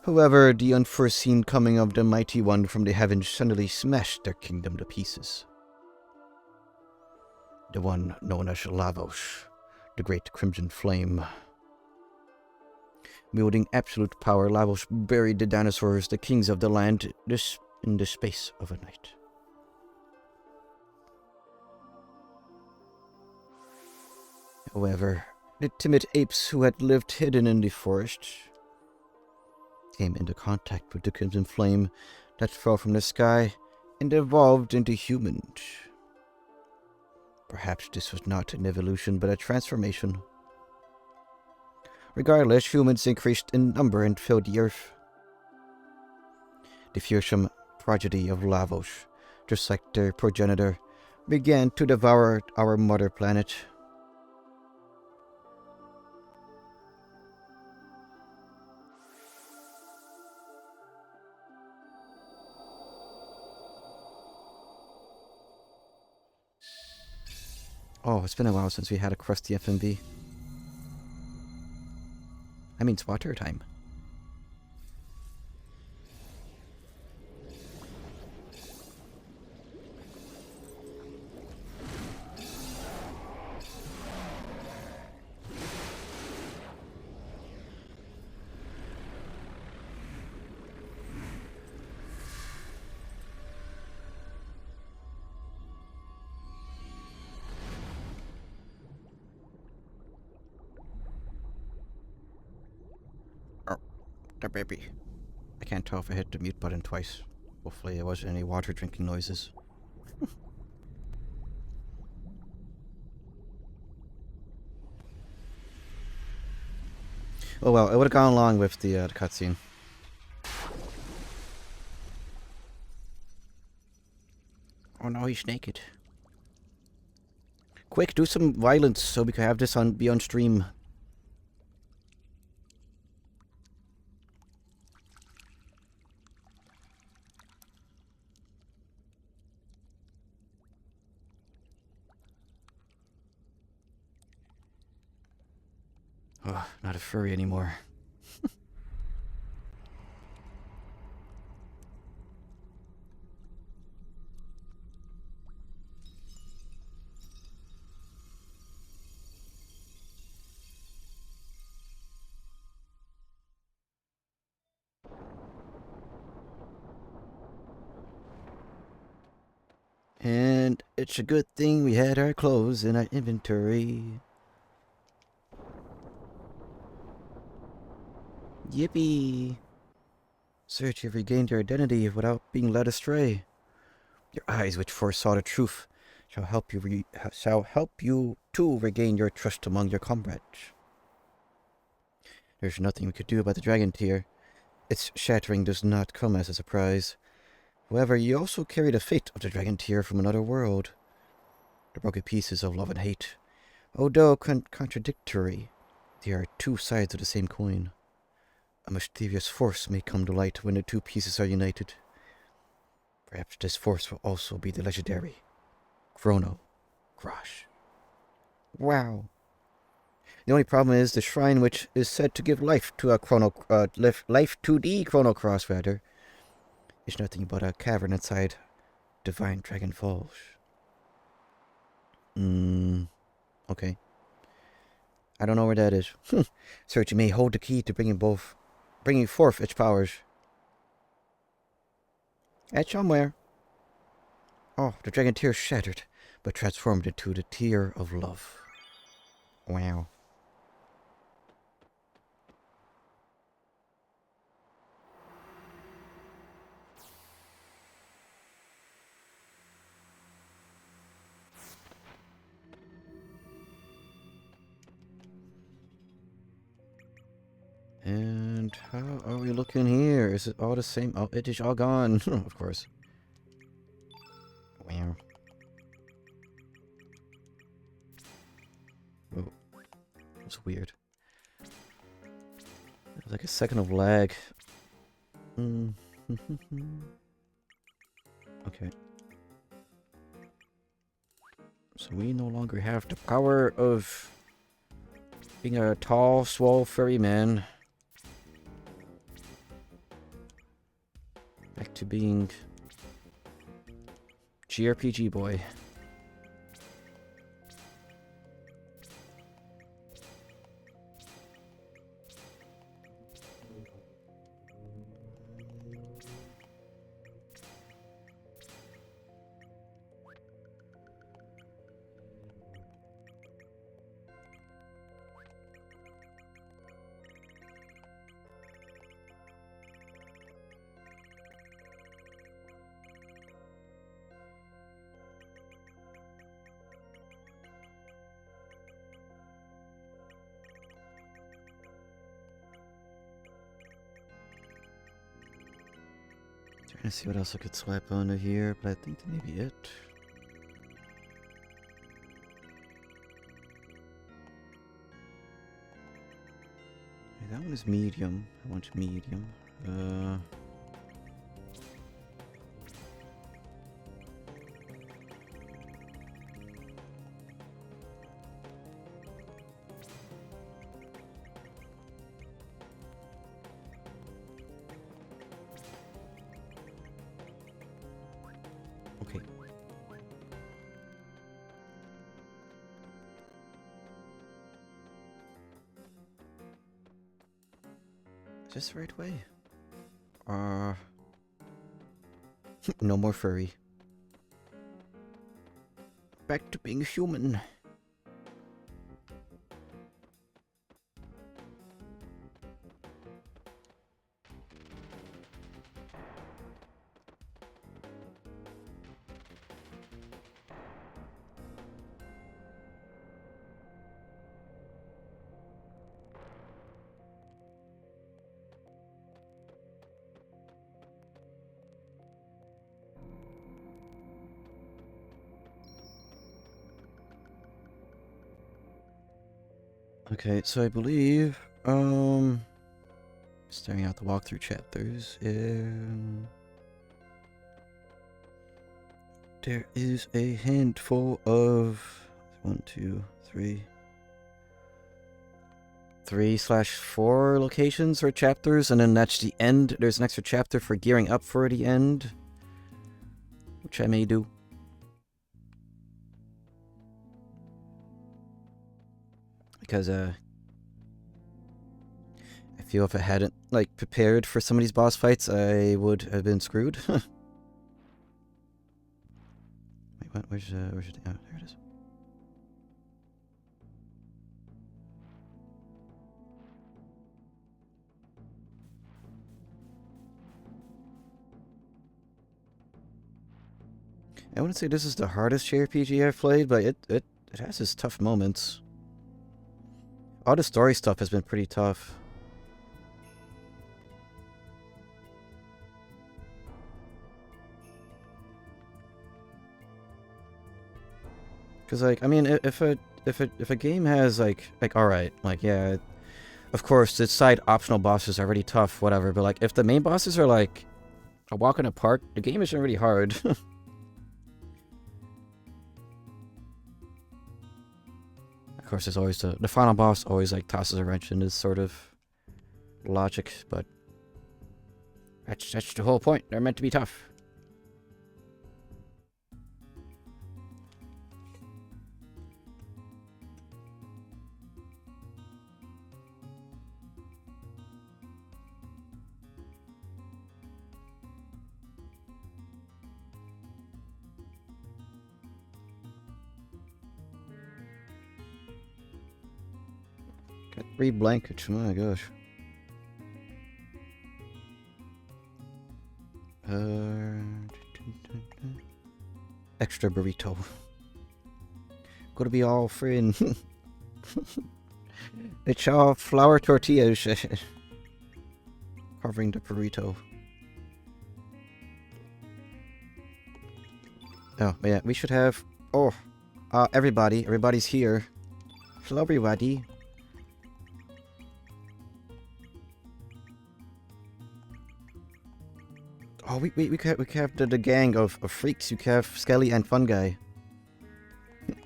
However, the unforeseen coming of the mighty one from the heavens suddenly smashed their kingdom to pieces. The one known as Lavos, the great crimson flame. Wielding absolute power, Lavos buried the dinosaurs, the kings of the land, in the space of a night. However, the timid apes who had lived hidden in the forest came into contact with the crimson flame that fell from the sky and evolved into humans. Perhaps this was not an evolution, but a transformation. Regardless, humans increased in number and filled the earth. The fearsome prodigy of Lavos, just like their progenitor, began to devour our mother planet. Oh, it's been a while since we had a crusty FMV. I mean, it's water time. The baby. I can't tell if I hit the mute button twice. Hopefully, it wasn't any water drinking noises. Oh well, it would have gone along with the cutscene. Oh no, he's naked. Quick, do some violence so we can have this be on stream. Oh, not a furry anymore. And it's a good thing we had our clothes in our inventory. Yippee! Search, you've regained your identity without being led astray. Your eyes, which foresaw the truth, shall help you to regain your trust among your comrades. There's nothing we could do about the dragon tear. Its shattering does not come as a surprise. However, you also carry the fate of the dragon tear from another world. The broken pieces of love and hate. Although contradictory, they are two sides of the same coin. A mysterious force may come to light when the two pieces are united. Perhaps this force will also be the legendary Chrono Cross. Wow. The only problem is the shrine, which is said to give life to life to the Chrono Cross, rather, is nothing but a cavern inside Divine Dragon Falls. Okay. I don't know where that is. Search, you may hold the key to bringing forth its powers. At somewhere. Oh, the dragon tear shattered, but transformed into the tear of love. Wow. And how are we looking here? Is it all the same? Oh, it is all gone. Of course. Wow. Oh, that's weird. There's like a second of lag. Okay. So we no longer have the power of being a tall, swole, furry man. Back to being JRPG boy. Trying to see what else I could swipe onto here, but I think that may be it. Okay, that one is medium. I want medium. Okay. Is this the right way? No more furry. Back to being human. Okay, so I believe, staring out the walkthrough chapters, there is a handful of 3/4 locations or chapters, and then that's the end. There's an extra chapter for gearing up for the end, which I may do. Because, I feel if I hadn't, like, prepared for some of these boss fights, I would have been screwed. Wait, what? Where's it? Oh, there it is. I wouldn't say this is the hardest JRPG I've played, but it has its tough moments. All the story stuff has been pretty tough. Cause like, I mean, if a game has like all right, like yeah, of course the side optional bosses are already tough, whatever. But like, if the main bosses are like a walk in the park, the game isn't really hard. Of course, there's always the final boss always like tosses a wrench in this sort of logic, but that's the whole point. They're meant to be tough. Got 3 blankets, my gosh. Extra burrito. Gonna be all friend. It's all flour tortillas covering the burrito. Oh, yeah, we should have... Oh, everybody's here. Hello, everybody. Oh, we could have the gang of freaks. You could have Skelly and Fun Guy.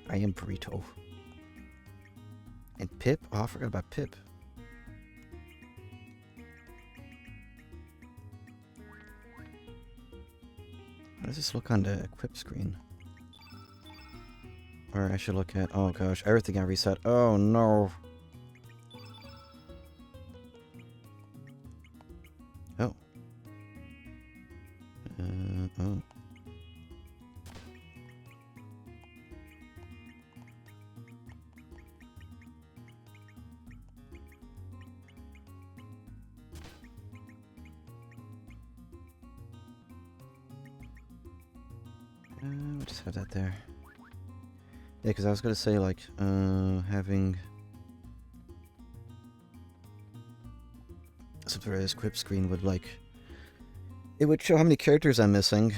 I am Burrito. And Pip? Oh, I forgot about Pip. How does this look on the equip screen? Or I should look at... Oh gosh, everything got reset. Oh no. Oh. Oh. We'll just have that there. Yeah, because I was gonna say, like, having some sort of equip screen would, like, it would show how many characters I'm missing.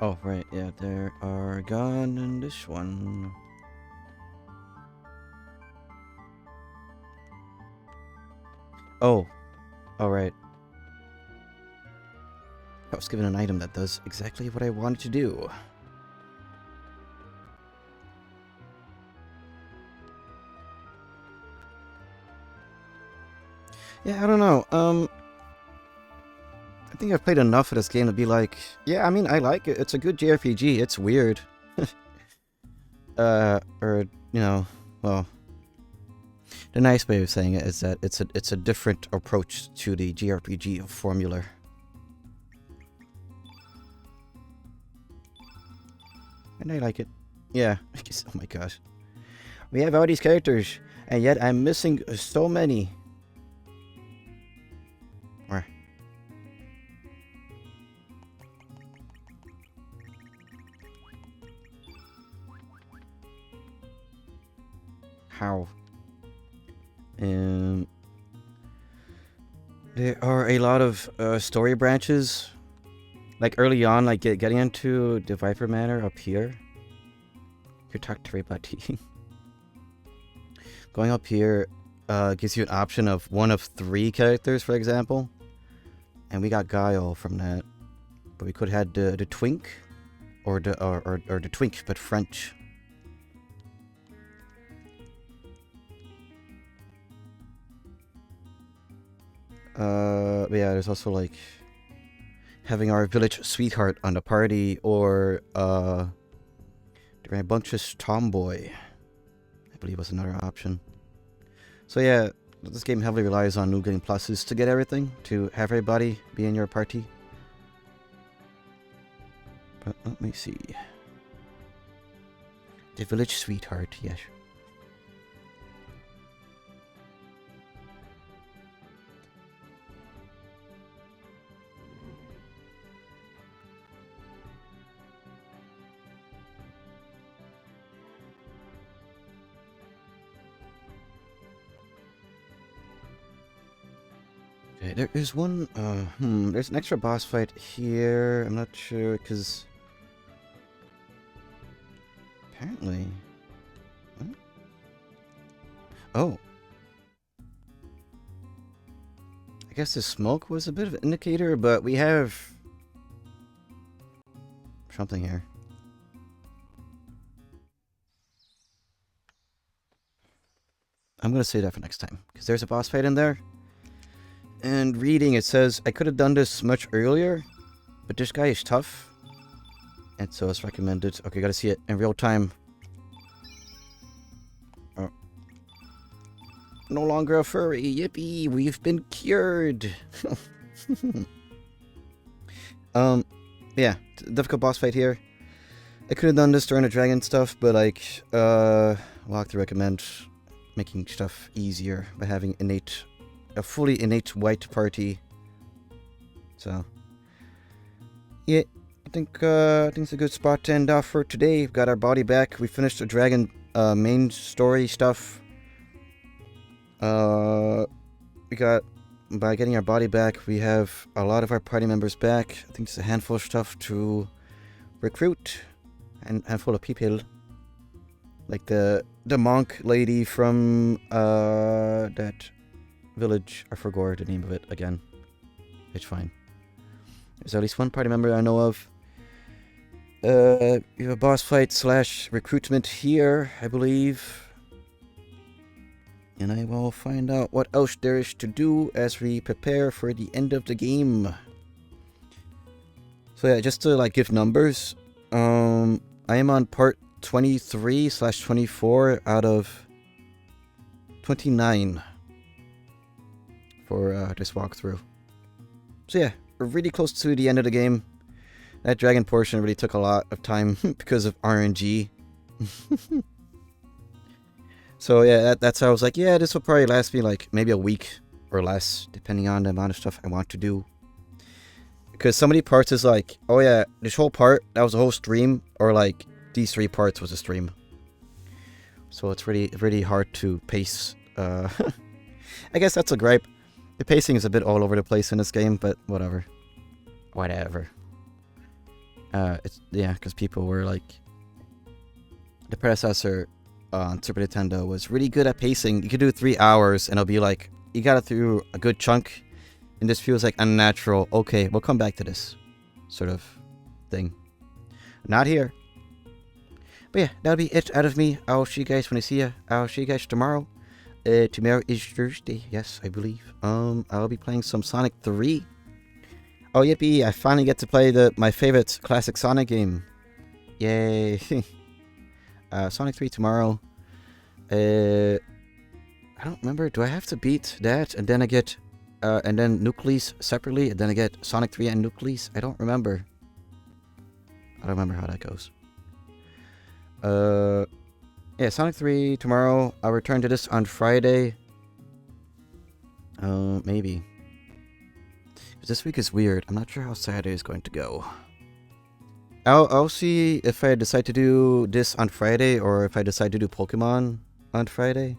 Oh, right, yeah, there are gone in this one. Oh, Alright. I was given an item that does exactly what I wanted to do. Yeah, I don't know. I think I've played enough of this game to be like, yeah, I mean, I like it. It's a good JRPG. It's weird. Or, you know, well, the nice way of saying it is that it's a different approach to the JRPG formula. And I like it. Yeah. Oh my gosh. We have all these characters, and yet I'm missing so many. Where? How? There are a lot of story branches. Like early on, like getting into the Viper Manor up here. You talk to everybody. Going up here gives you an option of one of 3 characters, for example. And we got Guile from that. But we could have had the Twink. Or the Twink, but French. But yeah, there's also like having our village sweetheart on the party, or the rambunctious tomboy, I believe, was another option. So yeah, this game heavily relies on New Game Pluses to get everything, to have everybody be in your party. But let me see. The village sweetheart, yes. Okay, there is one, there's an extra boss fight here. I'm not sure, because apparently, huh? Oh, I guess the smoke was a bit of an indicator, but we have something here. I'm gonna say that for next time, because there's a boss fight in there. And reading, it says, I could have done this much earlier, but this guy is tough. And so it's recommended. Okay, gotta see it in real time. Oh. No longer a furry. Yippee, we've been cured. Yeah, difficult boss fight here. I could have done this during the dragon stuff, but like, I'll have to recommend making stuff easier by having a fully innate white party. So yeah, I think it's a good spot to end off for today. We've got our body back. We finished the dragon main story stuff. We got, by getting our body back, we have a lot of our party members back. I think there's a handful of stuff to recruit, and a handful of people, like the monk lady from that village. I forgot the name of it again. It's fine. There's at least one party member I know of. We have a boss fight / recruitment here, I believe. And I will find out what else there is to do as we prepare for the end of the game. So yeah, just to like give numbers, I am on part 23 / 24 out of 29 for this walkthrough. So yeah, we're really close to the end of the game. That dragon portion really took a lot of time because of RNG. So yeah, that's how I was like, yeah, this will probably last me like maybe a week or less, depending on the amount of stuff I want to do. Because so many parts is like, oh yeah, this whole part, that was a whole stream, or like these 3 parts was a stream. So it's really hard to pace. I guess that's a gripe. The pacing is a bit all over the place in this game, but whatever. Whatever. It's, yeah, because people were like, the predecessor on Super Nintendo was really good at pacing. You could do 3 hours and it'll be like, you got it through a good chunk, And this feels like unnatural. Okay, we'll come back to this sort of thing. Not here. But yeah, that'll be it out of me. I'll see you guys when I see you. I'll see you guys tomorrow. Tomorrow is Thursday. Yes, I believe. I'll be playing some Sonic 3. Oh, yippee. I finally get to play my favorite classic Sonic game. Yay. Sonic 3 tomorrow. I don't remember. Do I have to beat that and then I get and then Nucleus separately and then I get Sonic 3 and Nucleus? I don't remember. I don't remember how that goes. Yeah, Sonic 3 tomorrow. I'll return to this on Friday. Maybe. This week is weird. I'm not sure how Saturday is going to go. I'll see if I decide to do this on Friday or if I decide to do Pokemon on Friday.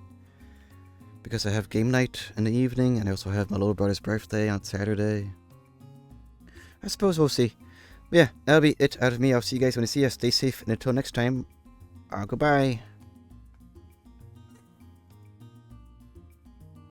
Because I have game night in the evening and I also have my little brother's birthday on Saturday. I suppose we'll see. But yeah, that'll be it out of me. I'll see you guys when I see you. Stay safe and until next time, goodbye.